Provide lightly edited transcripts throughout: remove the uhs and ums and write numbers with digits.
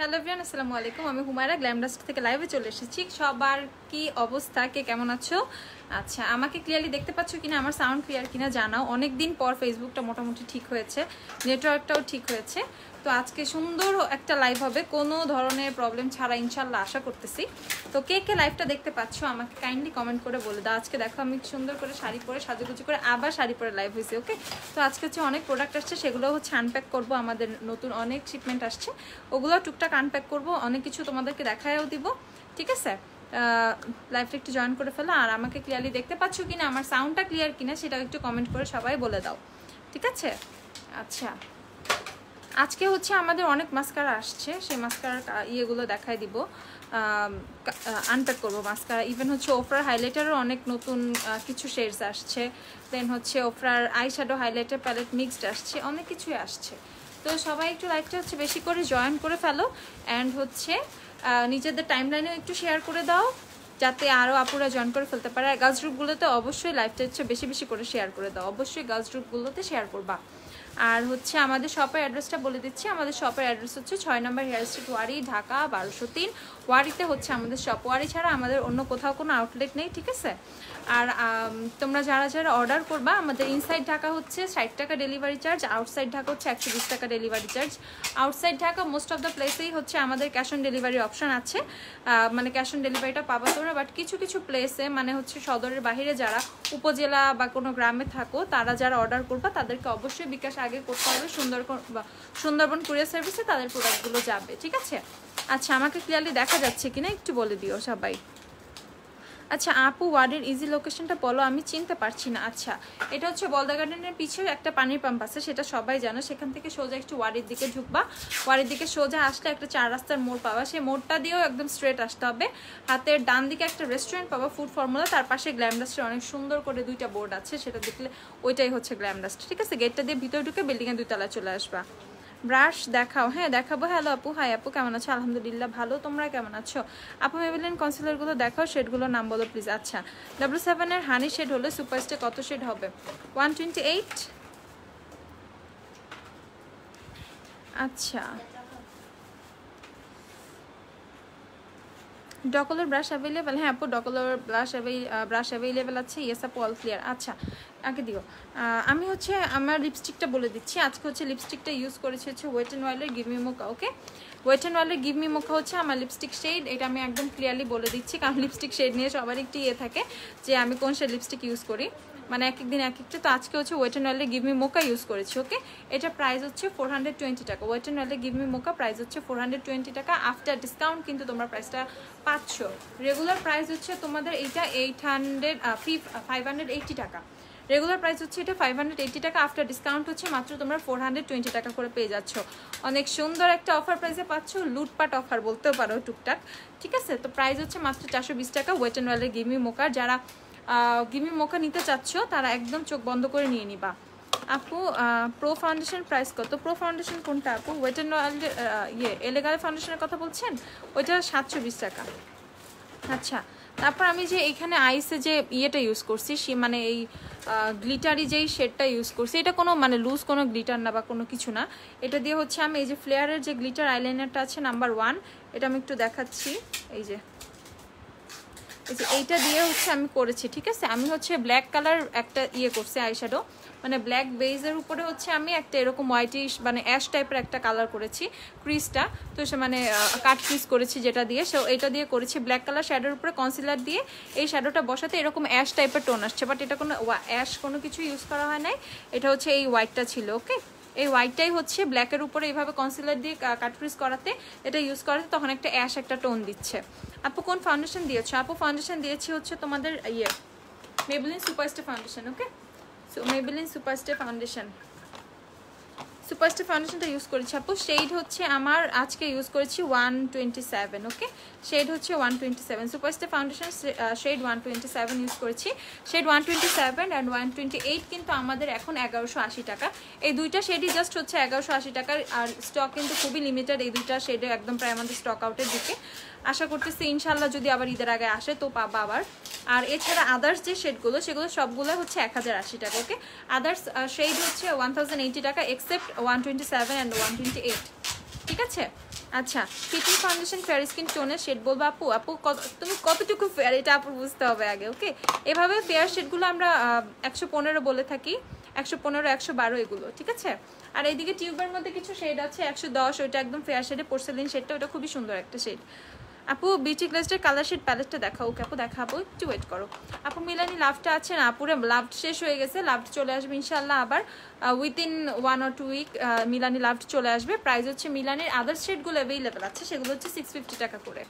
Hello everyone, আসসালামু আলাইকুম। আমি হুমায়রা গ্ল্যামডাস্ট থেকে লাইভে চলে এসেছি। সবার কি অবস্থা, কে কেমন আছো? আচ্ছা, আমাকে ক্লিয়ারলি দেখতে পাচ্ছ কিনা, আমার সাউন্ড ক্লিয়ার কিনা জানাও। অনেক দিন পর ফেসবুকটা মোটামুটি ঠিক হয়েছে, নেটওয়ার্কটাও ঠিক হয়েছে। তো আজকে সুন্দর একটা লাইভ হবে, কোনো ধরনের প্রবলেম ছাড়া ইনশাল্লাহ আশা করতেছি। তো কে কে লাইভটা দেখতে পাচ্ছ আমাকে কাইন্ডলি কমেন্ট করে বলে দাও। আজকে দেখো আমি সুন্দর করে শাড়ি পরে সাজুগুজু করে আবার শাড়ি পরে লাইভ হয়েছি। ওকে, তো আজকে হচ্ছে অনেক প্রোডাক্ট আসছে, সেগুলো হচ্ছে আনপ্যাক করবো। আমাদের নতুন অনেক শিপমেন্ট আসছে, ওগুলো টুকটাক আনপ্যাক করবো, অনেক কিছু তোমাদেরকে দেখায়ও দিব। ঠিক আছে, লাইভটা একটু জয়েন করে ফেলো। আর আমাকে ক্লিয়ারলি দেখতে পাচ্ছ কিনা, আমার সাউন্ডটা ক্লিয়ার কিনা সেটাও একটু কমেন্ট করে সবাই বলে দাও। ঠিক আছে, আচ্ছা আজকে হচ্ছে আমাদের অনেক মাস্কারা আসছে, সেই মাস্কারার ইয়েগুলো দেখাই দিব, আনপ্যাক করবো মাস্কারা। ইভেন হচ্ছে ওফরার হাইলাইটারও অনেক নতুন কিছু শেডস আসছে। দেন হচ্ছে ওফরার eye shadow highlighter palette mixed আসছে, অনেক কিছুই আসছে। তো সবাই একটু লাইভটা হচ্ছে বেশি করে জয়েন করে ফেলো, অ্যান্ড হচ্ছে নিজেদের টাইমলাইনেও একটু শেয়ার করে দাও, যাতে আরও আপুরা জয়েন করে ফেলতে পারে। আর গার্লস গ্রুপগুলোতে অবশ্যই লাইভটা হচ্ছে বেশি বেশি করে শেয়ার করে দাও, অবশ্যই গার্লস গ্রুপগুলোতে শেয়ার করবা। আর হচ্ছে আমাদের শপের অ্যাড্রেসটা বলে দিচ্ছি। আমাদের শপের অ্যাড্রেস হচ্ছে 6 নম্বর হেয়ার স্ট্রিট, ওয়ারি, ঢাকা 1203। ওয়ারিতে হচ্ছে আমাদের শপ, ওয়ারি ছাড়া আমাদের অন্য কোথাও কোনো আউটলেট নেই। ঠিক আছে, আর তোমরা যারা যারা অর্ডার করবা, আমাদের ইনসাইড ঢাকা হচ্ছে 60 টাকা ডেলিভারি চার্জ, আউটসাইড ঢাকা হচ্ছে 120 টাকা delivery charge. Outside Dhaka most of the প্লেসেই হচ্ছে আমাদের ক্যাশ অন ডেলিভারি অপশন আছে, মানে ক্যাশ অন ডেলিভারিটা পাবা তোমরা। বাট কিছু কিছু প্লেসে মানে হচ্ছে সদরের বাহিরে যারা উপজেলা বা কোনো গ্রামে থাকো, তারা যারা অর্ডার করবা তাদেরকে অবশ্যই বিকাশ আগে করতে হবে। সুন্দরবন কুরিয়ার সার্ভিসে তাদের প্রোডাক্টগুলো যাবে। ঠিক আছে, আচ্ছা আমাকে ক্লিয়ারলি দেখা যাচ্ছে কিনা একটু বলে দিও সবাই। আচ্ছা আপু, ওয়ার্ডের ইজি লোকেশনটা বলো, আমি চিনতে পারছি না। আচ্ছা, এটা হচ্ছে বলদা গার্ডেনের পিছিয়ে একটা পানির পাম্প আছে, সেটা সবাই জানো। সেখান থেকে সোজা একটু ওয়ার্ডের দিকে ঢুকবা, ওয়ার্ডের দিকে সোজা আসলে একটা 4 রাস্তার মোড় পাবা, সেই মোড়টা দিয়েও একদম স্ট্রেট আসতে হবে। হাতের ডান দিকে একটা রেস্টুরেন্ট পাবা, ফুড ফর্মুলা, তার পাশে গ্ল্যামডাস্টের অনেক সুন্দর করে 2টা বোর্ড আছে, সেটা দেখলে ওইটাই হচ্ছে গ্ল্যামডাস্ট। ঠিক আছে, গেটটা দিয়ে ভিতরে ঢুকে বিল্ডিংয়ের 2 তলায় চলে আসবা। ব্রাশ দেখাও, হ্যাঁ দেখাবো। হ্যালো আপু, হাই আপু, কেমন আছো? আলহামদুলিল্লাহ ভালো, তোমরা কেমন আছো? আপু মেবেলিন কনসিলারগুলো দেখাও, শেডগুলোর নাম বলো প্লিজ। আচ্ছা, W7 এর হানি শেড হলে সুপারস্টে কত শেড হবে? 128। আচ্ছা, ডকলার ব্রাশ অ্যাভেলেবেল? হ্যাঁ আপু, ডকলার ব্রাশ অ্যাভেলেবেল আছে। ইয়েস আপু, অল ক্লিয়ার। আচ্ছা আগে দিও। আমি হচ্ছে আমার লিপস্টিকটা বলে দিচ্ছি। আজকে হচ্ছে লিপস্টিকটা ইউজ করেছি হচ্ছে ওয়েট অ্যান্ড ওয়াইল্ডের give me mocha. Okay, wet and ওয়াইল্ডের গিভ মি মোকা হচ্ছে আমার লিপস্টিক শেড। এটা আমি একদম ক্লিয়ারলি বলে দিচ্ছি, কারণ লিপস্টিক শেড নিয়ে সবার একটু ইয়ে থাকে যে আমি কোন শেড লিপস্টিক ইউজ করি, মানে এক একদিন এক একটা। তো আজকে হচ্ছে ওয়েট অ্যান্ড ওয়াইল্ডের গিভ মি মোকা ইউজ করেছি। ওকে, এটা প্রাইস হচ্ছে 420 টাকা। ওয়েট অ্যান্ড ওয়াইল্ডের গিভ মি মোকা প্রাইস হচ্ছে 420 টাকা। আফটার ডিসকাউন্ট কিন্তু তোমরা প্রাইসটা পাচ্ছ। রেগুলার প্রাইস হচ্ছে তোমাদের এইটা 580 টাকা। রেগুলার প্রাইস হচ্ছে এটা 580 টাকা। আফটার ডিসকাউন্ট হচ্ছে মাত্র তোমরা 420 টাকা করে পেয়ে যাচ্ছ। অনেক সুন্দর একটা অফার প্রাইসে পাচ্ছ, লুটপাট অফার বলতেও পারো টুকটাক। ঠিক আছে, তো প্রাইস হচ্ছে মাত্র 420 টাকা ওয়েট অ্যান্ড ওয়াইল্ডের গিভ মি মোকা। যারা গিভ মি মোকা নিতে চাচ্ছ তারা একদম চোখ বন্ধ করে নিয়ে নিবা। আপু প্রো ফাউন্ডেশন প্রাইস কত? প্রো ফাউন্ডেশন কোনটা আপু? ওয়েট অ্যান্ড ওয়াইল্ডের এলেগাল ফাউন্ডেশনের কথা বলছেন? ওইটা 720 টাকা। আচ্ছা, তারপর আমি যে এখানে আইসে যে ইয়েটা ইউজ করছি, মানে এই গ্লিটারি যেই শেডটা ইউজ করছি, এটা কোনো মানে লুজ কোনো গ্লিটার না বা কোনো কিছু না। এটা দিয়ে হচ্ছে আমি এই যে ফ্লেয়ারের যে গ্লিটার আইলাইনারটা আছে নাম্বার 1, এটা আমি একটু দেখাচ্ছি। এই যে এইটা দিয়ে হচ্ছে আমি করেছি। ঠিক আছে, আমি হচ্ছে ব্ল্যাক কালার একটা ইয়ে করছি আইশ্যাডো, মানে ব্ল্যাক বেজের উপরে হচ্ছে আমি একটা এরকম হোয়াইটিশ মানে অ্যাশ টাইপের একটা কালার করেছি ক্রিজটা। তো সে মানে কাট ক্রিজ করেছি যেটা দিয়ে, সো এটা দিয়ে করেছি ব্ল্যাক কালার শ্যাডোর উপরে কনসিলার দিয়ে এই শ্যাডোটা বসাতে এরকম অ্যাশ টাইপের টোন আসছে। বাট এটা কোনো অ্যাশ কোনো কিছু ইউজ করা হয় নাই, এটা হচ্ছে এই হোয়াইটটা ছিল। ওকে, এই হোয়াইটটাই হচ্ছে ব্ল্যাকের উপরে এইভাবে কনসিলার দিয়ে কাট ক্রিজ করাতে, এটা ইউজ করাতে তখন একটা অ্যাশ একটা টোন দিচ্ছে। আপু কোন ফাউন্ডেশন দিয়েছো? আপু ফাউন্ডেশন দিয়েছি হচ্ছে তোমাদের মেবেলিন সুপারস্টার ফাউন্ডেশন। ওকে, সো মেবেলিন সুপারস্টার ফাউন্ডেশনটা ইউজ করেছি আপু। শেড হচ্ছে আমার আজকে ইউজ করেছি 127। ওকে, শেড হচ্ছে 127। সুপারস্টার ফাউন্ডেশন শেড 127 ইউজ করেছি। শেড 127 অ্যান্ড 128 কিন্তু আমাদের এখন 1180 টাকা। এই দুইটা শেডই জাস্ট হচ্ছে 1180 টাকার, আর স্টক কিন্তু খুবই লিমিটেড। এই দুইটা শেডে একদম প্রায় আমাদের স্টক আউটের দিকে। আশা করতেছি ইনশাল্লাহ যদি আবার ঈদের আগে আসে তো পাবা আবার। আর এছাড়া আদার্স যে শেডগুলো সেগুলো সবগুলো হচ্ছে 1080 টাকা। ওকে, আদার্স শেড হচ্ছে 1080 টাকা এক্সেপ্ট 127 অ্যান্ড 128। ঠিক আছে, আচ্ছা, ফিটিং ফাউন্ডেশন ফেয়ার স্কিন টোনের শেড বলবো আপু? আপু তুমি কতটুকু ফেয়ার এটা আপু বুঝতে হবে আগে, ওকে? এভাবে ফেয়ার শেডগুলো আমরা 115 বলে থাকি, 115, 112 এগুলো, ঠিক আছে? আর এইদিকে টিউবের মধ্যে কিছু শেড আছে 110, ওইটা একদম ফেয়ার শেডে, পোর্সেলিন শেডটা, ওটা খুবই সুন্দর একটা শেড। আপু বিউটি গ্লেজের কালার শেড প্যালেটটা দেখাও। ওকে আপু দেখাবো, একটু ওয়েট করো। আপু মিলানি লাভটা আছে না? আপুরে লাভ শেষ হয়ে গেছে, লাভ চলে আসবে ইনশাল্লাহ আবার উইদিন 1 or 2 উইক মিলানি লাভ চলে আসবে। প্রাইস হচ্ছে মিলানির আদার শেডগুলো অ্যাভেলেবেল আছে, সেগুলো হচ্ছে 650 টাকা করে।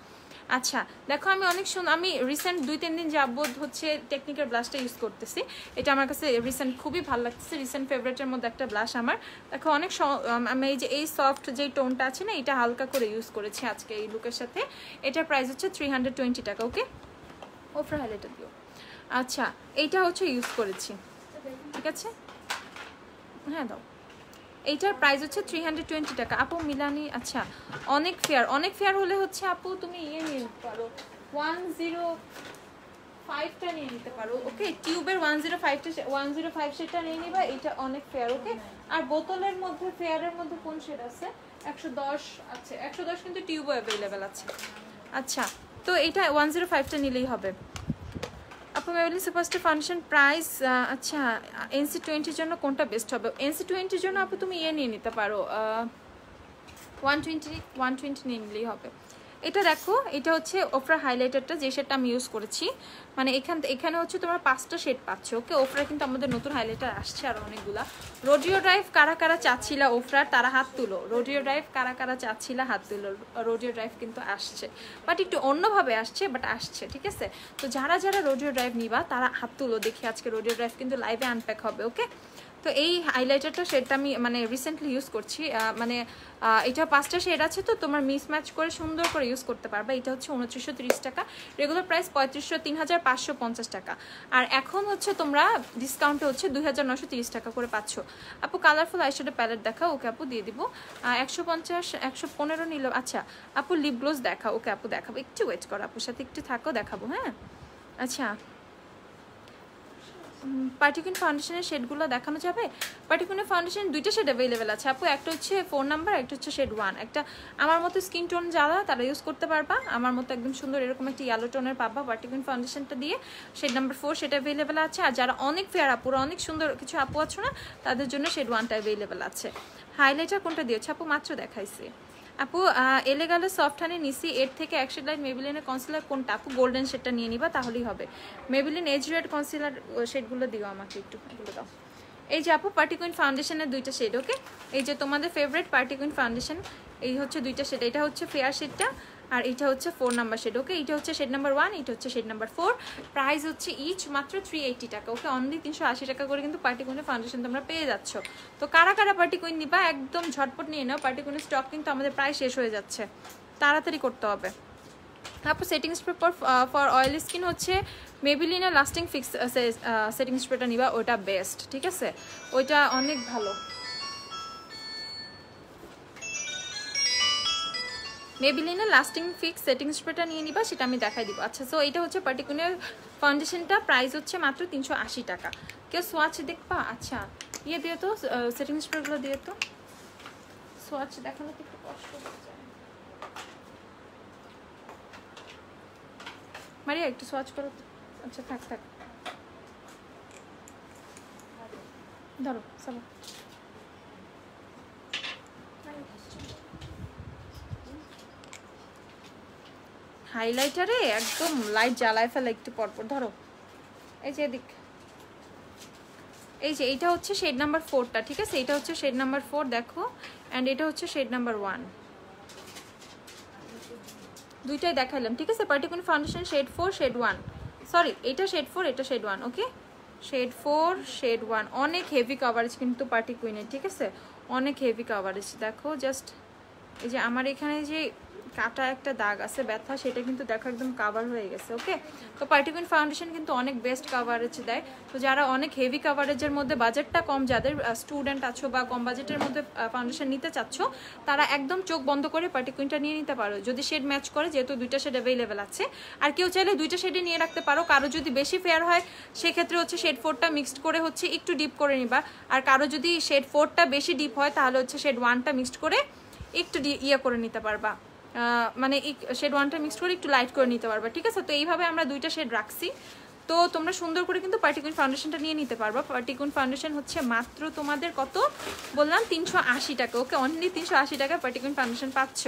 আচ্ছা দেখো, আমি অনেক সুন্দর, আমি রিসেন্ট 2-3 দিন যাবত হচ্ছে টেকনিকের ব্লাশটা ইউজ করতেছি। এটা আমার কাছে রিসেন্ট খুবই ভালো লাগতেছে, রিসেন্ট ফেভারিটের মধ্যে একটা ব্লাশ আমার। দেখো অনেক আমি এই যে এই সফট যে টোনটা আছে না, এটা হালকা করে ইউজ করেছি আজকে এই লুকের সাথে। এটার প্রাইস হচ্ছে 320 টাকা। ওকে, ওফর হাইলাইটার দিও। আচ্ছা এইটা হচ্ছে ইউজ করেছি, ঠিক আছে? হ্যাঁ দাও। এইটার প্রাইস হচ্ছে 320 টাকা আপু মিলানি। আচ্ছা অনেক ফেয়ার, অনেক ফেয়ার হলে হচ্ছে আপু তুমি ইয়ে নিয়ে নিতে পারো, 105টা নিয়ে নিতে পারো। ওকে, টিউবের 105 সেটা নিয়ে নিবা, এটা অনেক ফেয়ার। ওকে, আর বোতলের মধ্যে ফেয়ারের মধ্যে কোন শেড আছে? 110 আছে, 110 কিন্তু টিউবও অ্যাভেলেবেল আছে। আচ্ছা তো এটা 105টা নিলেই হবে। আপু মেবেলিন সুপারস্টার ফাউন্ডেশন প্রাইস, আচ্ছা NC20 জন্য কোনটা বেস্ট হবে? NC20 জন্য আপু তুমি ইয়ে নিয়ে নিতে পারো, 120 নিয়ে নিলেই হবে। এটা দেখো, এটা হচ্ছে ওফরা হাইলাইটারটা, যে শেডটা আমি ইউজ করেছি। মানে এখানে হচ্ছে তোমরা 5টা শেড পাচ্ছ। ওকে, ওফরা কিন্তু আমাদের নতুন হাইলাইটার আসছে আর অনেকগুলা। রোডিও ড্রাইভ কারা কারা চাচ্ছিলা ওফরার, তারা হাত তুলো। রোডিও ড্রাইভ কারা কারা চাচ্ছিলা হাত তুলো। রোডিও ড্রাইভ কিন্তু আসছে, বাট একটু অন্যভাবে আসছে, বাট আসছে, ঠিক আছে? তো যারা যারা রোডিও ড্রাইভ নিবা তারা হাত তুলো, দেখি আজকে রোডিও ড্রাইভ কিন্তু লাইভে আনপ্যাক হবে। ওকে, তো এই হাইলাইটারটা শেডটা আমি মানে রিসেন্টলি ইউজ করছি। মানে এটা 5টা শেড আছে, তো তোমার মিস ম্যাচ করে সুন্দর করে ইউজ করতে পারবে। এটা হচ্ছে 2930 টাকা, রেগুলার প্রাইস 3550 টাকা। আর এখন হচ্ছে তোমরা ডিসকাউন্টে হচ্ছে 2930 টাকা করে পাচ্ছ। আপু কালারফুল আইশ্যাডো প্যালেট দেখাও। ওকে আপু দিয়ে দিব। 150 115 নিল। আচ্ছা আপু লিপ গ্লোস দেখাও। ওকে আপু দেখাবো, একটু ওয়েট করো, আপুর সাথে একটু থাকো, দেখাবো। হ্যাঁ আচ্ছা, পার্টিকুইন ফাউন্ডেশনের শেডগুলো দেখানো যাবে? পার্টিকুইন ফাউন্ডেশন 2টা শেড অ্যাভেলেবেল আছে আপু, একটা হচ্ছে 4 নাম্বার, একটা হচ্ছে শেড 1। একটা আমার মতো স্কিন টোন যারা, তারা ইউজ করতে পারবা। আমার মতো একদম সুন্দর এরকম একটা ইয়েলো টোনের পাবা পার্টিকুইন ফাউন্ডেশনটা দিয়ে। শেড নাম্বার 4 সেটা অ্যাভেলেবেল আছে। আর যারা অনেক ফেয়ার আপুরা, অনেক সুন্দর কিছু আপু আছো না, তাদের জন্য শেড 1টা অ্যাভেলেবেল আছে। হাইলাইটার কোনটা দিয়েছে আপু? মাত্র দেখাইছি আপু। এলেগালে সফট হানি নিসি, এর থেকে অ্যাকশন লাইট মেবিলিনের কনসিলার কোনটা আপু? গোল্ডেন শেডটা নিয়ে নিবা, তাহলেই হবে। মেবিলিন এজ রেড কনসিলার শেডগুলো দিও আমাকে একটু, এগুলো দাও। এই যে আপু পার্টিকুইন ফাউন্ডেশনের 2টা শেড। ওকে, এই যে তোমাদের ফেভারিট পার্টিকুইন ফাউন্ডেশন, এই হচ্ছে 2টা শেড। এটা হচ্ছে ফেয়ার শেডটা, আর এটা হচ্ছে 4 নাম্বার শেড। ওকে, এটা হচ্ছে শেড নাম্বার 1, এটা হচ্ছে শেড নাম্বার 4। প্রাইস হচ্ছে ইচ মাত্র 380 টাকা। ওকে, অনলি 380 টাকা করে কিন্তু পার্টিকুইনের ফাউন্ডেশন তোমরা পেয়ে যাচ্ছ। তো কারা কারা পার্টিকুইন নিবা একদম ঝটপট নিয়ে নাও, পার্টিকুইনের স্টক কিন্তু আমাদের প্রায় শেষ হয়ে যাচ্ছে, তাড়াতাড়ি করতে হবে। তারপর setting spray for oily skin হচ্ছে মেবিলিনের লাস্টিং ফিক্স সেটিং স্প্রেটা নিবা, ওটা বেস্ট, ঠিক আছে? ওইটা অনেক ভালো। মেবিলিনের লাস্টিং ফিক্স সেটিং স্প্রেটা নিয়ে নিবা, সেটা আমি দেখাই দিব। আচ্ছা, সো এটা হচ্ছে পার্টিকুলার ফাউন্ডেশনটা, প্রাইস হচ্ছে মাত্র 380 টাকা। কেউ সোয়াচ দেখবা? আচ্ছা ইয়ে দিয়ে তো, সেটিং স্প্রেগুলো দিয়ে তো। সোয়াচ দেখানো তো একটু কষ্ট হচ্ছে। মারিয়া একটু সোয়াচ করো। আচ্ছা থাক থাক, ধরো চলো। হাইলাইটারে একদম লাইট জ্বালায় ফেলে একটু পরপর, ধরো। এই যে এদিক, এই যে এইটা হচ্ছে শেড নাম্বার 4টা, ঠিক আছে? এটা হচ্ছে শেড নাম্বার 4 দেখো, অ্যান্ড এটা হচ্ছে শেড নাম্বার 1। দুইটাই দেখাইলাম, ঠিক আছে? পার্টিকুইন ফাউন্ডেশন শেড 4 শেড 1, সরি এটা শেড 4 এটা শেড 1। ওকে, শেড 4 শেড 1, অনেক হেভি কভারেজ কিন্তু পার্টিকুইনের, ঠিক আছে? অনেক হেভি কভারেজ। দেখো জাস্ট এই যে আমার এখানে যে কাটা একটা দাগ আছে ব্যথা, সেটা কিন্তু দেখো একদম কাভার হয়ে গেছে। ওকে, তো পার্টিকুইন ফাউন্ডেশন কিন্তু অনেক বেস্ট কাভারেজ দেয়। তো যারা অনেক হেভি কাভারেজের মধ্যে বাজেটটা কম, যাদের স্টুডেন্ট আছো বা কম বাজেটের মধ্যে ফাউন্ডেশন নিতে চাচ্ছ, তারা একদম চোখ বন্ধ করে পার্টিকুইনটা নিয়ে নিতে পারো, যদি শেড ম্যাচ করে, যেহেতু 2টা শেড অ্যাভেলেবেল আছে। আর কেউ চাইলে 2টা শেডে নিয়ে রাখতে পারো। কারো যদি বেশি ফেয়ার হয় সেক্ষেত্রে হচ্ছে শেড 4টা মিক্সড করে হচ্ছে একটু ডিপ করে নিবা। আর কারো যদি শেড 4টা বেশি ডিপ হয় তাহলে হচ্ছে শেড 1টা মিক্সড করে একটু ইয়ে করে নিতে পারবা, মানে শেড ওয়ানটা মিক্স করে একটু লাইট করে নিতে পারবা, ঠিক আছে? তো এইভাবে আমরা দুইটা শেড রাখছি। তো তোমরা সুন্দর করে কিন্তু পার্টিকুইন ফাউন্ডেশনটা নিয়ে নিতে পারবা। পার্টিকুইন ফাউন্ডেশন হচ্ছে মাত্র তোমাদের কত বললাম, 380 টাকা। ওকে, অনলি 380 টাকা পার্টিকুইন ফাউন্ডেশন পাচ্ছ।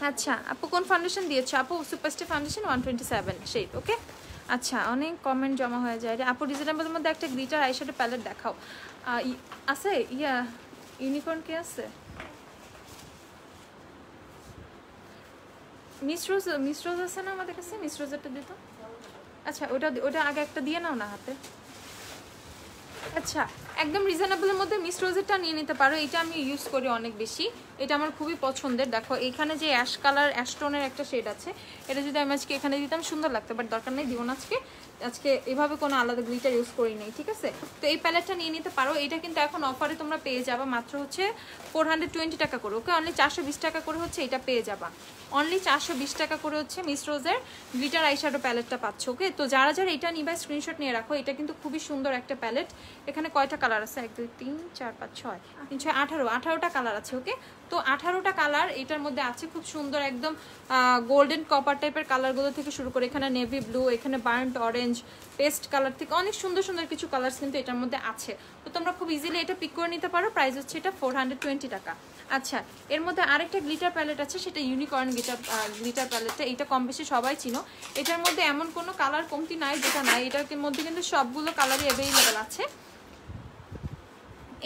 আচ্ছা আপু কোন ফাউন্ডেশন দিয়েছো? আপু সুপারস্টার ফাউন্ডেশন 127 শেড। ওকে, আচ্ছা অনেক কমেন্ট জমা হয়ে যায় রে আপু। রিজনেবলের মধ্যে একটা গ্লিটার আইশ্যাডো প্যালেট দেখাও। আছে ইউনিকর্ন কি আছে? মিস রোজ আছে না আমাদের কাছে? মিস রোজেরটা দিত। আচ্ছা ওটা আগে একটা দিয়ে নাও না হাতে। আচ্ছা একদম রিজনেবলের মধ্যে মিস রোজেরটা নিয়ে নিতে পারো। এটা আমি ইউজ করি অনেক বেশি, এটা আমার খুবই পছন্দের। দেখো এখানে যে অ্যাশ কালার অ্যাশ টোনের একটা শেড আছে, এটা যদি আমি আজকে এখানে দিতাম সুন্দর লাগতো, বাট দরকার নেই, দিব না আজকে এভাবে কোনো আলাদা গ্লিটার ইউজ করি নাই, ঠিক আছে? তো এই প্যালেটটা নিয়ে নিতে পারো। এটা কিন্তু এখন অফারে তোমরা পেয়ে যাবা মাত্র হচ্ছে 420 টাকা করে। ওকে, অনলি 420 টাকা করে হচ্ছে এটা পেয়ে যাবা। অনলি 420 টাকা করে হচ্ছে মিস রোজের গ্লিটার আইশ্যাডো প্যালেটটা পাচ্ছ। ওকে, তো যারা যারা এটা নিবা স্ক্রিনশট নিয়ে রাখো। এটা কিন্তু খুবই সুন্দর একটা প্যালেট। এখানে কয়টা কালার আছে? 1 2 3 4 5 6 3 6 18টা কালার আছে। ওকে, তো 18টা কালার এটার মধ্যে আছে। খুব সুন্দর একদম গোল্ডেন কপার টাইপের কালারগুলো থেকে শুরু করে এখানে নেভি ব্লু, এখানে বার্ন্ট অরেঞ্জ, পেস্ট কালার থেকে অনেক সুন্দর সুন্দর কিছু কালার কিন্তু এটার মধ্যে আছে। তো তোমরা খুব ইজিলি এটা পিক করে নিতে পারো। প্রাইস হচ্ছে এটা 420 টাকা। আচ্ছা এর মধ্যে আরেকটা গ্লিটার প্যালেট আছে, সেটা ইউনিকর্ন গ্লিটার প্যালেটটা। এটা কম বেশি সবাই চিনো। এটার মধ্যে এমন কোনো কালার কমতি নাই যেটা নাই, এটার মধ্যে কিন্তু সবগুলো কালারই অ্যাভেলেবেল আছে।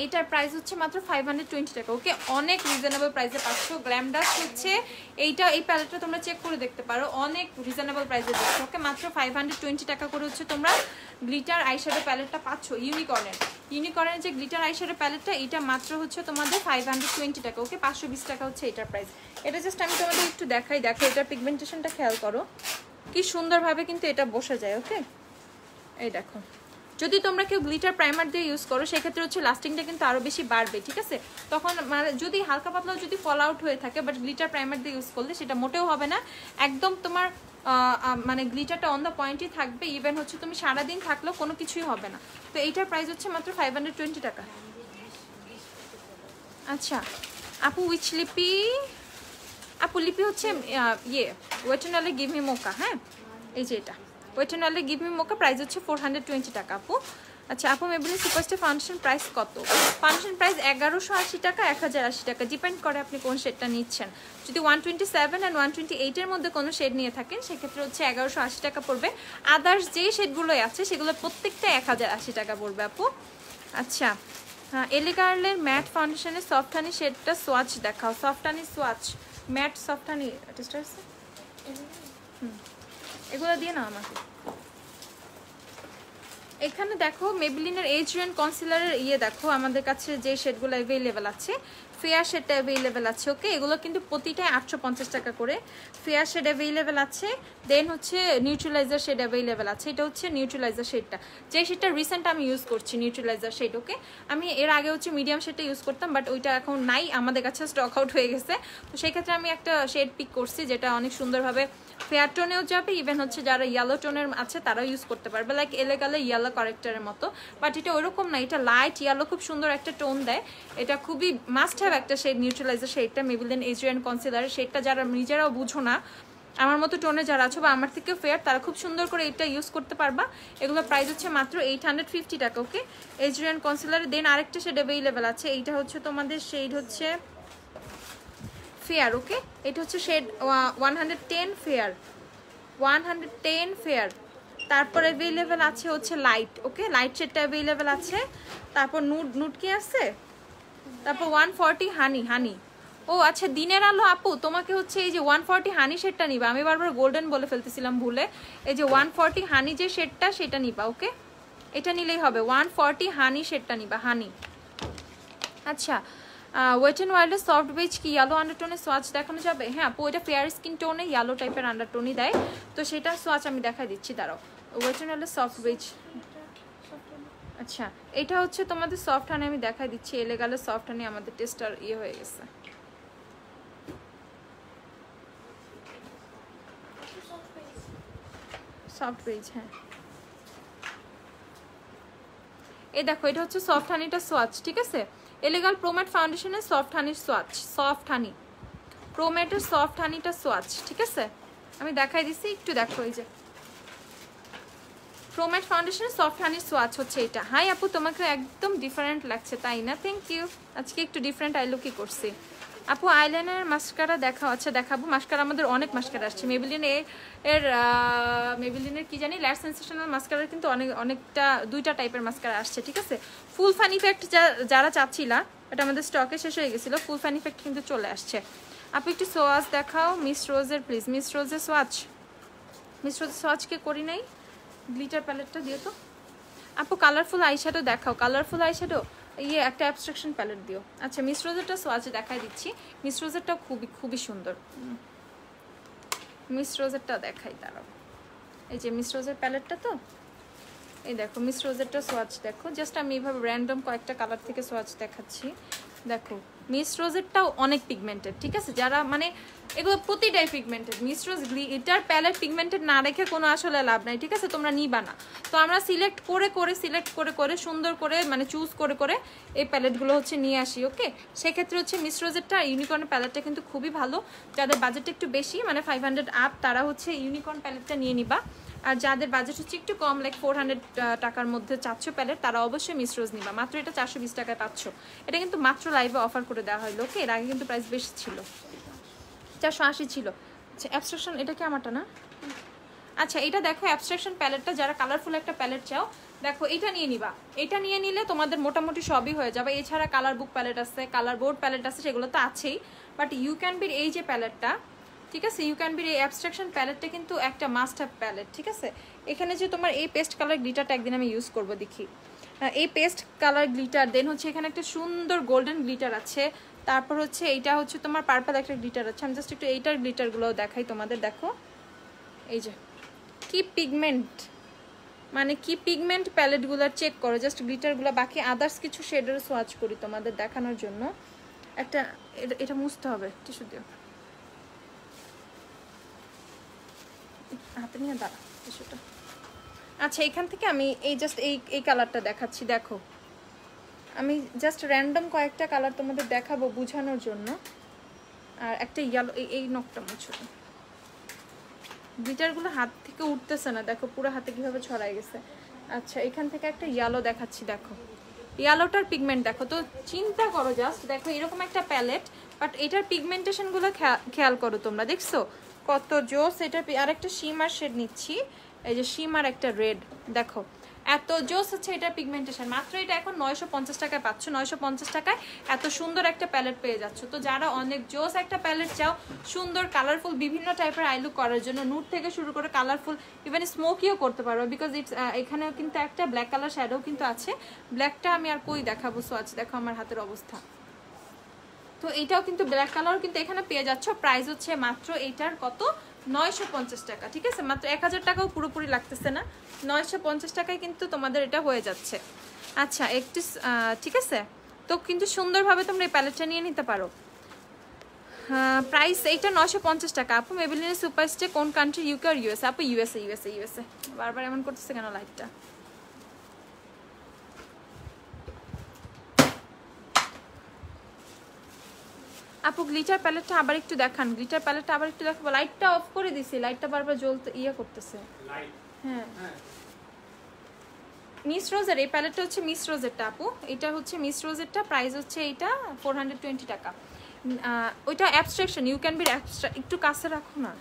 এটার প্রাইস হচ্ছে মাত্র 520 টাকা। ওকে, অনেক রিজনেবল প্রাইসে পাচ্ছ। গ্ল্যাম ডাস্ট হচ্ছে এইটা, এই প্যালেটটা তোমরা চেক করে দেখতে পারো, অনেক রিজনেবল প্রাইসে দিচ্ছ। ওকে, মাত্র 520 টাকা করে হচ্ছে তোমরা গ্লিটার আইশ্যাডো প্যালেটটা পাচ্ছ। ইউনিকর্নের যে গ্লিটার আইশ্যাডো প্যালেটটা, এটা মাত্র হচ্ছে তোমাদের 520 টাকা। ওকে, 520 টাকা হচ্ছে এটার প্রাইস। এটা জাস্ট আমি তোমাদের একটু দেখাই। দেখো এটার পিগমেন্টেশনটা খেয়াল করো, কি সুন্দরভাবে কিন্তু এটা বসে যায়। ওকে, এই দেখো, যদি তোমরা কেউ গ্লিটার প্রাইমার দিয়ে ইউজ করো সেক্ষেত্রে হচ্ছে লাস্টিংটা কিন্তু আরো বেশি বাড়বে, ঠিক আছে? তখন মানে যদি হালকা পাতলাও যদি ফল আউট হয়ে থাকে, বাট গ্লিটার প্রাইমার দিয়ে ইউজ করলে সেটা মোটেও হবে না। একদম তোমার মানে গ্লিটারটা অন দ্য পয়েন্টই থাকবে। ইভেন হচ্ছে তুমি সারাদিন থাকলেও কোনো কিছুই হবে না। তো এইটার প্রাইস হচ্ছে মাত্র 520 টাকা। আচ্ছা আপু উইচ লিপি? আপু লিপি হচ্ছে wet and only give me mocha. হ্যাঁ, এই যে এটা wet and only give me mocha, price হচ্ছে 420 টাকা আপু। আচ্ছা আপু মেবলিন সুপারস্টার ফাউন্ডেশন প্রাইস কত? ফাউন্ডেশন প্রাইস 1180 টাকা, 1080 টাকা, ডিপেন্ড করে আপনি কোন শেডটা নিচ্ছেন। যদি 127 অ্যান্ড 128 এর মধ্যে কোনো শেড নিয়ে থাকেন সেক্ষেত্রে হচ্ছে 1180 টাকা পড়বে। আদার্স যে শেডগুলোই আছে সেগুলো প্রত্যেকটা 1080 টাকা পড়বে আপু। আচ্ছা হ্যাঁ, এলিগার্লের ম্যাট ফাউন্ডেশনের সফট হানি শেডটা সোয়াচ দেখাও। সফট হানি সোয়াচ, ম্যাট সফট হানি টেস্টার আছে, এগুলো দিয়ে না আমাকে। এখানে দেখো মেবলিনের এজ রেন কনসিলারের দেখো আমাদের কাছে যে শেডগুলো অ্যাভেলেবেল আছে, ফেয়ার শেডটা অ্যাভেলেবেল আছে। ওকে, এগুলো কিন্তু প্রতিটাই 850 টাকা করে। ফেয়ার শেড অ্যাভেলেবেল আছে, দেন হচ্ছে নিউট্রালাইজার শেড অ্যাভেলেবেল আছে। এটা হচ্ছে নিউট্রালাইজার শেডটা, যে শেডটা রিসেন্ট আমি ইউজ করছি, নিউট্রালাইজার শেড। ওকে, আমি এর আগে হচ্ছে মিডিয়াম শেডটা ইউজ করতাম, বাট ওইটা এখন নাই, আমাদের কাছে স্টক আউট হয়ে গেছে। তো সেই ক্ষেত্রে আমি একটা শেড পিক করছি যেটা অনেক সুন্দরভাবে ফেয়ার টোনেও যাবে। ইভেন হচ্ছে যারা ইয়েলো টোনের আছে তারাও ইউজ করতে পারবে, লাইক এলেগালে ইয়েলো কারেক্টারের মতো। বাট এটা ওইরকম না, এটা লাইট ইয়েলো, খুব সুন্দর একটা টোন দেয়। এটা খুবই মাস্ট হ্যাভ একটা শেড, নিউট্রালাইজার শেডটা, মেবলিন এজ রেন কনসিলার শেডটা। যারা নিজেরাও বুঝো না, আমার মতো টোনে যারা আছো বা আমার থেকেও ফেয়ার, তারা খুব সুন্দর করে এটা ইউজ করতে পারবা। এগুলো প্রাইস হচ্ছে মাত্র 850 টাকা। ওকে, এজ রেন কনসিলার। দেন আরেকটা শেড অ্যাভেলেবেল আছে, এইটা হচ্ছে তোমাদের শেড হচ্ছে ফেয়ার। ওকে, এটা হচ্ছে শেড 110 ফেয়ার, 110 ফেয়ার। তারপর অ্যাভেলেবেল আছে হচ্ছে লাইট। ওকে, লাইট শেডটা অ্যাভেলেবেল আছে। তারপর নুড কি আছে, তারপর 140 হানি। ও আচ্ছা, দিনের আলো আপু তোমাকে হচ্ছে এই যে 140 হানি শেডটা নিবা। আমি বারবার গোল্ডেন বলে ফেলতেছিলাম ভুলে, এই যে 140 হানি যে শেডটা সেটা নিবা। ওকে, এটা নিলেই হবে, 140 হানি শেডটা নিবা, হানি। আচ্ছা ওয়েট অ্যান্ড ওয়াইল্ডের সফট বেজ কি ইয়েলো আন্ডারটোনের সোয়াচ দেখানো যাবে? হ্যাঁ আপু, এটা ফেয়ার স্কিন টোনে ইয়েলো টাইপের আন্ডারটোনই দেয়, তো সেটা সোয়াচ আমি দেখাই দিচ্ছি, দাঁড়াও। ওয়েট অ্যান্ড ওয়াইল্ডের সফট বেজ, আচ্ছা এটা হচ্ছে তোমাদের সফট হানি, আমি দেখাই দিচ্ছি। এলেগালের সফট হানি আমাদের টেস্টার হয়ে গেছে। সফট বেজ, হ্যাঁ এই দেখো, এটা হচ্ছে সফট হানিটা সোয়াচ, ঠিক আছে? এলিগাল প্রোম্যাট ফাউন্ডেশনের সফট হানির সোয়াচ, সফট হানি, প্রোম্যাটের সফট হানিটা সোয়াচ, ঠিক আছে? আমি দেখাই দিচ্ছি, একটু দেখো। এই যে প্রোম্যাট ফাউন্ডেশনের সফট হানির সোয়াচ হচ্ছে এটা। হাই আপু, তোমাকে একদম ডিফারেন্ট লাগছে, তাই না? Thank you. আজকে একটু ডিফারেন্ট আই লুকই করছি। আপু আইলাইনার মাস্কারা দেখাও। আচ্ছা দেখাবো। মাস্কারা আমাদের অনেক মাস্কারা আসছে। মেবিলিনের কি জানি ল্যাশ সেন্সেশনাল মাস্কারার কিন্তু অনেকটা 2টা টাইপের মাস্কারা আসছে, ঠিক আছে? ফুল ফান ইফেক্ট যারা চাচ্ছিলা, এটা আমাদের স্টকে শেষ হয়ে গেছিলো। ফুল ফান ইফেক্ট কিন্তু চলে আসছে। আপু একটু সোয়াচ দেখাও মিস রোজের প্লিজ। মিস রোজের সোয়াচ, মিস রোজের সোয়াচকে করি নাই। গ্লিটার প্যালেটটা দিও তো আপু। কালারফুল আইশ্যাডো দেখাও। কালারফুল আইশ্যাডো একটা অ্যাবস্ট্রাকশন প্যালেট দিও। আচ্ছা মিস রোজেরটা সোয়াচে দেখাই দিচ্ছি। মিস রোজেরটাও খুবই সুন্দর। মিস রোজেরটা দেখাই দাঁড়াও। এই যে মিস রোজের প্যালেটটা তো, এই দেখো মিস রোজেরটা সোয়াচ দেখো। জাস্ট আমি এইভাবে র্যান্ডম কয়েকটা কালার থেকে সোয়াচ দেখাচ্ছি। দেখো মিস রোজেরটাও অনেক পিগমেন্টেড, ঠিক আছে? যারা মানে এগুলো প্রতিটাই পিগমেন্টেড। মিস রোজ গ্লিটার প্যালেট পিগমেন্টেড না রেখে কোনো আসলে লাভ নাই, ঠিক আছে? তোমরা নিবা না। তো আমরা সিলেক্ট করে সুন্দর করে মানে চুজ করে এই প্যালেটগুলো হচ্ছে নিয়ে আসি, ওকে? সেক্ষেত্রে হচ্ছে মিস রোজেরটা ইউনিকর্ন প্যালেটটা কিন্তু খুবই ভালো। যাদের বাজেট একটু বেশি মানে 500 আপ, তারা হচ্ছে ইউনিকর্ন প্যালেটটা নিয়ে নিবা। আর যাদের বাজেট হচ্ছে একটু কম লাইক 400 টাকার মধ্যে চাচ্ছ প্যালেট, তারা অবশ্যই মিস রোজ নিবা। মাত্র এটা 420 টাকায় পাচ্ছ। এটা কিন্তু মাত্র লাইভে অফার করে দেওয়া হলো, ওকে? এর আগে কিন্তু প্রাইস বেশি ছিল, 480 ছিল। আচ্ছা অ্যাবস্ট্রাকশন, এটা কি আমারটা না? আচ্ছা এটা দেখো অ্যাবস্ট্রাকশন প্যালেটটা, যারা কালারফুল একটা প্যালেট চাও, দেখো এটা নিয়ে নিবা। এটা নিয়ে নিলে তোমাদের মোটামুটি সবই হয়ে যাবে। এছাড়া কালার বুক প্যালেট আছে, কালার বোর্ড প্যালেট আছে, সেগুলো তো আছেই। বাট ইউ ক্যান বির এই যে প্যালেটটা, ঠিক আছে? ইউ ক্যান বির এই অ্যাবস্ট্রাকশন প্যালেটটা কিন্তু একটা মাস্ট হ্যাভ প্যালেট, ঠিক আছে? এখানে যে তোমার এই পেস্ট কালার গ্লিটারটা একদিন আমি ইউজ করবো, দেখি। এই পেস্ট কালার গ্লিটার, দেন হচ্ছে এখানে একটা সুন্দর গোল্ডেন গ্লিটার আছে। তারপর হচ্ছে এইটা হচ্ছে তোমার পার্পল একটা গ্লিটার আছে। আমি জাস্ট একটু এইটার গ্লিটারগুলোও দেখাই তোমাদের। দেখো এই যে কি পিগমেন্ট, মানে কি পিগমেন্ট প্যালেটগুলো চেক করো। জাস্ট গ্লিটারগুলো, বাকি আদার্স কিছু শেডের সোয়াচ করি তোমাদের দেখানোর জন্য। একটা এটা মুছতে হবে, টিস্যু দিও হাতে নিয়ে, দাঁড়া টিস্যুটা। আচ্ছা এখান থেকে আমি এই জাস্ট এই কালারটা দেখাচ্ছি। দেখো আমি জাস্ট র্যান্ডম কয়েকটা কালার তোমাদের দেখাবো বোঝানোর জন্য। আর একটা ইয়েলো, এই নখটা মুছো। গ্লিটারগুলো হাত থেকে উঠতেছে না, দেখো পুরো হাতে কিভাবে ছড়াই গেছে। আচ্ছা এখান থেকে একটা ইয়েলো দেখাচ্ছি। দেখো ইয়েলোটার পিগমেন্ট দেখো তো, চিন্তা করো জাস্ট। দেখো এরকম একটা প্যালেট, বাট এটার পিগমেন্টেশনগুলো খেয়াল করো তোমরা, দেখছো কত জোস এটা। আর একটা শিমার শেড নিচ্ছি, এই যে শিমার একটা রেড, দেখো এত জোস হচ্ছে এটা পিগমেন্টেশন। মাত্র এটা এখন 950 টাকায় পাচ্ছ। 950 টাকায় এত সুন্দর একটা প্যালেট পেয়ে যাচ্ছ। তো যারা অনেক জোস একটা প্যালেট চাও, সুন্দর কালারফুল বিভিন্ন টাইপের আইলুক করার জন্য, নুট থেকে শুরু করে কালারফুল ইভেন স্মোকিও করতে পারো, বিকজ ইটস এখানেও কিন্তু একটা ব্ল্যাক কালার শ্যাডো কিন্তু আছে। ব্ল্যাকটা আমি আর কই দেখাবো, সো আছে দেখো আমার হাতের অবস্থা। তো এইটাও কিন্তু ব্ল্যাক কালারও কিন্তু এখানে পেয়ে যাচ্ছ। প্রাইস হচ্ছে মাত্র এইটার কত, 950 টাকা, ঠিক আছে? মাত্র 1000 টাকাও পুরোপুরি লাগতেছে না, 950 টাকায় কিন্তু তোমাদের এটা হয়ে যাচ্ছে। আচ্ছা একটু ঠিক আছে, তো কিন্তু সুন্দরভাবে তোমরা এই প্যালেটটা নিয়ে নিতে পারো। প্রাইস এইটা 950 টাকা। আপু মেবেলিনের সুপারস্টে কোন কান্ট্রি? ইউকে আর ইউএসএ? আপু ইউএসএ। বারবার এমন করতেছে কেন লাইটটা? আপু গ্লিটার প্যালেটটা আবার একটু দেখান। গ্লিটার প্যালেটটা আবার একটু দেখাবো। লাইটটা অফ করে দিছি, লাইটটা বারবার জ্বলতে করতেছে। হ্যাঁ মিস রোজের এই প্যালেটটা হচ্ছে মিস রোজেরটা আপু। এটা হচ্ছে মিস রোজেরটা, প্রাইস হচ্ছে এইটা 420 টাকা। ওইটা অ্যাবস্ট্রাকশন, ইউ ক্যান বি একটু কাছে রাখো না,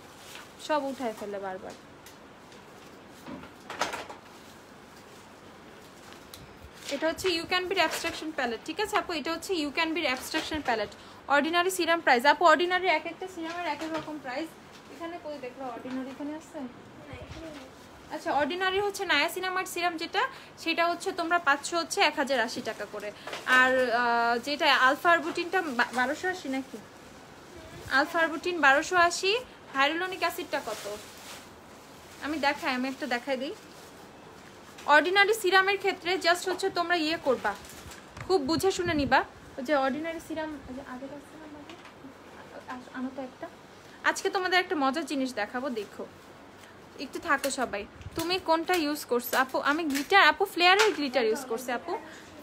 সব উঠায় ফেলে বারবার। এটা হচ্ছে ইউ ক্যান বির অ্যাবস্ট্রাকশন প্যালেট, ঠিক আছে আপু? এটা হচ্ছে ইউ ক্যান বির abstraction palette. Ordinary serum price আপু, অর্ডিনারি এক একটা সিরামের এক এক রকম প্রাইস। এখানে কই দেখো অর্ডিনারি এখানে আছে? আচ্ছা অর্ডিনারি হচ্ছে নায়াসিনামাইড সিরাম যেটা, সেটা হচ্ছে তোমরা পাচ্ছ হচ্ছে 1080 টাকা করে। আর যেটা আলফা আরবুটিনটা 1280 নাকি? Alpha arbutin 1280। হাইরুলোনিক অ্যাসিডটা কত আমি দেখাই, আমি একটা দেখাই দিই। অর্ডিনারি সিরামের ক্ষেত্রে জাস্ট হচ্ছে তোমরা ইয়ে করবা, খুব বুঝে শুনে নিবা যে অর্ডিনারি সিরাম আগের আনো তো একটা। আজকে তোমাদের একটা মজার জিনিস দেখাবো, দেখো একটু থাকো সবাই। তুমি কোনটা ইউজ করছো আপু? আমি গ্লিটার আপু, ফ্লেয়ারের গ্লিটার ইউজ করছি আপু।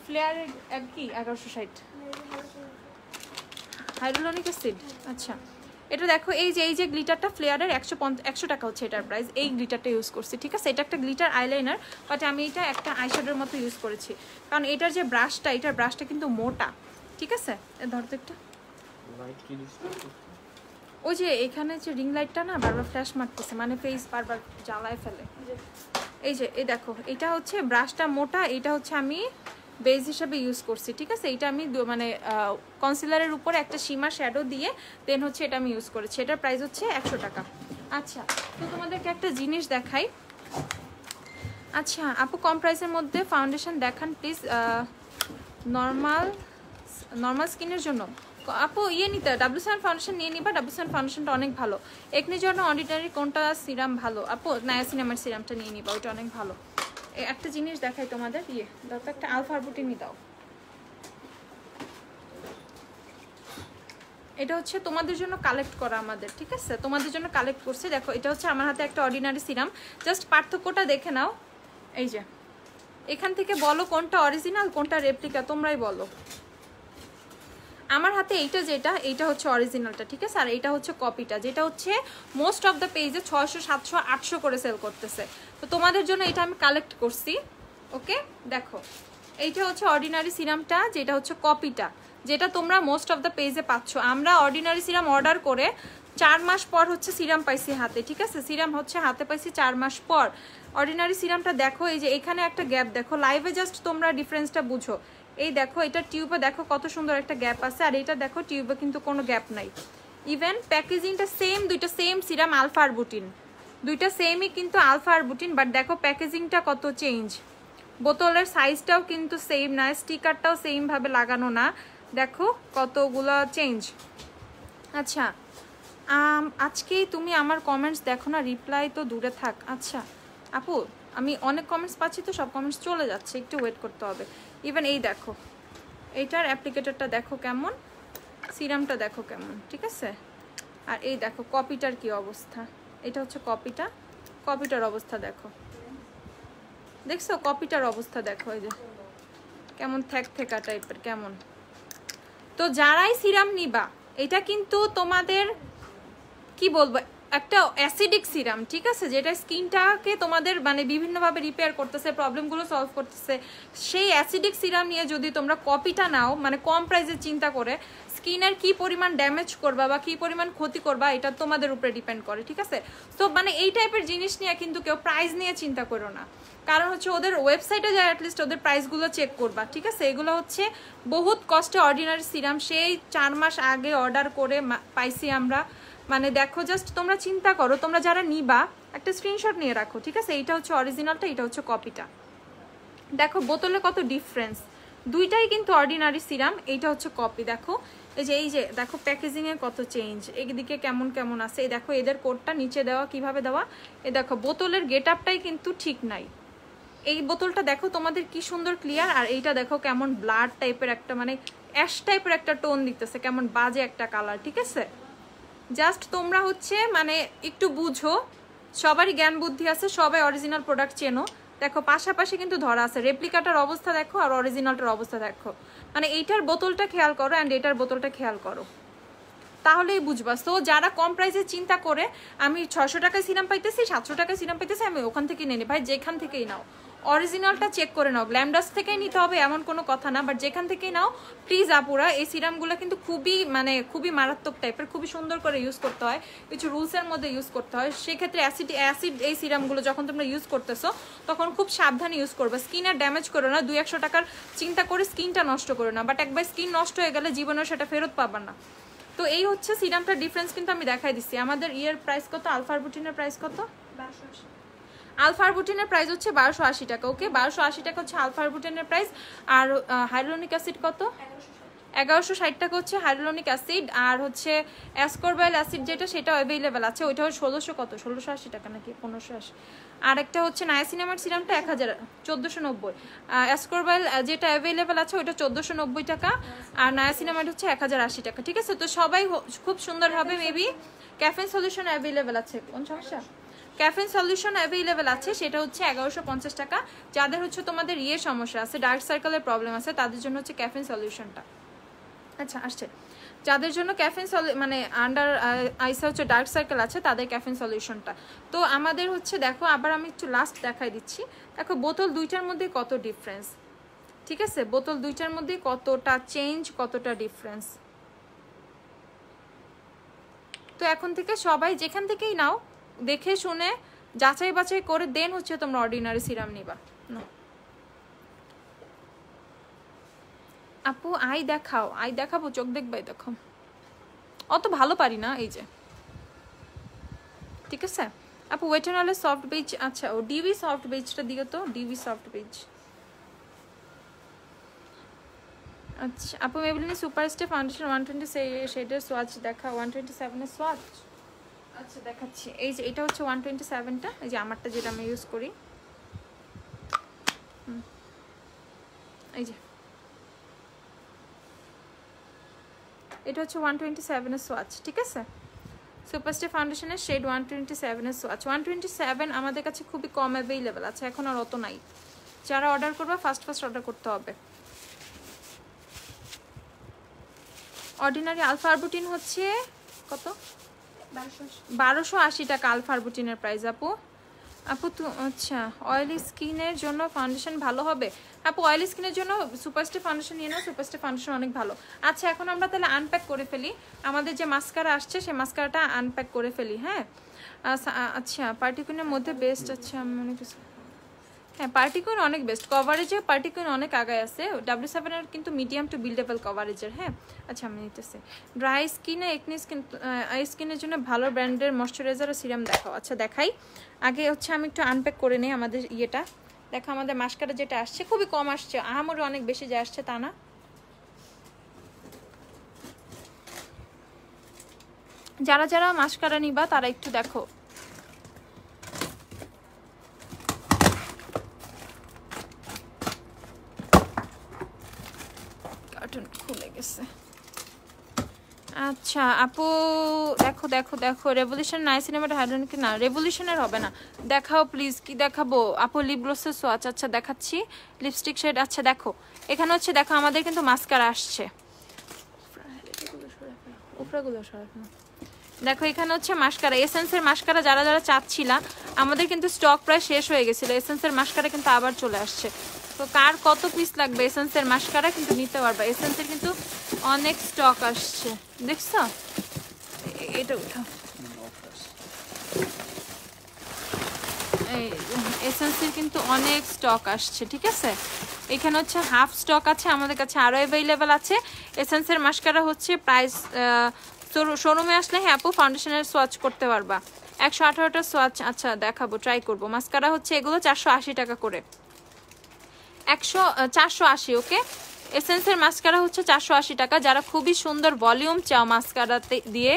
ফ্লেয়ারের কি 1160 হাইড্রোলনিক অ্যাসিড। আচ্ছা এটা দেখো, এই যে গ্লিটারটা ফ্লেয়ারের 100 টাকা হচ্ছে এটার প্রাইস। এই গ্লিটারটা ইউজ করছি, ঠিক আছে? এটা একটা গ্লিটার আইলাইনার, বাট আমি এটা একটা আইশ্যাডোর মতো ইউজ করেছি, কারণ এটার যে ব্রাশটা, এটার ব্রাশটা কিন্তু মোটা, ঠিক আছে? ধর তো একটা, ওই যে এখানে যে রিং লাইটটা না বারবার ফ্ল্যাশ মারতেছে, মানে ফেস বারবার জ্বালায় ফেলে। এই দেখো, এটা হচ্ছে ব্রাশটা মোটা, এটা হচ্ছে আমি বেস হিসাবে ইউজ করছি, ঠিক আছে? এটা আমি মানে কনসিলারের উপরে একটা শিমার শ্যাডো দিয়ে দেন হচ্ছে এটা আমি ইউজ করেছি। এটার প্রাইস হচ্ছে 100 টাকা। আচ্ছা তো তোমাদেরকে একটা জিনিস দেখাই। আচ্ছা আপু কম প্রাইসের মধ্যে ফাউন্ডেশন দেখান প্লিজ, নর্মাল স্কিনের জন্য। আপু নিতে W7 ফাউন্ডেশন নিয়ে নিবা, W7 ফাউন্ডেশনটা অনেক ভালো। একনির জন্য অর্ডিনারি কোনটা সিরাম ভালো? আপু নায়াসিনামাইড সিরামটা নিয়ে নিবা, ওইটা অনেক ভালো। একটা জিনিস দেখাই তোমাদের, দাও তো একটা আলফা আরবুটিনি দাও। এটা হচ্ছে তোমাদের জন্য কালেক্ট করা আমাদের, ঠিক আছে? তোমাদের জন্য কালেক্ট করছে। দেখো এটা হচ্ছে আমার হাতে একটা অর্ডিনারি সিরাম, জাস্ট পার্থক্যটা দেখে নাও। এই যে এখান থেকে বলো কোনটা অরিজিনাল কোনটা রেপ্লিকা, তোমরাই বলো। আমার হাতে এইটা হচ্ছে অরিজিনালটা, ঠিক আছে? আর এইটা হচ্ছে কপিটা, যেটা হচ্ছে মোস্ট অফ দ্য পেজে 600 700 800 করে সেল করতেছে। তো তোমাদের জন্য এটা আমি কালেক্ট করছি, ওকে? দেখো এইটা হচ্ছে অর্ডিনারি সিরামটা, যেটা হচ্ছে কপিটা, যেটা তোমরা মোস্ট অফ দ্য পেজে পাচ্ছ। আমরা অর্ডিনারি সিরাম অর্ডার করে 4 মাস পর হচ্ছে সিরাম পাইছি হাতে, ঠিক আছে? সিরাম হচ্ছে হাতে পাইছি 4 মাস পর। অর্ডিনারি সিরামটা দেখো, এই যে এখানে একটা গ্যাপ দেখো, লাইভে জাস্ট তোমরা ডিফারেন্সটা বুঝো। এই দেখো এটা টিউবে দেখো কত সুন্দর একটা গ্যাপ আছে, আর এটা দেখো টিউবে কিন্তু কোনো গ্যাপ নাই। ইভেন প্যাকেজিংটা সেম, দুইটা সেম সিরাম আলফা আরবুটিন, দুইটা সেমই কিন্তু আলফা আরবুটিন, বাট দেখো প্যাকেজিংটা কত চেঞ্জ। বোতলের সাইজটাও কিন্তু সেম না, স্টিকারটাও সেম ভাবে লাগানো না, দেখো কতগুলো চেঞ্জ। আচ্ছা আজকেই তুমি আমার কমেন্টস দেখো না, রিপ্লাই তো দূরে থাক। আচ্ছা আপু আমি অনেক কমেন্টস পাচ্ছি, তো সব কমেন্টস চলে যাচ্ছে, একটু ওয়েট করতে হবে। ইভেন এই দেখো এইটার অ্যাপ্লিকেটরটা দেখো কেমন, সিরামটা দেখো কেমন, ঠিক আছে? আর এই দেখো কপিটার কি অবস্থা, এটা হচ্ছে কপিটার অবস্থা দেখো, দেখছো কপিটার অবস্থা দেখো, এই যে কেমন থেকা টাইপের কেমন। তো যারাই সিরাম নিবা, এটা কিন্তু তোমাদের কি বলবো একটা অ্যাসিডিক সিরাম, ঠিক আছে? যেটা স্কিনটাকে তোমাদের মানে বিভিন্নভাবে রিপেয়ার করতেছে, প্রবলেমগুলো সলভ করতেছে। সেই অ্যাসিডিক সিরাম নিয়ে যদি তোমরা কপিটা নাও, মানে কম প্রাইসে চিন্তা করে, স্কিনের কি পরিমাণ ড্যামেজ করবা বা কি পরিমাণ ক্ষতি করবা এটা তোমাদের উপরে ডিপেন্ড করে, ঠিক আছে? তো মানে এই টাইপের জিনিস নিয়ে কিন্তু কেউ প্রাইস নিয়ে চিন্তা করো না, কারণ হচ্ছে ওদের ওয়েবসাইটে যায় অ্যাটলিস্ট ওদের প্রাইসগুলো চেক করবা, ঠিক আছে? এগুলো হচ্ছে বহুত কষ্টে অর্ডিনারি সিরাম, সেই 4 মাস আগে অর্ডার করে পাইছি আমরা। মানে দেখো জাস্ট তোমরা চিন্তা করো, তোমরা যারা নিবা একটা স্ক্রিনশট নিয়ে রাখো, ঠিক আছে? এইটা হচ্ছে অরিজিনালটা, এটা হচ্ছে কপিটা। দেখো বোতলে কত ডিফারেন্স, দুইটাই কিন্তু অর্ডিনারি সিরাম, এইটা হচ্ছে কপি। দেখো এই যে দেখো প্যাকেজিং এ কত চেঞ্জ, এইদিকে কেমন আছে, এই দেখো এদের কোডটা নিচে দেওয়া, কিভাবে দেওয়া, এই দেখো বোতলের গেট আপটাই কিন্তু ঠিক নাই। এই বোতলটা দেখো তোমাদের কি সুন্দর ক্লিয়ার, আর এইটা দেখো কেমন ব্লাড টাইপের একটা মানে অ্যাশ টাইপের একটা টোন দিতেছে, কেমন বাজে একটা কালার, ঠিক আছে? জাস্ট তোমরা হচ্ছে মানে একটু বুঝো, সবারই জ্ঞান বুদ্ধি আছে, সবাই অরিজিনাল প্রোডাক্ট চেনো। দেখো পাশাপাশি কিন্তু ধরা আছে, রেপ্লিকাটার অবস্থা দেখো আর অরিজিনালটার অবস্থা দেখো, মানে এইটার বোতলটা খেয়াল করো অ্যান্ড এটার বোতলটা খেয়াল করো, তাহলেই বুঝবা। সো যারা কম প্রাইসে চিন্তা করে আমি 600 টাকায় সিরাম পাইতেছি 700 টাকায় সিরাম পাইতেছি আমি ওখান থেকে নিয়ে নিই, ভাই যেখান থেকেই নাও অরিজিনালটা চেক করে নাও। গ্ল্যামডাস্ট থেকেই নিতে হবে এমন কোনো কথা না, বাট যেখান থেকেই নাও প্লিজ আপুরা। এই সিরামগুলো কিন্তু খুবই মারাত্মক টাইপের, খুবই সুন্দর করে ইউজ করতে হয়, কিছু রুলসের মধ্যে ইউজ করতে হয়। সেক্ষেত্রে অ্যাসিড এই সিরামগুলো যখন তোমরা ইউজ করতেছো তখন খুব সাবধানে ইউজ করবে, স্কিনের ড্যামেজ করো না, 200-100 টাকার চিন্তা করে স্কিনটা নষ্ট করো না, বাট একবার স্কিন নষ্ট হয়ে গেলে জীবনে সেটা ফেরত পাবা না। তো এই হচ্ছে সিরামটার ডিফারেন্স, কিন্তু আমি দেখাই দিচ্ছি। আমাদের প্রাইস কত, আলফা আরবুটিনের প্রাইস কত? আলফা আরবুটিনের প্রাইস হচ্ছে 1280 টাকা, ওকে? 1280 টাকা হচ্ছে আলফা আরবুটিনের প্রাইস। আর হাইড্রোনিক অ্যাসিড কত? 1160 টাকা হচ্ছে হাইড্রোনিক অ্যাসিড। আর হচ্ছে অ্যাসকরবাইল অ্যাসিড যেটা, সেটা অ্যাভেলেবেল আছে, ওইটা 1600 কত 1680 টাকা নাকি 1580। আর একটা হচ্ছে নায়াসিনামাইড সিরামটা 1490। অ্যাসকরবাইল যেটা অ্যাভেলেবেল আছে ওইটা 1490 টাকা, আর নায়াসিনামাইড হচ্ছে 1080 টাকা, ঠিক আছে? তো সবাই খুব সুন্দরভাবে মেবি ক্যাফেন সলিউশন অ্যাভেলেবেল আছে, কোন সমস্যা? ক্যাফেন সলিউশন অ্যাভেলেবেল আছে, সেটা হচ্ছে 1150 টাকা। যাদের হচ্ছে তোমাদের সমস্যা আছে, ডার্ক সার্কেলের প্রবলেম আছে, তাদের জন্য হচ্ছে ক্যাফেন সলিউশনটা। আচ্ছা আসছে। যাদের জন্য ক্যাফিন মানে আন্ডার আইসে হচ্ছে ডার্ক সার্কেল আছে তাদের ক্যাফিন সলিউশনটা। তো আমাদের হচ্ছে দেখো, আবার আমি একটু লাস্ট দেখাই দিচ্ছি। দেখো বোতল দুইটার মধ্যে কত ডিফারেন্স, ঠিক আছে? বোতল দুইটার মধ্যে কতটা চেঞ্জ, কতটা ডিফারেন্স। তো এখন থেকে সবাই যেখান থেকেই নাও, দেখে শুনে যাচাই বাছাই করে দেন হচ্ছে তোমরা অর্ডিনারি সিরাম নিবা। আপু আই দেখাও, আই দেখাবো, চোখ দেখবাই, দেখো অত ভালো পারি না, এই যে, ঠিক আছে আপু। ওয়েটেনলের সফট বেজ, আচ্ছা ও ডিভি সফট বেজটা দিও তো, ডিভি সফট বেজ। আচ্ছা আপু মেবলিনে সুপারস্টে ফাউন্ডেশন 120 শেডের সোয়াচ দেখা, 127 এর সোয়াচ। আচ্ছা দেখাচ্ছি, এই যে এটা হচ্ছে 127টা, এই যে আমারটা যেটা আমি ইউজ করি, এই যে এটা হচ্ছে 127 এর সোয়াচ, ঠিক আছে? সুপারস্টে ফাউন্ডেশনের শেড 127 এর সোয়াচ। 127 আমাদের কাছে খুবই কম অ্যাভেলেবেল আছে, এখন আর অত নাই। যারা অর্ডার করবে ফার্স্ট অর্ডার করতে হবে। অর্ডিনারি আলফা আরবুটিন হচ্ছে কত? 1280 টাকা আলফা আরবুটিনের প্রাইস আপু। আপু তো আচ্ছা, অয়েলি স্কিনের জন্য ফাউন্ডেশন ভালো হবে? আপু অয়েলি স্কিনের জন্য সুপারস্টে ফাউন্ডেশন নিয়ে নাও, সুপারস্টে ফাউন্ডেশন অনেক ভালো। আচ্ছা এখন আমরা তাহলে আনপ্যাক করে ফেলি, আমাদের যে মাস্কারা আসছে সেই মাস্কারাটা আনপ্যাক করে ফেলি। হ্যাঁ আচ্ছা, পার্টিকুইনের মধ্যে বেস্ট, আচ্ছা আমি মনে করছি হ্যাঁ পার্টিকুইন অনেক বেস্ট কভারেজে, পার্টিকুইন অনেক আগায় আছে। W7 এর কিন্তু মিডিয়াম টু বিল্ডেবল কভারেজের। হ্যাঁ আচ্ছা আমি নিতেছি। ড্রাই স্কিনে, একনি স্কিন, আই স্কিনের জন্য ভালো ব্র্যান্ডের ময়শ্চারাইজার ও সিরাম দেখাও। আচ্ছা দেখাই, আগে হচ্ছে আমি একটু আনপ্যাক করে নিই আমাদের ইয়েটা। দেখো আমাদের মাস্কারা যেটা আসছে খুবই কম আসছে, আহামরি অনেক বেশি যে আসছে তা না। যারা যারা মাস্কারা নিবা তারা একটু দেখো। খুলে গেছে। আচ্ছা আপু দেখো দেখো দেখো, রেভলিউশন নাই সিনেমাটা হাইড্রোনিক না, রেভলিউশনের হবে না, দেখাও প্লিজ। কি দেখাবো আপু? লিপ গ্লসের সোয়াচ। আচ্ছা দেখাচ্ছি, লিপস্টিক শেড। আচ্ছা দেখো এখানে হচ্ছে, দেখো আমাদের কিন্তু মাস্কারা আসছে, উপরেগুলো সরানো। দেখো এখানে হচ্ছে মাস্কারা, এসেন্সের মাস্কারা যারা যারা চাচ্ছিলা, আমাদের কিন্তু স্টক প্রায় শেষ হয়ে গেছিল। এসেন্সের মাস্কারা কিন্তু আবার চলে আসছে। তো কার কত পিস লাগবে এসেন্সের মাস্কারা কিন্তু নিতে পারবা, এসেন্সের কিন্তু অনেক স্টক আসছে, দেখছো? এটা উঠাও, এই এসেন্সের কিন্তু অনেক স্টক আসছে, ঠিক আছে? এখানে হচ্ছে হাফ স্টক আছে, আমাদের কাছে আরো অ্যাভেলেবেল আছে। এসেন্সের মাস্কারা হচ্ছে প্রাইস শোরুমে আসলে হ্যাঁ আপু ফাউন্ডেশনের সোয়াচ করতে পারবা, 118টা সোয়াচ। আচ্ছা দেখাবো, ট্রাই করবো। মাস্কারা হচ্ছে এগুলো 480 টাকা করে, 480। ওকে, এসেন্সের মাস্কারা হচ্ছে 480 টাকা। যারা খুবই সুন্দর ভলিউম চাও মাস্কারাতে দিয়ে,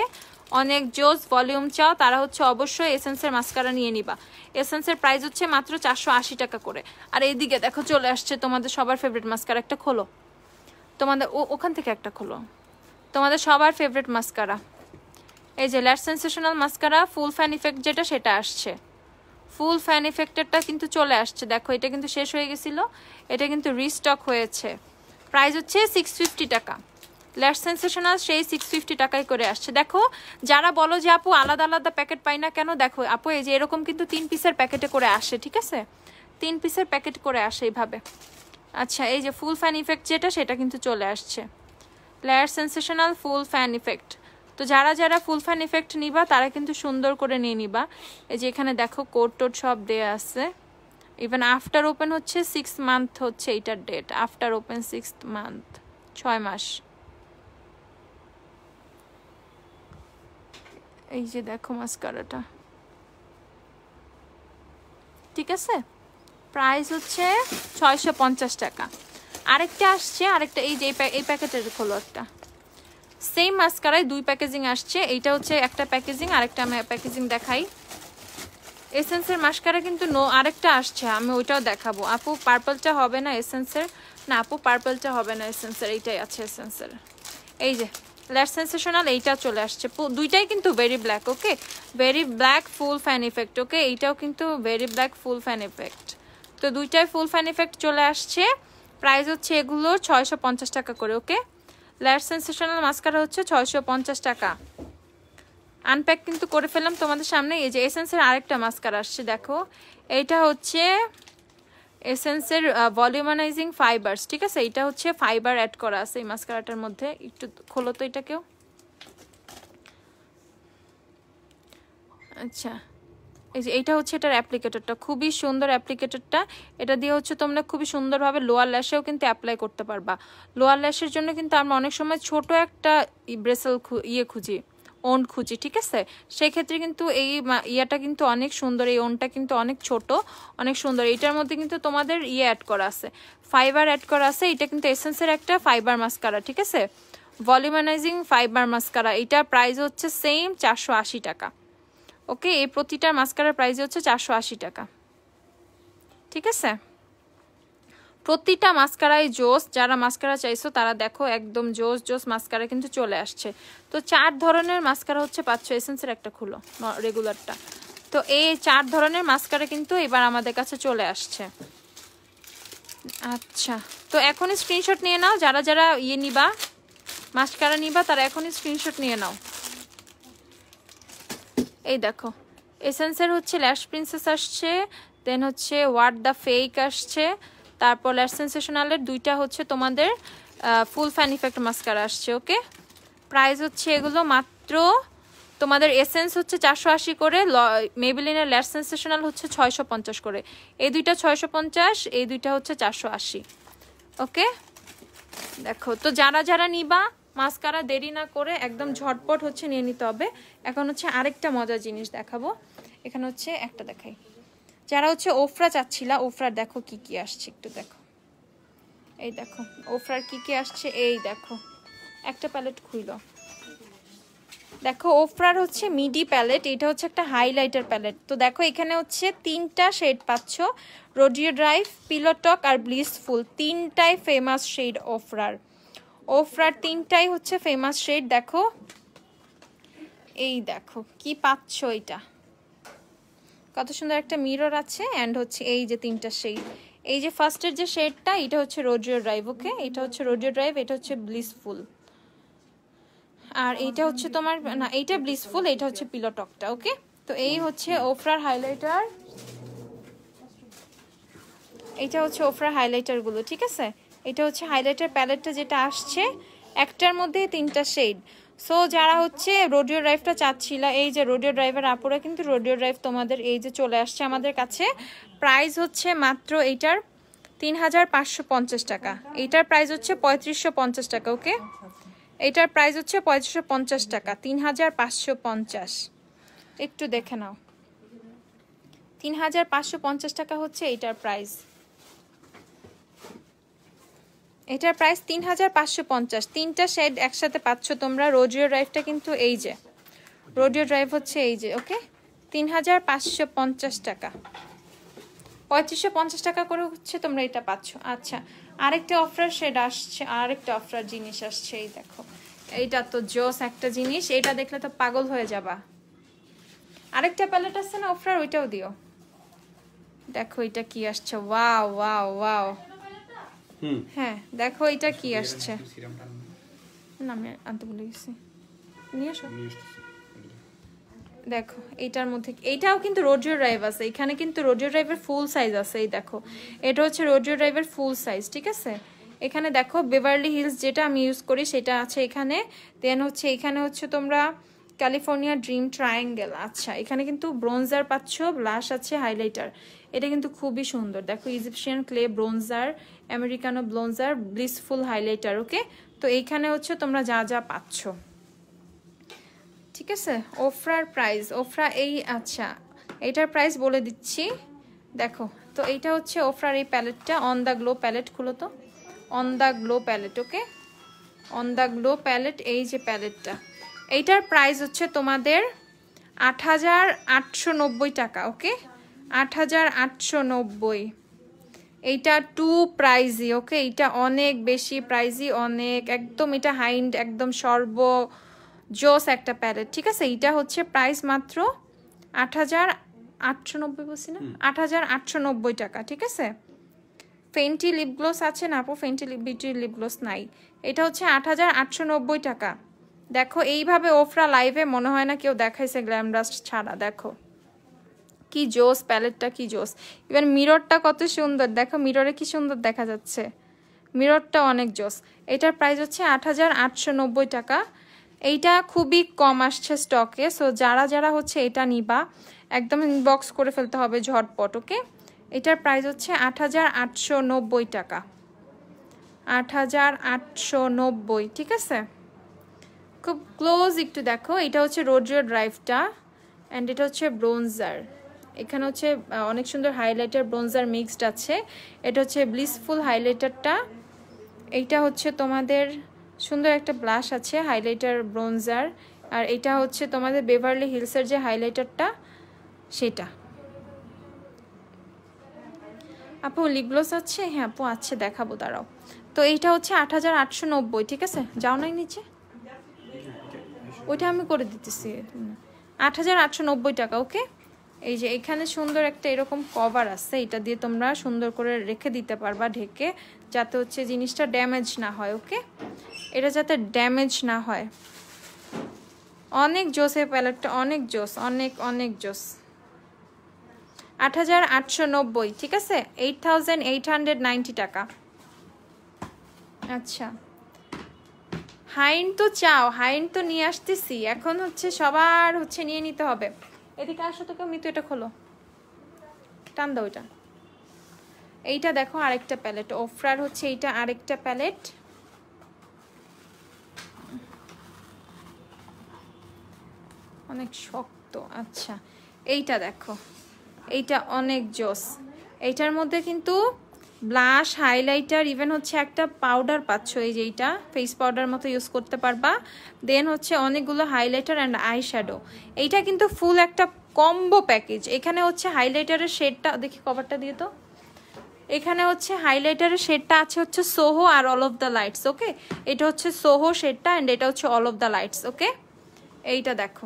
অনেক জোস ভলিউম চাও, তারা হচ্ছে অবশ্যই এসেন্সের মাস্কারা নিয়ে নিবা। এসেন্সের প্রাইস হচ্ছে মাত্র 480 টাকা করে। আর এইদিকে দেখো চলে আসছে তোমাদের সবার ফেভারিট মাস্কারা, একটা খোলো তোমাদের, ওখান থেকে একটা খোলো, তোমাদের সবার ফেভারিট মাস্কারা। এই যে ল্যাশ সেন্সেশনাল মাস্কারা ফুল ফ্যান ইফেক্ট যেটা, সেটা আসছে। ফুল ফ্যান ইফেক্টেরটা কিন্তু চলে আসছে, দেখো এটা কিন্তু শেষ হয়ে গেছিল, এটা কিন্তু রিস্টক হয়েছে। প্রাইস হচ্ছে 650 টাকা। ল্যাশ সেন্সেশনাল সেই 650 টাকায় করে আসছে। দেখো যারা বলো যে আপু আলাদা আলাদা প্যাকেট পাই না কেন, দেখো আপু এই যে এরকম কিন্তু 3 পিসের প্যাকেটে করে আসে, ঠিক আছে? 3 পিসের প্যাকেট করে আসে এইভাবে। আচ্ছা এই যে ফুল ফ্যান ইফেক্ট যেটা, সেটা কিন্তু চলে আসছে, ল্যাশ সেন্সেশনাল ফুল ফ্যান ইফেক্ট। তো যারা যারা ফুল ফ্যান ইফেক্ট নিবা তারা কিন্তু সুন্দর করে নিয়ে নিবা। এই যে এখানে দেখো কোড টোড সব দেয়া আছে। ইভেন আফটার ওপেন হচ্ছে 6 মান্থ হচ্ছে এইটার date, after open 6th month, 6 মাস। এই যে দেখো মাস্কারাটা, ঠিক আছে? প্রাইস হচ্ছে 650 টাকা। আরেকটা আসছে, আরেকটা এই যে এই প্যাকেটের হলো একটা সেম মাস্কারায় 2 প্যাকেজিং আসছে। এইটা হচ্ছে একটা প্যাকেজিং, আরেকটা আমি প্যাকেজিং দেখাই। এসেন্সের মাস্কারা কিন্তু আরেকটা আসছে, আমি ওইটাও দেখাবো। আপু পার্পলটা হবে না এসেন্সের? না আপু পার্পলটা হবে না এসেন্সের, এইটাই আছে এসেন্সের। এই যে ল্যাশ সেন্সেশনাল এইটা চলে আসছে, দুইটাই কিন্তু very black. Okay, very black full fan effect. Okay, এইটাও কিন্তু very black full fan effect. তো দুইটাই ফুল ফ্যান ইফেক্ট চলে আসছে। প্রাইস হচ্ছে এগুলো 650 টাকা করে। ওকে, ল্যাশ সেন্সেশনাল মাস্কারা হচ্ছে 650 টাকা। আনপ্যাক কিন্তু করে ফেললাম তোমাদের সামনে। এই যে এসেন্সের আরেকটা মাস্কারা আসছে, দেখো এইটা হচ্ছে এসেন্সের ভলিউমানাইজিং ফাইবারস, ঠিক আছে? এটা হচ্ছে ফাইবার অ্যাড করা আছে এই মাস্কারাটার মধ্যে। একটু খোলো তো এটাকেও। আচ্ছা, এই যে এইটা হচ্ছে এটার অ্যাপ্লিকেটরটা, খুবই সুন্দর অ্যাপ্লিকেটরটা। এটা দিয়ে হচ্ছে তোমরা খুবই সুন্দরভাবে লোয়ার ল্যাশেও কিন্তু অ্যাপ্লাই করতে পারবা। লোয়ার ল্যাশের জন্য কিন্তু আমরা অনেক সময় ছোট একটা ব্রেসেল খুঁজি, ওন খুঁজি, ঠিক আছে? সেই ক্ষেত্রে কিন্তু এই ইয়াটা কিন্তু অনেক সুন্দর, এই ওনটা কিন্তু অনেক ছোট, অনেক সুন্দর। এটার মধ্যে কিন্তু তোমাদের অ্যাড করা আছে, ফাইবার অ্যাড করা আছে। এটা কিন্তু এসেন্সের একটা ফাইবার মাস্কারা, ঠিক আছে? ভলিউমানাইজিং ফাইবার মাস্কারা। এটা প্রাইস হচ্ছে সেম 480 টাকা। ওকে, এই প্রতিটা মাস্কারার প্রাইস হচ্ছে 480 টাকা, ঠিক আছে? প্রতিটা মাস্কারাই জোস। যারা মাস্কারা চাইছো তারা দেখো একদম জোস জোস মাস্কারা কিন্তু চলে আসছে। তো 4 ধরনের মাস্কারা হচ্ছে পাচ্ছ। এসেন্সের একটা খুলো, রেগুলারটা। তো এই 4 ধরনের মাস্কারা কিন্তু এবার আমাদের কাছে চলে আসছে। আচ্ছা, তো এখনই স্ক্রিনশট নিয়ে নাও। যারা যারা নিবা, মাস্কারা নিবা, তারা এখনই স্ক্রিনশট নিয়ে নাও। এই দেখো এসেন্সের হচ্ছে ল্যাশ প্রিন্সেস আসছে, দেন হচ্ছে হোয়াট দ্য ফেক আসছে, তারপর ল্যাশ সেন্সেশনালের দুইটা হচ্ছে তোমাদের ফুল ফ্যান ইফেক্ট মাস্কারা আসছে। ওকে, প্রাইস হচ্ছে এগুলো মাত্র তোমাদের এসেন্স হচ্ছে 480 করে, মেবেলিনের ল্যাশ সেন্সেশনাল হচ্ছে 650 করে। এই দুইটা 650, এই দুইটা হচ্ছে 480। ওকে, দেখো তো যারা যারা নিবা মাস্কারা দেরি না করে একদম ঝটপট হচ্ছে নিয়ে নিতে হবে। এখন হচ্ছে আরেকটা মজার জিনিস দেখাবো। এখানে হচ্ছে একটা দেখাই, যারা হচ্ছে ওফরা চাচ্ছিলা, ওফরার দেখো কি কি আসছে, একটু দেখো। এই দেখো ওফরার কি কি আসছে, এই দেখো একটা প্যালেট খুইলো, দেখো ওফরার হচ্ছে মিডি প্যালেট। এটা হচ্ছে একটা হাইলাইটার প্যালেট। তো দেখো এখানে হচ্ছে 3টা শেড পাচ্ছ, রোডিও ড্রাইভ, পিলোটক আর ব্লিসফুল। 3টাই ফেমাস শেড ওফরার। ওফরার 3টাই হচ্ছে ফেমাস শেড। দেখো এই দেখো কি পাচ্ছ, এটা কত সুন্দর একটা মিরর আছে, অ্যান্ড হচ্ছে এই যে 3টা শেড। এই যে ফার্স্টের যে শেডটা, এটা হচ্ছে রোডিও ড্রাইভ। ওকে, এটা হচ্ছে রোডিও ড্রাইভ, এটা হচ্ছে ব্লিসফুল, আর এইটা হচ্ছে তোমার না, এইটা ব্লিসফুল, এটা হচ্ছে পিলোটকটা। ওকে, তো এই হচ্ছে ওফরার হাইলাইটার, এইটা হচ্ছে ওফরার হাইলাইটার গুলো, ঠিক আছে? এটা হচ্ছে হাইলাইটার প্যালেটটা যেটা আসছে, একটার মধ্যে 3টা শেড। সো যারা হচ্ছে রোডিও ড্রাইভটা চাচ্ছিলা, এই যে রোডিও ড্রাইভের আপুরা কিন্তু রোডিও ড্রাইভ তোমাদের এই যে চলে আসছে আমাদের কাছে। প্রাইস হচ্ছে মাত্র এইটার 3550 টাকা, এইটার প্রাইস হচ্ছে 3550 টাকা। ওকে, এইটার প্রাইস হচ্ছে 3550 টাকা, 3550। একটু দেখে নাও, 3550 টাকা হচ্ছে এইটার প্রাইস। এটার প্রাইস 3550। 3টা শেড একসাথে পাচ্ছ তোমরা। রোডিও ড্রাইভটা কিন্তু এই যে রোডিও ড্রাইভ হচ্ছে এই যে। ওকে, 3550 টাকা, 3550 টাকা করে হচ্ছে তোমরা এটা পাচ্ছ। আচ্ছা, আরেকটা অফার শেড আসছে, আরেকটা অফার জিনিস আসছে। এই দেখো, এইটা তো জোস একটা জিনিস, এটা দেখলে তো পাগল হয়ে যাবা। আরেকটা প্যালেট আছে না অফার, ওইটাও দিও। দেখো এটা কি আসছে, ওয়াও ওয়াও ওয়াও। হ্যাঁ দেখো এটা কি আসছে, না আমি আনতে ভুলে গেছি, নিয়ে আসো। দেখো এইটার মধ্যে, এইটাও কিন্তু রোডিও ড্রাইভ আছে, এখানে কিন্তু রোডিও ড্রাইভের ফুল সাইজ আছে। এই দেখো এটা হচ্ছে রোডিও ড্রাইভের ফুল সাইজ, ঠিক আছে? এখানে দেখো বেভারলি হিলস যেটা আমি ইউজ করি সেটা আছে এখানে। দেন হচ্ছে এখানে হচ্ছে তোমরা ক্যালিফোর্নিয়া ড্রিম ট্রায়াঙ্গেল। আচ্ছা, এখানে কিন্তু ব্রোঞ্জার পাচ্ছ, ব্লাশ আছে, হাইলাইটার। এটা কিন্তু খুবই সুন্দর। দেখো Egyptian clay bronzer, Americano bronzer, blissful highlighter. Okay, তো এইখানে হচ্ছে তোমরা যা যা পাচ্ছ, ঠিক আছে? ওফরার প্রাইস, ওফরা এই, আচ্ছা এইটার প্রাইস বলে দিচ্ছি। দেখো তো এইটা হচ্ছে ওফরার এই প্যালেটটা, অন দ্য গ্লো প্যালেট। খুলো তো, on the glow palette. Okay, on the glow palette, এই যে প্যালেটটা, এইটার প্রাইস হচ্ছে তোমাদের 8890 টাকা। ওকে, 8890। এইটা টু প্রাইজি। ওকে, এইটা অনেক বেশি প্রাইজি, অনেক একদম, এটা হাইন্ড একদম সর্ব জোস একটা প্যালেট, ঠিক আছে? এইটা হচ্ছে প্রাইস মাত্র 8890, বলছি না, 8890 টাকা, ঠিক আছে? ফেন্টি লিপ গ্লোস আছে না আপু? ফেন্টি বিউটির লিপ গ্লোস নাই। এটা হচ্ছে 8890 টাকা। দেখো এইভাবে ওফরা লাইভে মনে হয় না কেউ দেখাইছে গ্ল্যাম ডাস্ট ছাড়া। দেখো কি জোস প্যালেটটা, কি জোস। ইভেন মিররটা কত সুন্দর, দেখো মিররে কি সুন্দর দেখা যাচ্ছে, মিররটা অনেক জোস। এটার প্রাইস হচ্ছে 8890 টাকা। এইটা খুবই কম আসছে স্টকে, সো যারা যারা হচ্ছে এটা নিবা একদম ইনবক্স করে ফেলতে হবে ঝটপট। ওকে, এটার প্রাইস হচ্ছে 8890 টাকা, 8890। ঠিক আছে, খুব ক্লোজ একটু দেখো। এটা হচ্ছে রোডিও ড্রাইভটা অ্যান্ড এটা হচ্ছে ব্রোঞ্জার। এখানে হচ্ছে অনেক সুন্দর হাইলাইটার ব্রোঞ্জার মিক্সড আছে। এটা হচ্ছে ব্লিসফুল হাইলাইটারটা। এইটা হচ্ছে তোমাদের সুন্দর একটা ব্লাশ আছে, হাইলাইটার ব্রোঞ্জার। আর এটা হচ্ছে তোমাদের বেভারলি হিলসের যে হাইলাইটারটা সেটা। আপু লিপ গ্লোস আছে? হ্যাঁ আপু আছে, দেখাবো দাঁড়াও। তো এইটা হচ্ছে 8890। ঠিক আছে, যাও নাই নিচে, ওইটা আমি করে দিতেছি। 8890 টাকা। ওকে, এই যে এখানে সুন্দর একটা এরকম কভার আছে, এটা দিয়ে তোমরা সুন্দর করে রেখে দিতে পারবা ঢেকে, যাতে হচ্ছে জিনিসটা ড্যামেজ না হয়। ওকে, এটা যাতে ড্যামেজ না হয়। অনেক জোস এই প্যালেটটা, অনেক জোস, অনেক অনেক জোস। 8890। ঠিক আছে, 8890 টাকা। আচ্ছা, হাইন তো চাও, হাইন তো নিয়ে আসতেছি। এখন হচ্ছে সবার হচ্ছে নিয়ে নিতে হবে। এদিকে আসো তো কেউ, মিতু এটা খোলো, টান দাও এটা। এইটা দেখো আরেকটা প্যালেট, ওফরার হচ্ছে এইটা আরেকটা প্যালেট। অনেক শক্ত। আচ্ছা, এইটা দেখো, এইটা অনেক জোস। এইটার মধ্যে কিন্তু ব্লাশ, হাইলাইটার, ইভেন হচ্ছে একটা পাউডার পাচ্ছ, এই যে এইটা ফেস পাউডার মতো ইউজ করতে পারবা। দেন হচ্ছে অনেকগুলো হাইলাইটার অ্যান্ড আই শ্যাডো। এইটা কিন্তু ফুল একটা কম্বো প্যাকেজ। এখানে হচ্ছে হাইলাইটারের শেডটা দেখি, কভারটা দিয়ে তো। এখানে হচ্ছে হাইলাইটারের শেডটা আছে হচ্ছে সোহো আর all of the lights. Okay, এটা হচ্ছে সোহো শেডটা অ্যান্ড এটা হচ্ছে all of the lights. Okay, এইটা দেখো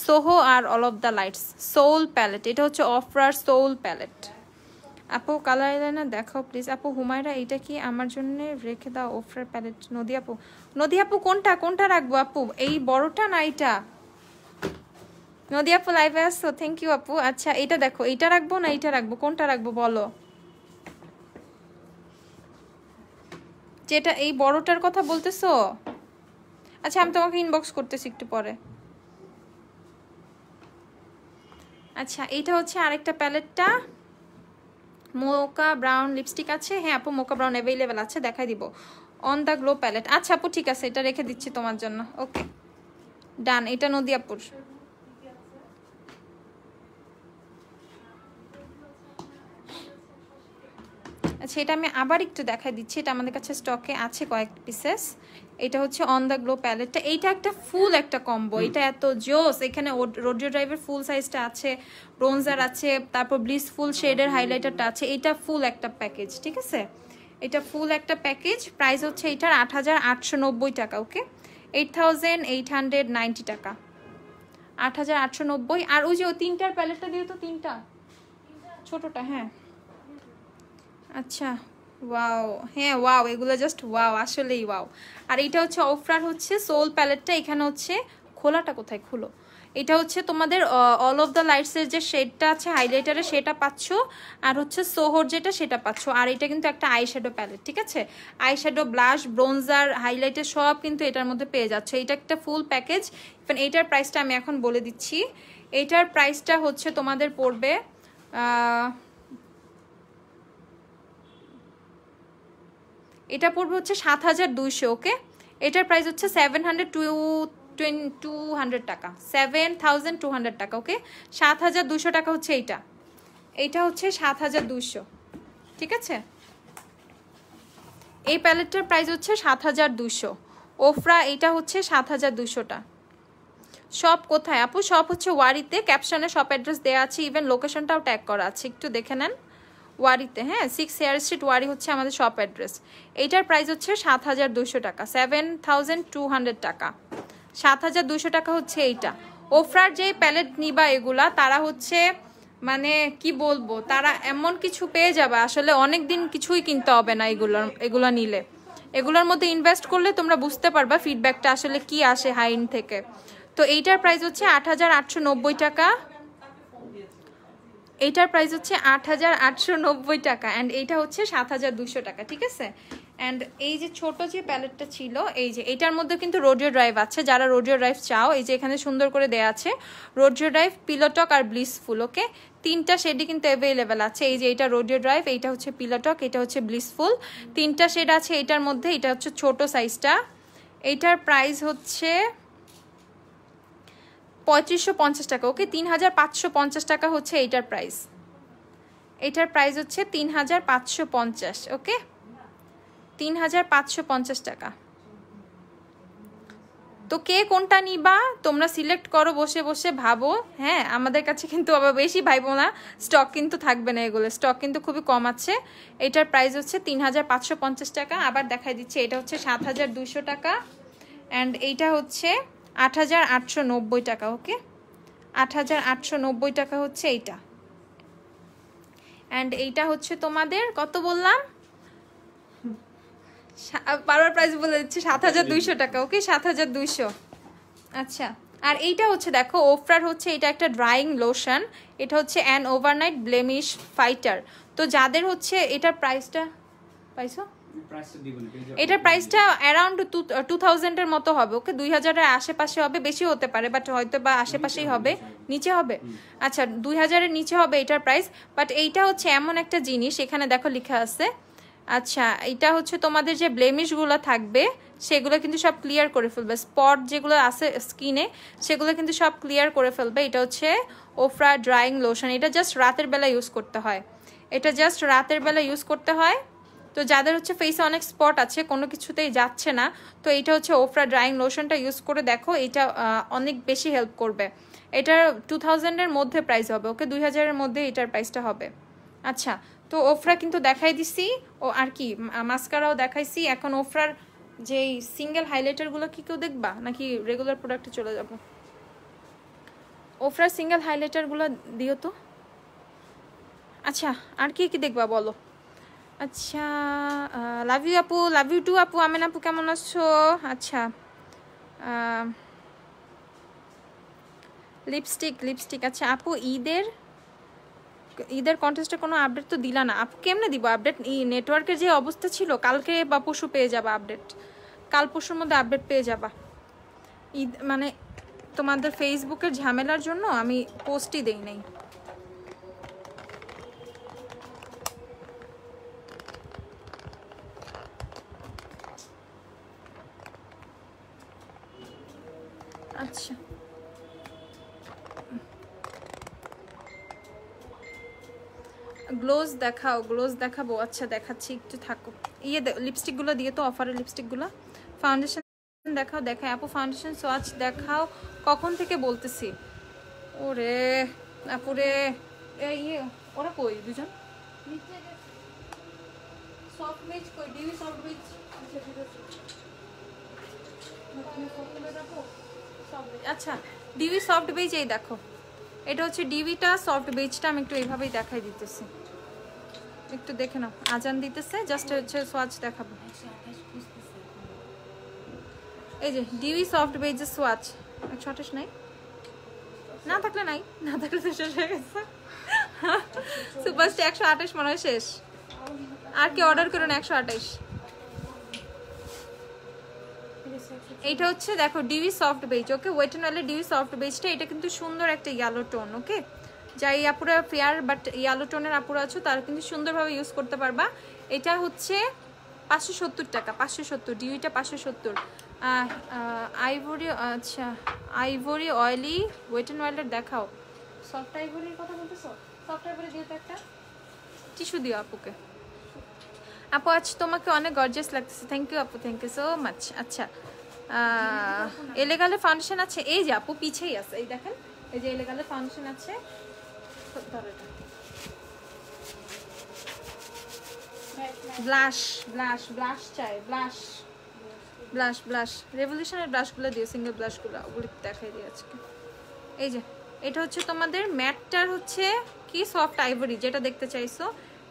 সোহো আর all of the lights soul palette. এটা হচ্ছে অফরার সোল প্যালেট। আপু কালার আইলাইনার দেখাও প্লিজ। আপু হুমায়রা এইটা কি আমার জন্য রেখে দাও, অফরার প্যালেট। নদী আপু, নদী আপু কোনটা কোনটা রাখবো আপু, এই বড়টা না এইটা? নদী আপু লাইভে আসছো, থ্যাংক ইউ আপু। আচ্ছা এটা দেখো, এইটা রাখবো না এইটা রাখবো, কোনটা রাখবো বলো? যেটা এই বড়টার কথা বলতেছো? আচ্ছা আমি তোমাকে ইনবক্স করতেছি একটু পরে। আচ্ছা এইটা হচ্ছে আরেকটা প্যালেটটা, মোকা ব্রাউন লিপস্টিক আছে। হ্যাঁ আপু মোকা ব্রাউন অ্যাভেলেবেল আছে, দেখাই দিব। On the glow palette. আচ্ছা আপু ঠিক আছে, এটা রেখে দিচ্ছি তোমার জন্য। ওকে ডান। এটা নদী আপুর। আচ্ছা এটা আমি আবার একটু দেখাই দিচ্ছি, এটা আমাদের কাছে স্টকে আছে কয়েক পিসেস। এটা হচ্ছে অন দ্য গ্লো প্যালেটটা। এইটা একটা ফুল একটা কম্বো, এটা এত জোস। এখানে রোডিও ড্রাইভের ফুল সাইজটা আছে, ব্রোঞ্জার আছে, তারপর ব্লিস ফুল শেডের হাইলাইটারটা আছে। এটা ফুল একটা প্যাকেজ। ঠিক আছে, এটা ফুল একটা প্যাকেজ। প্রাইস হচ্ছে এটার 8890 টাকা। ওকে, 8890 টাকা, 8890। আর ওই যে ওই তিনটার প্যালেটটা দিয়ে তো, তিনটা ছোটটা। হ্যাঁ আচ্ছা ওয়াও, হ্যাঁ ওয়াও, এগুলো জাস্ট ওয়াও, আসলেই ওয়াও। আর এটা হচ্ছে অফরার হচ্ছে সোল প্যালেটটা। এখানে হচ্ছে খোলাটা কোথায়, খুলো। এটা হচ্ছে তোমাদের অল অফ দ্য লাইটসের যে শেডটা আছে হাইলাইটারে, সেটা পাচ্ছ। আর হচ্ছে সোহর যেটা, সেটা পাচ্ছ। আর এটা কিন্তু একটা আইশ্যাডো প্যালেট। ঠিক আছে, আইশ্যাডো, ব্লাশ, ব্রোঞ্জার, হাইলাইটার সব কিন্তু এটার মধ্যে পেয়ে যাচ্ছে। এটা একটা ফুল প্যাকেজ। ইভেন এইটার প্রাইসটা আমি এখন বলে দিচ্ছি। এইটার প্রাইসটা হচ্ছে তোমাদের পড়বে এটা পড়বে হচ্ছে 7200। ওকে, এটার প্রাইস হচ্ছে 700 টাকা, 7200 টাকা। ওকে, 7200 টাকা হচ্ছে এইটা। এইটা হচ্ছে 7200। ঠিক আছে, এই প্যালেটটার প্রাইস হচ্ছে 7200। ওফরা এইটা হচ্ছে 7200টা। সব কোথায় আপু? সব হচ্ছে ওয়ারিতে, ক্যাপশনে সব অ্যাড্রেস দেওয়া আছে, ইভেন লোকেশনটাও ট্যাগ করা আছে, একটু দেখে নেন। ওয়ারিতে, হ্যাঁ 6 হেয়ার স্ট্রিট ওয়ারি হচ্ছে আমাদের শপ অ্যাড্রেস। এইটার প্রাইস হচ্ছে 7200 টাকা, 7200 টাকা, 7200 টাকা হচ্ছে এইটা। ওফরার যে প্যালেট নিবা এগুলা, তারা হচ্ছে মানে কি বলবো, তারা এমন কিছু পেয়ে যাবে আসলে অনেক দিন কিছুই কিনতে হবে না এগুলো নিলে। এগুলোর মধ্যে ইনভেস্ট করলে তোমরা বুঝতে পারবা ফিডব্যাকটা আসলে কি আসে হাইন থেকে। তো এইটার প্রাইস হচ্ছে ৮,৮৯০ টাকা, এইটার প্রাইস হচ্ছে ৮,৮৯০ টাকা অ্যান্ড এইটা হচ্ছে ৭,২০০ টাকা, ঠিক আছে। অ্যান্ড এই যে ছোট যে প্যালেটটা ছিল, এই যে এইটার মধ্যে কিন্তু রোডিও ড্রাইভ আছে, যারা রোডিও ড্রাইভ চাও এই যে এখানে সুন্দর করে দেয়া আছে রোডিও ড্রাইভ, পিলোটক আর ব্লিসফুল। ওকে, তিনটা শেডই কিন্তু অ্যাভেলেবেল আছে। এই যে এইটা রোডিও ড্রাইভ, এইটা হচ্ছে পিলোটক, এটা হচ্ছে ব্লিসফুল, তিনটা শেড আছে এইটার মধ্যে। এটা হচ্ছে ছোট সাইজটা, এইটার প্রাইস হচ্ছে ৩৫৫০ টাকা। ওকে, ৩,৫৫০ টাকা হচ্ছে এইটার প্রাইস। এইটার প্রাইস হচ্ছে ৩,৫৫০। ওকে, ৩,৫৫০ টাকা। তো কে কোনটা নিবা তোমরা সিলেক্ট করো বসে বসে, ভাবো। হ্যাঁ, আমাদের কাছে কিন্তু আবার বেশি ভাইবো না, স্টক কিন্তু থাকবে না, এগুলো স্টক কিন্তু খুবই কম আছে। এটার প্রাইস হচ্ছে ৩,৫৫০ টাকা। আবার দেখাই দিচ্ছে, এটা হচ্ছে ৭,২০০ টাকা অ্যান্ড এইটা হচ্ছে ৮,৮৯০ টাকা। ওকে, ৮,৮৯০ টাকা হচ্ছে এইটা। অ্যান্ড এইটা হচ্ছে তোমাদের কত বললাম, বারবার প্রাইস বলে দিচ্ছি, ৭,২০০ টাকা। ওকে, ৭,২০০। আচ্ছা, আর এইটা হচ্ছে দেখো ওফরার হচ্ছে এটা একটা ড্রাইং লোশন, এটা হচ্ছে অ্যান ওভারনাইট ব্লেমিশ ফাইটার। তো যাদের হচ্ছে এটার প্রাইসটা পাইছো, এটার প্রাইসটা অ্যারাউন্ড 2000 এর মতো হবে। ওকে, 2000 এর আশেপাশে হবে, বেশি হতে পারে বাট হয়তো বা আশেপাশেই হবে, নিচে হবে। আচ্ছা, 2000 এর নিচে হবে এটার প্রাইস। বাট এইটা হচ্ছে এমন একটা জিনিস, এখানে দেখো লেখা আছে। আচ্ছা, এটা হচ্ছে তোমাদের যে ব্লেমিশগুলো থাকবে সেগুলো কিন্তু সব ক্লিয়ার করে ফেলবে, স্পট যেগুলো আছে স্কিনে সেগুলো কিন্তু সব ক্লিয়ার করে ফেলবে। এটা হচ্ছে ওফরা ড্রাইং লোশন, এটা জাস্ট রাতের বেলা ইউজ করতে হয়, এটা জাস্ট রাতের বেলা ইউজ করতে হয়। তো যাদের হচ্ছে ফেসে অনেক স্পট আছে, কোনো কিছুতেই যাচ্ছে না, তো এইটা হচ্ছে ওফরা ড্রাইং লোশনটা ইউজ করে দেখো, এটা অনেক বেশি হেল্প করবে। এটার 2000 এর মধ্যে প্রাইস হবে। ওকে, 2000 এর মধ্যে এটার প্রাইসটা হবে। আচ্ছা, তো ওফরা কিন্তু দেখাই দিছি, ও আর কি মাস্কারাও দেখাইছি। এখন ওফরার যেই সিঙ্গেল হাইলাইটারগুলো কি কেউ দেখবা নাকি রেগুলার প্রোডাক্টে চলে যাব? ওফরার সিঙ্গেল হাইলাইটারগুলো দিও তো। আচ্ছা, আর কি কি দেখবা বলো? আচ্ছা, লাভ ইউ আপু, লাভ ইউ টু আপু। আমেন আপু কেমন আছো? আচ্ছা, লিপস্টিক। আচ্ছা আপু, ঈদের কন্টেস্টে কোনো আপডেট তো দিলা না আপু। কেমনে দিব আপডেট? নেটওয়ার্কের যে অবস্থা ছিল, কালকে বা পরশু পেয়ে যাবা আপডেট, কাল পরশুর মধ্যে আপডেট পেয়ে যাবা। ঈদ মানে তোমাদের ফেসবুকের ঝামেলার জন্য আমি পোস্টই দেই নাই। আচ্ছা, গ্লোজ দেখাও, গ্লোজ দেখাবো। আচ্ছা দেখাচ্ছি, একটু থাকো। লিপস্টিকগুলো দিয়ে তো, অফারের লিপস্টিকগুলো। ফাউন্ডেশন দেখাও, দেখাই আপু। ফাউন্ডেশন সোয়াচ দেখাও, কখন থেকে বলতেছি। ওরে আপুরে, ইয়ে ওরা কই দুজন? সফট বেজ কই? Dewy soft base. আচ্ছা, ডিউই সফট বেজ এই দেখো, এটা হচ্ছে ডিভিটা সফট বেজটা। আমি একটু এইভাবেই দেখাই দিতেছি, একটু দেখে নাও। আজান দিতেছে, জাস্ট হচ্ছে সোয়াচ দেখাবো। এই যে ডিউই সফট বেজের সোয়াচ। 128 নাই, না থাকলে নাই, না থাকলে তো শেষ হয়ে গেছে। সুপারস্টার 128 মনে হয় শেষ। আর কি অর্ডার করুন 128। এইটা হচ্ছে দেখো dewy soft beige. Okay, wet and ওয়েলের ডিউই সফট বেজটা, এটা কিন্তু সুন্দর একটা ইয়েলো টোন। ওকে, যাই আপুরা ফেয়ার বাট ইয়েলো টোনের আপুরা আছো তারা কিন্তু সুন্দরভাবে ইউজ করতে পারবা। এটা হচ্ছে 570 টাকা, 570 ডিউইটা 570। আইভরি, আচ্ছা আইভরি অয়েলি ওয়েট এন্ড ওয়েলের দেখাও। সফট আইভরির কথা বলতেছো? সফট আইভরি দিও তো একটা টিস্যু দিও আপুকে। আপু আজ তোমাকে অনেক গর্জিয়াস লাগতেছে। থ্যাংক ইউ আপু, থ্যাংক ইউ সো মাচ। আচ্ছা, এলেগালে ফাউন্ডেশন আছে, এই যে আপু পিছেই আছে, এই দেখেন, এই যে এলেগালে ফাউন্ডেশন আছে। ব্লাশ ব্লাশ ব্লাশ চাই, ব্লাশ ব্লাশ ব্লাশ রেভলিউশনের ব্লাশগুলো দিও, সিঙ্গেল ব্লাশগুলো, ওগুলো দেখাই দিই আজকে। এই যে এটা হচ্ছে তোমাদের ম্যাটটার হচ্ছে কি সফট আইভরি যেটা দেখতে চাইছো,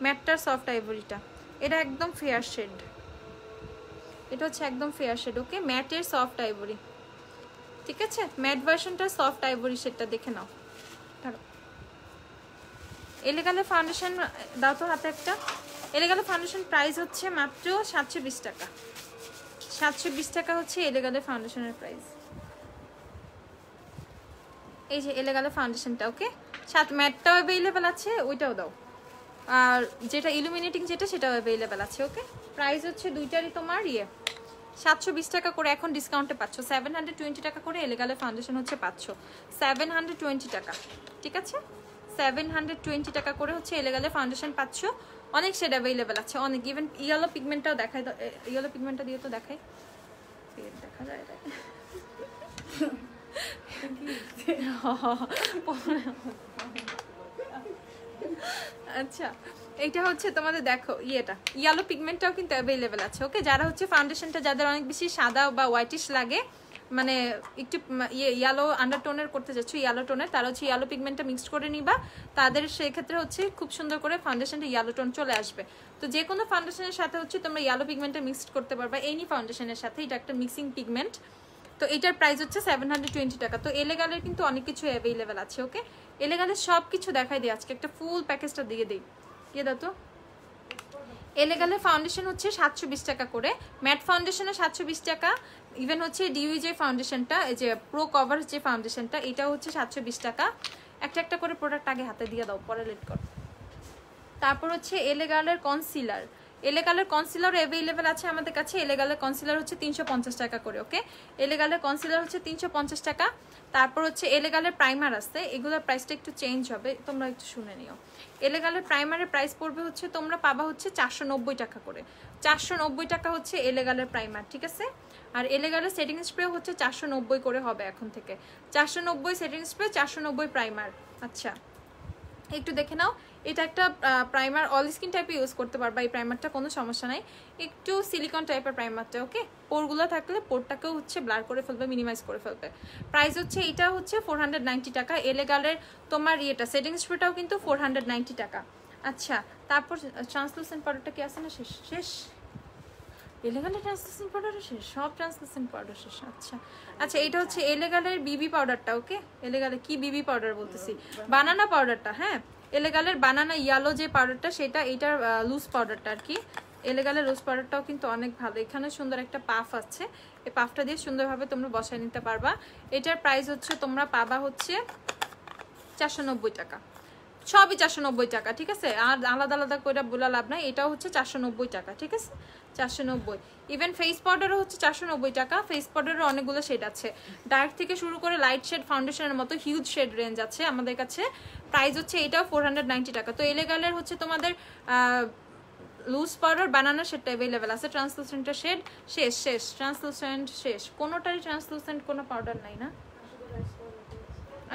ম্যাটটার সফট আইভরিটা, এটা একদম ফেয়ার শেড, এটা হচ্ছে একদম ফেয়ার শেড। ওকে, ম্যাটের সফট আইভরি, ঠিক আছে, ম্যাট ভার্সনটা সফট আইভরি শেডটা দেখে নাও। এলেগালে ফাউন্ডেশন দাও তো হাতে একটা। এলেগালে ফাউন্ডেশন প্রাইস হচ্ছে মাত্র 720 টাকা। 720 টাকা হচ্ছে এলেগালে ফাউন্ডেশনের প্রাইস। এই যে এলেগালে ফাউন্ডেশনটা, ওকে, সাথে ম্যাটটাও অ্যাভেলেবেল আছে, ওইটাও দাও। আর যেটা ইলুমিনেটিং যেটা সেটাও অ্যাভেলেবেল আছে। ওকে, প্রাইস হচ্ছে দুইটারই তোমার 720 টাকা করে, এখন ডিসকাউন্টে পাচ্ছ 720 টাকা করে। এলেগালে ফাউন্ডেশন হচ্ছে পাচ্ছ 720 টাকা, ঠিক আছে, 720 টাকা করে হচ্ছে এলেগালে ফাউন্ডেশন পাচ্ছ। অনেক শেড অ্যাভেলেবেল আছে, অনেক, ইভেন ইয়েলো পিগমেন্টটাও দেখাই, ইয়েলো পিগমেন্টটা দিয়ে তো দেখাই, দেখা যায় এটা আচ্ছা, এইটা হচ্ছে তোমাদের দেখো ইয়েটা ইয়েলো পিগমেন্টটাও কিন্তু অ্যাভেলেবেল আছে। ওকে, যারা হচ্ছে ফাউন্ডেশনটা যাদের অনেক বেশি সাদা বা হোয়াইটিশ লাগে, মানে একটু ইয়েলো আন্ডারটোনের করতে যাচ্ছ, ইয়েলো টোনের, তারা হচ্ছে ইয়েলো পিগমেন্টটা মিক্সড করে নিবা, তাদের সেক্ষেত্রে হচ্ছে খুব সুন্দর করে ফাউন্ডেশনটা ইয়েলো টোন চলে আসবে। তো যে কোনো ফাউন্ডেশনের সাথে হচ্ছে তোমরা ইয়েলো পিগমেন্টটা মিক্সড করতে পারবা, এনি ফাউন্ডেশনের সাথে, এটা একটা মিক্সিং পিগমেন্ট। তো এটার প্রাইস হচ্ছে 720 টাকা। তো এলেগালের কিন্তু অনেক কিছু অ্যাভেলেবেল আছে। ওকে, এলেগালের সব কিছু দেখাই দিই আজকে, একটা ফুল প্যাকেজটা দিয়ে দিই, দিয়ে দাও তো। এলেগালের ফাউন্ডেশন হচ্ছে 720 টাকা করে, ম্যাট ফাউন্ডেশনও 720 টাকা, ইভেন হচ্ছে ডিউই যে ফাউন্ডেশনটা, এই যে প্রো কভার যে ফাউন্ডেশনটা, এটাও হচ্ছে 720 টাকা। একটা একটা করে প্রোডাক্ট আগে হাতে দিয়ে দাও, পরে লেট কর। তারপর হচ্ছে এলেগালের কনসিলার, এলেগালের কনসিলার অ্যাভেলেবেল আছে আমাদের কাছে। এলেগালের কনসিলার হচ্ছে 350 টাকা করে। ওকে, এলেগালের কনসিলার হচ্ছে 350 টাকা। তারপর হচ্ছে এলেগালের প্রাইমার আছে, এগুলোর প্রাইসটা একটু চেঞ্জ হবে, তোমরা একটু শুনে নিও। এলেগালের প্রাইমারের প্রাইস পড়বে হচ্ছে, তোমরা পাবা হচ্ছে 490 টাকা করে। 490 টাকা হচ্ছে এলেগালের প্রাইমার, ঠিক আছে। আর এলেগালের সেটিং স্প্রে হচ্ছে 490 করে হবে এখন থেকে, 490 সেটিং স্প্রে, 490 প্রাইমার। আচ্ছা, একটু দেখে নাও, এটা একটা প্রাইমার, অল স্কিন টাইপে ইউজ করতে পারবা এই প্রাইমারটা, কোনো সমস্যা নাই। একটু সিলিকন টাইপের প্রাইমারটা। ওকে, পোরগুলো থাকলে পোরটাকেও হচ্ছে ব্লার করে ফেলবে, মিনিমাইজ করে ফেলবে। প্রাইস হচ্ছে এইটা হচ্ছে 490 টাকা। এলেগালের তোমার ইয়েটা সেটিং স্প্রেটাও কিন্তু 490 টাকা। আচ্ছা, তারপর ট্রান্সলুসেন্ট পাউডারটা কি আছে না? শেষ শেষ এলেগালের ট্রান্সলুসেন্ট পাউডারও শেষ, সব ট্রান্সলুসেন্ট পাউডার শেষ। আচ্ছা আচ্ছা, এটা হচ্ছে এলেগালের বিবি পাউডারটা। ওকে, এলেগালের কি বিবি পাউডার বলতেছি, বানানা পাউডারটা। হ্যাঁ, এলেগালের বানানা ইয়েলো যে পাউডারটা, সেটা এইটার লুজ পাউডারটা আর কি। এলেগালের লুজ পাউডারটাও কিন্তু অনেক ভালো। এখানে সুন্দর একটা পাফ আছে, এই পাফটা দিয়ে সুন্দরভাবে তোমরা বসায় নিতে পারবা। এটার প্রাইস হচ্ছে তোমরা পাবা হচ্ছে 490 টাকা, সবই 490 টাকা, ঠিক আছে। আর আলাদা আলাদা করে বলা লাভ নাই, এটাও হচ্ছে 490 টাকা, ঠিক আছে, 490। ইভেন ফেস পাউডারও হচ্ছে 490 টাকা। ফেস পাউডারের অনেকগুলো শেড আছে, ডার্ক থেকে শুরু করে লাইট শেড, ফাউন্ডেশনের মতো হিউজ শেড রেঞ্জ আছে আমাদের কাছে। প্রাইস হচ্ছে এটাও 490 টাকা। তো এলেগালের হচ্ছে তোমাদের লুজ পাউডার, বানানা শেডটা অ্যাভেলেবেল আছে। ট্রান্সলুসেন্টের শেড শেষ, শেষ ট্রান্সলুসেন্ট শেষ, কোনোটারই ট্রান্সলুসেন্ট কোনো পাউডার নাই না।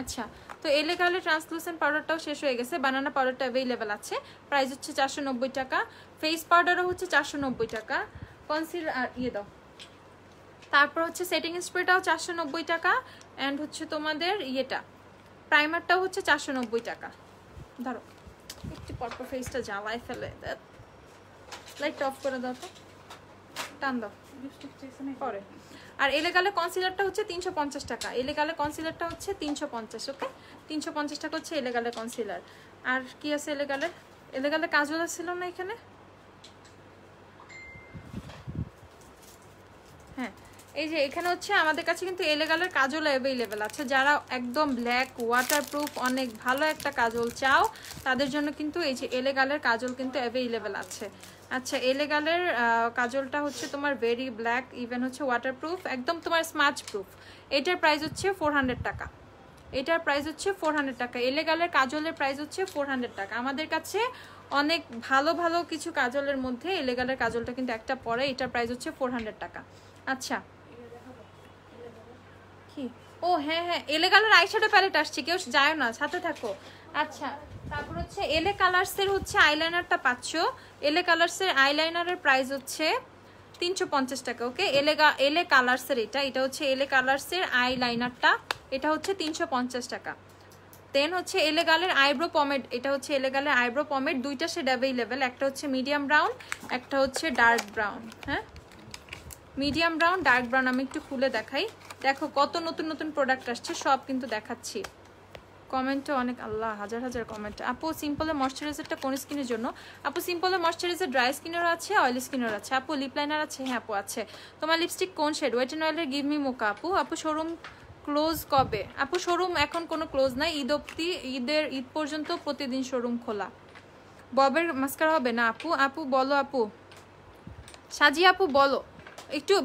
আচ্ছা, তো এলেগালের ট্রান্সলুসেন্ট পাউডারটাও শেষ হয়ে গেছে, বানানা পাউডারটা অ্যাভেলেবেল আছে। প্রাইস হচ্ছে 490 টাকা। ফেস পাউডারও হচ্ছে 490 টাকা। কনসিলার আর দাও। তারপর হচ্ছে সেটিং স্প্রেটাও 490 টাকা। অ্যান্ড হচ্ছে তোমাদের ইয়েটা প্রাইমারটাও হচ্ছে 490 টাকা। ধরো একটু পরপর ফেসটা জ্বালায় ফেলে, লাইটটা অফ করে দাও তো, টান দাও পরে। আর এলেগালে কনসিলারটা হচ্ছে 350 টাকা। এলেগালে কনসিলারটা হচ্ছে 350। ওকে, 350 টাকা হচ্ছে এলেগালে কনসিলার। আর কি আছে এলেগালে? এলেগালে কাজল ছিল না এখানে? হ্যাঁ, এই যে এখানে হচ্ছে আমাদের কাছে কিন্তু এলেগালের কাজল অ্যাভেলেবেল আছে। যারা একদম ব্ল্যাক ওয়াটারপ্রুফ অনেক ভালো একটা কাজল চাও, তাদের জন্য কিন্তু এই যে এলেগালের কাজল কিন্তু অ্যাভেলেবেল আছে। আচ্ছা, এলেগালের কাজলটা হচ্ছে তোমার ভেরি ব্ল্যাক, ইভেন হচ্ছে ওয়াটারপ্রুফ, একদম তোমার স্মাচ প্রুফ। এটার প্রাইস হচ্ছে 400 টাকা। এটার প্রাইস হচ্ছে 400 টাকা। এলেগালের কাজলের প্রাইস হচ্ছে 400 টাকা। আমাদের কাছে অনেক ভালো ভালো কিছু কাজলের মধ্যে এলেগালের কাজলটা কিন্তু একটা পরে, এটার প্রাইস হচ্ছে 400 টাকা। আচ্ছা, কি ও হ্যাঁ হ্যাঁ, এলেগালের আইশ্যাডো প্যালেট আসছে, কেউ যায় না, সাথে থাকো। আচ্ছা, তারপর হচ্ছে এলে কালার্সের হচ্ছে আইলাইনারটা পাচ্ছ। এলে কালার্সের আইলাইনারের প্রাইস হচ্ছে 350 টাকা। ওকে, এলে কালার্সের এটা হচ্ছে এলে কালার্সের আইলাইনারটা, এটা হচ্ছে 350 টাকা। দেন হচ্ছে এলেগালের আইব্রো পমেড, এটা হচ্ছে এলেগালের আইব্রো পমেড, দুইটা শেড অ্যাভেলেবেল, একটা হচ্ছে মিডিয়াম ব্রাউন, একটা হচ্ছে ডার্ক ব্রাউন। হ্যাঁ, মিডিয়াম ব্রাউন, ডার্ক ব্রাউন। আমি একটু খুলে দেখাই, দেখো কত নতুন নতুন প্রোডাক্ট আসছে, সব কিন্তু দেখাচ্ছি। কমেন্টও অনেক, আল্লাহ হাজার হাজার কমেন্ট। আপু সিম্পলের ময়শ্চারাইজারটা কোন স্কিনের জন্য? আপু সিম্পলের ময়শ্চারাইজার ড্রাই স্কিনেরও আছে, অয়েলি স্কিনেরও আছে। আপু লিপ লাইনার আছে? হ্যাঁ আপু আছে। তোমার লিপস্টিক কোন শেড? ওয়েট অ্যান্ড অয়েলের গিভ মি মোকা। আপু আপু শোরুম ক্লোজ কবে? আপু শোরুম এখন কোনো ক্লোজ নাই, ঈদ অব্দি, ঈদ পর্যন্ত প্রতিদিন শোরুম খোলা। ববের মাস্কারা হবে না আপু? আপু বলো, আপু সাজিয়া আপু বলো, একটু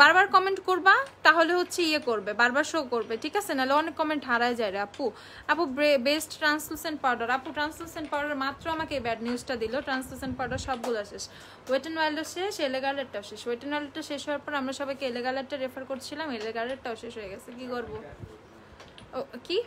বারবার কমেন্ট করবা, তাহলে হচ্ছে ইয়ে করবে, বারবার শো করবে, ঠিক আছে? নাহলে অনেক কমেন্ট হারায় যায় রে আপু। আপু বেস্ট ট্রান্সলুসেন্ট পাউডার। আপু ট্রান্সলুসেন্ট পাউডার মাত্র আমাকে ব্যাড নিউজটা দিল, ট্রান্সলুসেন্ট পাউডার সবগুলো শেষ, ওয়েট অ্যান্ড ওয়াইল্ডও শেষ, এলেগালেরটাও শেষ। ওয়েট অ্যান্ড ওয়াইল্ডটা শেষ হওয়ার পর আমরা সবাইকে এলেগালেরটা রেফার করছিলাম, এলেগালেরটাও শেষ হয়ে গেছে, কি করবো? ও কি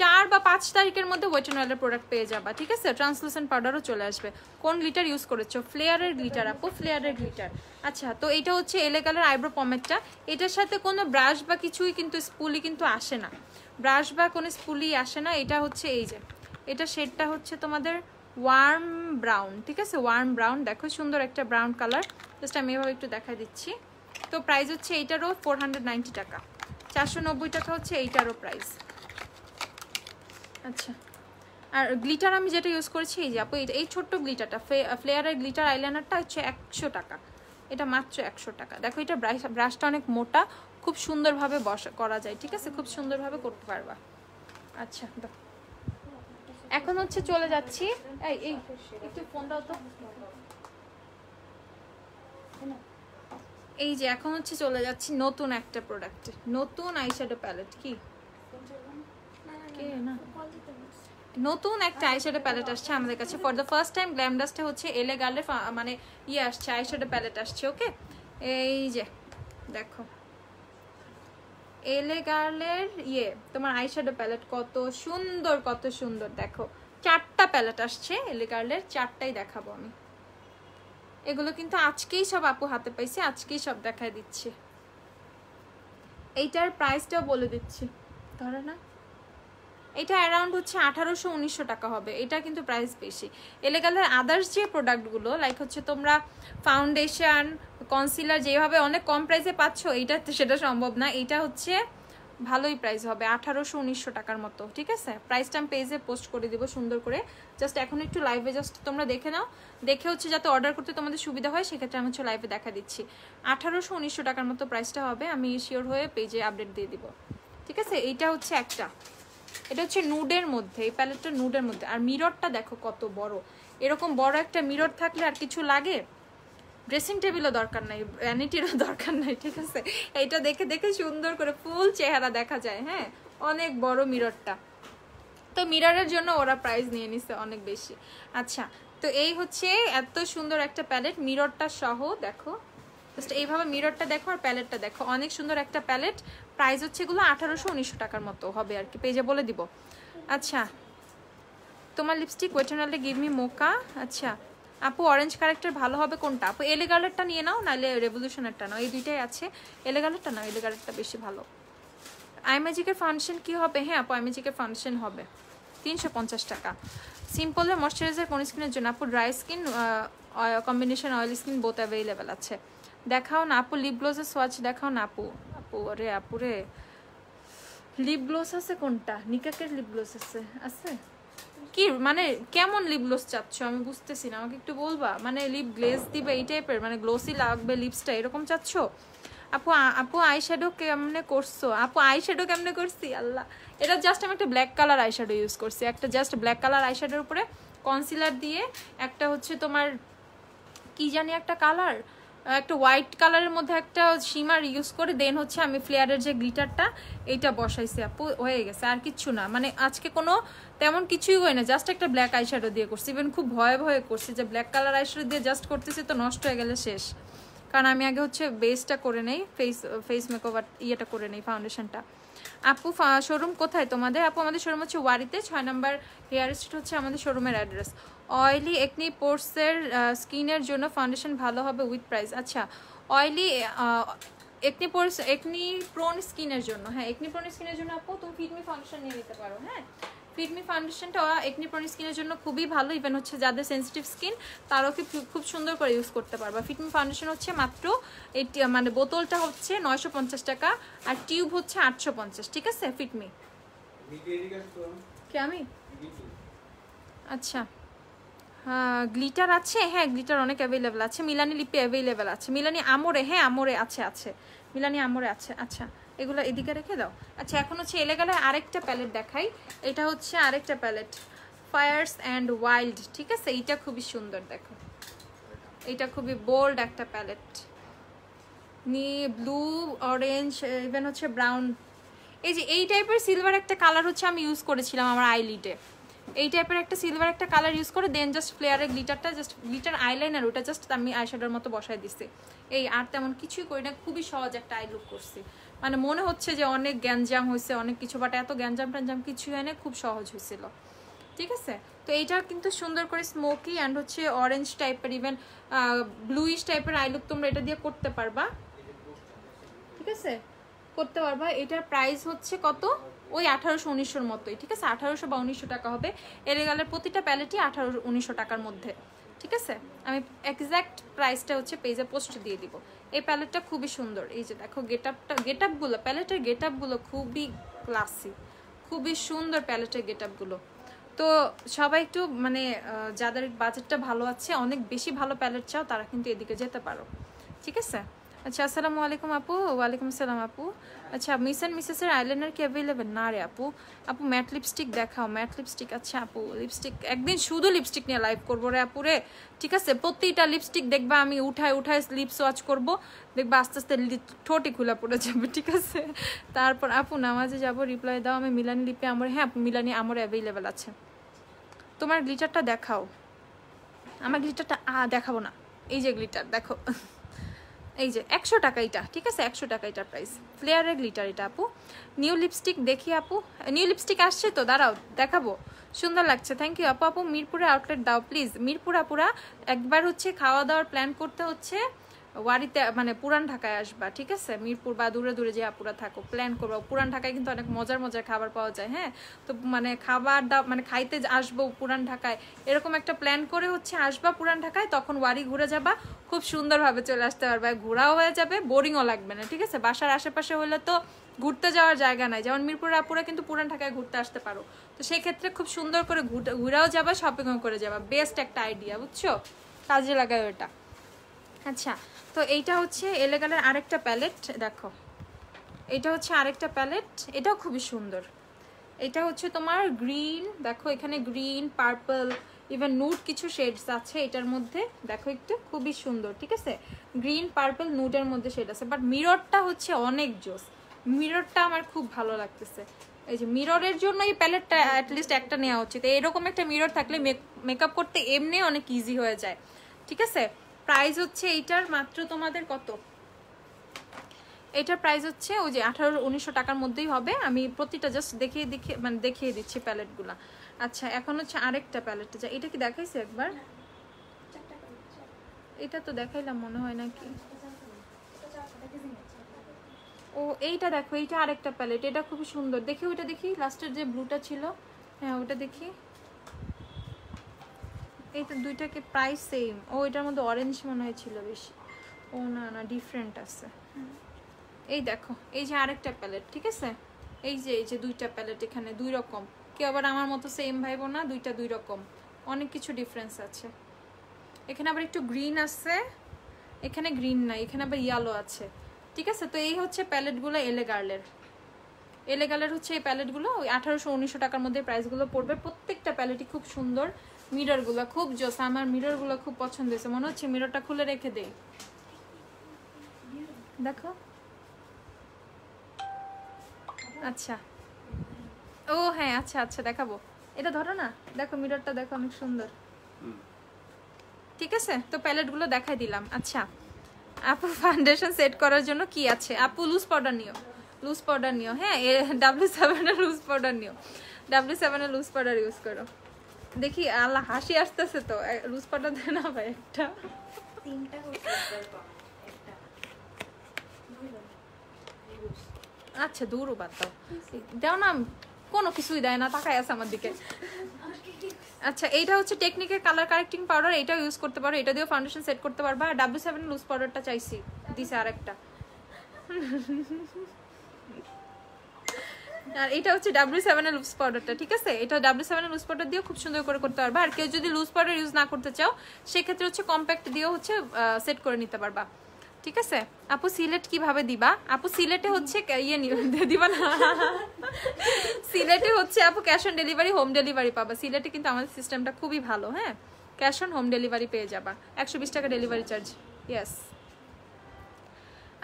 4 বা 5 তারিখের মধ্যে ওয়েট অ্যান্ড ওয়েলের প্রোডাক্ট পেয়ে যাবা, ঠিক আছে? ট্রান্সলুসেন্ট পাউডারও চলে আসবে। কোন গ্লিটার ইউজ করেছো? ফ্লেয়ারের গ্লিটার আপু, ফ্লেয়ারের গ্লিটার। আচ্ছা, তো এটা হচ্ছে এলেগালের আইব্রো পমেডটা, এটার সাথে কোনো ব্রাশ বা কিছুই কিন্তু স্পুলি কিন্তু আসে না, ব্রাশ বা কোনো স্পুলি আসে না। এটা হচ্ছে এই যে, এটা শেডটা হচ্ছে তোমাদের ওয়ার্ম ব্রাউন, ঠিক আছে? ওয়ার্ম ব্রাউন, দেখো সুন্দর একটা ব্রাউন কালার। জাস্ট আমি এভাবে একটু দেখাই দিচ্ছি। তো প্রাইস হচ্ছে এইটারও 490 টাকা, 490 টাকা হচ্ছে এইটারও প্রাইস। আচ্ছা, আর গ্লিটার আমি যেটা ইউজ করেছি এই যে আপু, এই ছোট্ট গ্লিটারটা, ফ্লেয়ারের গ্লিটার আইলাইনারটা হচ্ছে 100 টাকা, এটা মাত্র 100 টাকা। দেখো এটা ব্রাশটা অনেক মোটা, খুব সুন্দরভাবে করা যায়, ঠিক আছে? খুব সুন্দরভাবে করতে পারবা। আচ্ছা, এখন হচ্ছে চলে যাচ্ছি, এই একটু ফোন দাও তো। এই যে এখন হচ্ছে চলে যাচ্ছি নতুন একটা প্রোডাক্টে, নতুন আইশ্যাডো প্যালেট। কি না, নতুন একটা আইশ্যাডো প্যালেট আসছে আমাদের কাছে for the first time. Glam ডাস্টে হচ্ছে এলেগালের মানে ইয়ে আসছে, আইশ্যাডো প্যালেট আসছে। ওকে, এই যে দেখো এলেগালের ইয়ে তোমার আইশ্যাডো প্যালেট, কত সুন্দর, কত সুন্দর। দেখো 4টা প্যালেট আসছে এলেগালের, 4টাই দেখাবো আমি। এগুলো কিন্তু আজকেই সব আপু হাতে পাইছি, আজকেই সব দেখায় দিচ্ছি। এইটার প্রাইসটাও বলে দিচ্ছি, ধরে না, এটা অ্যারাউন্ড হচ্ছে 1800-1900 টাকা হবে। এটা কিন্তু প্রাইস বেশি। এলেগালের আদার্স যে প্রোডাক্টগুলো লাইক হচ্ছে তোমরা ফাউন্ডেশন, কনসিলার যেভাবে অনেক কম প্রাইসে পাচ্ছ, এইটা সেটা সম্ভব না। এটা হচ্ছে ভালোই প্রাইস হবে, 1800-1900 টাকার মতো, ঠিক আছে? প্রাইসটা আমি পেজে পোস্ট করে দিব সুন্দর করে। জাস্ট এখন একটু লাইভে জাস্ট তোমরা দেখে নাও, দেখে হচ্ছে যাতে অর্ডার করতে তোমাদের সুবিধা হয়, সেক্ষেত্রে আমি হচ্ছে লাইভে দেখা দিচ্ছি। 1800-1900 টাকার মতো প্রাইসটা হবে, আমি শিওর হয়ে পেজে আপডেট দিয়ে দিব, ঠিক আছে? এইটা হচ্ছে একটা, এটা হচ্ছে নুডের মধ্যে, এই প্যালেটটা নুডের মধ্যে। আর মিররটা দেখো কত বড়, এরকম বড় একটা মিরর থাকলে আর কিছু লাগে? ড্রেসিং টেবিলও দরকার নাই, ভ্যানিটিরও দরকার নাই, ঠিক আছে? এইটা দেখে দেখে সুন্দর করে ফুল চেহারা দেখা যায়। হ্যাঁ, অনেক বড় মিররটা, তো মিররের জন্য ওরা প্রাইস নিয়ে নিছে অনেক বেশি। আচ্ছা, তো এই হচ্ছে এত সুন্দর একটা প্যালেট, মিররটা সহ দেখো, জাস্ট এইভাবে মিররটা দেখো আর প্যালেটটা দেখো, অনেক সুন্দর একটা প্যালেট। প্রাইস হচ্ছে এগুলো 1800-1900 টাকার মতো হবে আর কি, পেজে বলে দিব। আচ্ছা, তোমার লিপস্টিক ওয়েট অ্যান্ড ওয়েলে গিভ মি মোকা। আচ্ছা আপু, অরেঞ্জ কারেক্টার ভালো হবে কোনটা? আপু এলেগালেরটা নিয়ে নাও, নাহলে রেভলিউশনেরটা নাও, এই দুইটাই আছে। এলেগালেরটা নাও, এলেগালেরটা বেশি ভালো। আই ম্যাজিকের ফাউন্ডেশন কি হবে? হ্যাঁ আপু, আই ম্যাজিকের ফাউন্ডেশন হবে 350 টাকা। সিম্পলের ময়শ্চারাইজার কোন স্কিনের জন্য? আপু dry skin, combination oil skin both available আছে। দেখাও না আপু, লিপ গ্লোসের সোয়াচ দেখাও না আপু। আপু রে, আপু রে, লিপ গ্লোস আছে কোনটা? নিকাকের লিপ গ্লোস আছে কি? মানে কেমন লিপ গ্লোস চাচ্ছ আমি বুঝতেছি না, আমাকে একটু বলবা। মানে লিপ গ্লেজ দিবে এই টাইপের, মানে গ্লোসি লাগবে লিপসটা, এরকম চাচ্ছ? আপু আপু আই শ্যাডো কেমনে করছো? আপু আই শ্যাডো কেমনে করছি? আল্লাহ, এটা জাস্ট আমি একটা black colour eye shadow use করছি, একটা জাস্ট ব্ল্যাক কালার আই শ্যাডোর উপরে কনসিলার দিয়ে, একটা হচ্ছে তোমার কি জানি একটা কালার, একটা হোয়াইট কালারের মধ্যে একটা শিমার ইউজ করে, দেন হচ্ছে আমি ফ্লেয়ারের যে গ্লিটারটা এইটা বসাইছি আপু, হয়ে গেছে। আর কিচ্ছু না, মানে আজকে কোনো তেমন কিছুই হয় না, জাস্ট একটা ব্ল্যাক আইশ্যাডো দিয়ে করছি। ইভেন খুব ভয়ে ভয়ে করছি যে ব্ল্যাক কালার আইশ্যাডো দিয়ে জাস্ট করতেছি তো নষ্ট হয়ে গেলে শেষ, কারণ আমি আগে হচ্ছে বেসটা করে নেই, ফেস মেকওভার ইয়েটা করে নেই, ফাউন্ডেশনটা। আপু শোরুম কোথায় তোমাদের? আপু আমাদের শোরুম হচ্ছে ওয়ারিতে, 6 নম্বর হেয়ার স্ট্রিট হচ্ছে আমাদের শোরুমের অ্যাড্রেস। অয়েলি একনি পোর্সের স্কিনের জন্য ফাউন্ডেশন ভালো হবে উইথ প্রাইস। আচ্ছা, অয়েলি একনি প্রোন স্কিনের জন্য, হ্যাঁ একনি প্রোন স্কিনের জন্য আপু তুমি ফিটমি ফাউন্ডেশন নিয়ে নিতে পারো। হ্যাঁ ফিটমি ফাউন্ডেশনটা একনি প্রোন স্কিনের জন্য খুবই ভালো, ইভেন হচ্ছে যাদের সেন্সিটিভ স্কিন তারাও কি খুব সুন্দর করে ইউজ করতে পারবা। ফিটমি ফাউন্ডেশন হচ্ছে মাত্র মানে বোতলটা হচ্ছে 950 টাকা আর টিউব হচ্ছে 850, ঠিক আছে। ফিটমি কি আমি আচ্ছা গ্লিটার আছে, হ্যাঁ গ্লিটার অনেক অ্যাভেলেবেল আছে। মিলানি লিপে অ্যাভেলেবেল আছে, মিলানি আমরে, হ্যাঁ আমরে আছে মিলানি আমরে আছে। আচ্ছা এগুলো এদিকে রেখে দাও। আচ্ছা এখন হচ্ছে এলেগালে আরেকটা প্যালেট দেখাই, এটা হচ্ছে আরেকটা প্যালেট ফায়ার্স অ্যান্ড ওয়াইল্ড, ঠিক আছে। এইটা খুবই সুন্দর, দেখো এটা খুবই বোল্ড একটা প্যালেট, ব্লু অরেঞ্জ ইভেন হচ্ছে ব্রাউন। এই যে এই টাইপের সিলভার একটা কালার হচ্ছে আমি ইউজ করেছিলাম আমার আইলিডে, এই টাইপের একটা সিলভার একটা কালার ইউজ করে দেন জাস্ট ফ্লেয়ারের গ্লিটারটা, জাস্ট গ্লিটার আইলাইনার ওটা জাস্ট আমি আইশ্যাডোর মতো বসায় দিছি। এই আর তেমন কিছুই করি না, খুবই সহজ একটা আই লুক করছি। মানে মনে হচ্ছে যে অনেক গ্যাঞ্জাম হয়েছে অনেক কিছু, বাট এত গ্যাঞ্জাম ট্যাঞ্জাম কিছুই হয় না, খুব সহজ হয়েছিল, ঠিক আছে। তো এইটা কিন্তু সুন্দর করে স্মোকি অ্যান্ড হচ্ছে অরেঞ্জ টাইপের ইভেন ব্লুইশ টাইপের আই লুক তোমরা এটা দিয়ে করতে পারবা, ঠিক আছে করতে পারবা। এটার প্রাইস হচ্ছে কত, ওই 1800-1900 মতোই, ঠিক আছে 1800 বা 1900 টাকা হবে। এলেগালের প্রতিটা প্যালেটই 1800-1900 টাকার মধ্যে, ঠিক আছে। আমি এক্স্যাক্ট প্রাইসটা হচ্ছে পেজে পোস্ট দিয়ে দিব। এই প্যালেটটা খুবই সুন্দর, এই যে দেখো গেটআপগুলো প্যালেটের গেটআপগুলো খুবই ক্লাসি, খুবই সুন্দর প্যালেটের গেটআপগুলো। তো সবাই একটু মানে যাদের বাজেটটা ভালো আছে, অনেক বেশি ভালো প্যালেট চাও, তারা কিন্তু এদিকে যেতে পারো, ঠিক আছে। আচ্ছা আসসালামু আলাইকুম আপু। ওয়ালাইকুম আসসালাম আপু। আচ্ছা মিস অ্যান্ড মিসেসের আইলাইনার কি অ্যাভেলেবেল? না রে আপু। আপু ম্যাট লিপস্টিক দেখাও, ম্যাট লিপস্টিক। আচ্ছা আপু লিপস্টিক একদিন শুধু লিপস্টিক নিয়ে লাইভ করবো রে আপু রে, ঠিক আছে। প্রতিটা লিপস্টিক দেখবা আমি উঠায় লিপস ওয়াচ করবো, দেখবা আস্তে আস্তে ঠোঁটই খোলা পড়ে যাবে, ঠিক আছে। তারপর আপু নামাজে যাবো, রিপ্লাই দাও। আমি মিলানি লিপে আমার, হ্যাঁ আপু মিলানি আমার অ্যাভেলেবেল আছে। তোমার গ্লিটারটা দেখাও। আমার গ্লিটারটা দেখাবো না, এই যে গ্লিটার দেখো, এই যে 100 টাকা এটা, ঠিক আছে 100 টাকা এটার প্রাইস। ফ্লেয়ারের গ্লিটার এটা আপু। নিউ লিপস্টিক দেখি আপু, নিউ লিপস্টিক আসছে তো, দাঁড়াও দেখাবো, সুন্দর লাগছে, থ্যাংক ইউ আপু। আপু মিরপুরে আউটলেট দাও প্লিজ। মিরপুর আপুরা একবার হচ্ছে খাওয়া দাওয়ার প্ল্যান করতে হচ্ছে ওয়ারিতে, মানে পুরান ঢাকায় আসবা, ঠিক আছে। মিরপুর বা দূরে দূরে যে আপুরা থাকো প্ল্যান করবো, পুরান ঢাকায় কিন্তু অনেক মজার মজার খাবার পাওয়া যায়, হ্যাঁ। তো মানে খাবার মানে খাইতে আসবো পুরান ঢাকায়, এরকম একটা প্ল্যান করে হচ্ছে আসবা পুরান ঢাকায়, তখন ওয়ারি ঘুরে যাবা, খুব সুন্দরভাবে চলে আসতে পারবে, ঘোরাও হয়ে যাবে, বোরিংও লাগবে না, ঠিক আছে। বাসার আশেপাশে হলে তো ঘুরতে যাওয়ার জায়গা নাই, যেমন মিরপুর আপুরা কিন্তু পুরান ঢাকায় ঘুরতে আসতে পারো, তো সেই ক্ষেত্রে খুব সুন্দর করে ঘুরাও যাবা, শপিংও করে যাবা, বেস্ট একটা আইডিয়া, বুঝছো, কাজে লাগায় ওটা। আচ্ছা তো এইটা হচ্ছে এলেগালের আরেকটা প্যালেট, দেখো এটা হচ্ছে আরেকটা প্যালেট, এটাও খুবই সুন্দর। এটা হচ্ছে তোমার গ্রিন, দেখো এখানে গ্রিন পার্পল ইভেন নুড কিছু শেডস আছে এটার মধ্যে, দেখো একটু খুবই সুন্দর, ঠিক আছে। গ্রিন পার্পল নুডের মধ্যে শেড আছে, বাট মিররটা হচ্ছে অনেক জোস, মিররটা আমার খুব ভালো লাগতেছে। এই যে মিররের জন্য এই প্যালেটটা অ্যাটলিস্ট একটা নেওয়া উচিত, এরকম একটা মিরর থাকলে মেকআপ করতে এমনি অনেক ইজি হয়ে যায়, ঠিক আছে। প্রাইস হচ্ছে এইটার মাত্র তোমাদের কত, এটার প্রাইস হচ্ছে ওই যে 1800-1900 টাকার মধ্যেই হবে। আমি প্রতিটা জাস্ট দেখিয়ে দিচ্ছি প্যালেটগুলা। আচ্ছা এখন হচ্ছে আরেকটা প্যালেট, যা এটা কি দেখাইছে একবার, এটা তো দেখাইলাম মনে হয় নাকি। ও এইটা দেখো, এইটা আরেকটা প্যালেট, এটা খুবই সুন্দর, দেখি ওইটা দেখি লাস্টের যে ব্লুটা ছিল, হ্যাঁ ওটা দেখি। এইটা দুইটাকে প্রাইস সেম, ও এটার মধ্যে অরেঞ্জ মনে হয়েছিল বেশি, ও না না ডিফারেন্ট আছে। এই দেখো এই যে আরেকটা প্যালেট, ঠিক আছে। এই যে দুইটা প্যালেট, এখানে দুই রকম, কেউ আবার আমার মতো সেম ভাইবো না, দুইটা দুই রকম, অনেক কিছু ডিফারেন্স আছে। এখানে আবার একটু গ্রিন আছে, এখানে গ্রিন নাই, এখানে আবার ইয়েলো আছে, ঠিক আছে। তো এই হচ্ছে প্যালেটগুলো এলেগালের হচ্ছে এই প্যালেটগুলো ওই 1800-1900 টাকার মধ্যে প্রাইসগুলো পড়বে। প্রত্যেকটা প্যালেটই খুব সুন্দর, মিররগুলো খুব জোস, আমার মিররগুলো খুব পছন্দ হয়েছে, মনে হচ্ছে মিররটা খুলে রেখে দেই, দেখো। আচ্ছা ও হ্যাঁ আচ্ছা আচ্ছা দেখাবো, এটা ধরো না, দেখো মিররটা দেখো অনেক সুন্দর, ঠিক আছে। তো প্যালেটগুলো দেখাই দিলাম। আচ্ছা আপু ফাউন্ডেশন সেট করার জন্য কি আছে আপু? লুজ পাউডার নিও, হ্যাঁ W7 এর লুজ পাউডার নিও, W7 এর লুজ পাউডার ইউজ করো। দেখি আল্লাহ হাসি আসতেছে তো, লুজ পাউডার দেয় না ভাই একটা, 3টা আচ্ছা দূরও বাদ দাও, দাও না, কোনো কিছুই দেয় না, তাকায় আছে আমার দিকে। আচ্ছা এইটা হচ্ছে টেকনিকের কালার কারেক্টিং পাউডার, এটাও ইউজ করতে পারো, এটা দিয়েও ফাউন্ডেশন সেট করতে পারবা। আর W7 লুজ পাউডারটা চাইছি, দিছে আরেকটা। আর এটা হচ্ছে W7 এর লুজ পাউডারটা, ঠিক আছে? এটা W7 এর লুজ পাউডার দিয়েও খুব সুন্দর করে করতে পারবা। আর কেউ যদি লুজ পাউডার ইউজ না করতে চাও সেক্ষেত্রে হচ্ছে কম্প্যাক্ট দিয়েও হচ্ছে সেট করে নিতে পারবা, ঠিক আছে? আপু সিলেট কিভাবে দিবা? আপু সিলেটে হচ্ছে ইয়ে দিবা না, সিলেটে হচ্ছে আপু cash on delivery, home delivery পাবা। সিলেটে কিন্তু আমাদের সিস্টেমটা খুবই ভালো, হ্যাঁ, ক্যাশ অন হোম ডেলিভারি পেয়ে যাবা, 120 টাকা ডেলিভারি চার্জ। ইয়েস।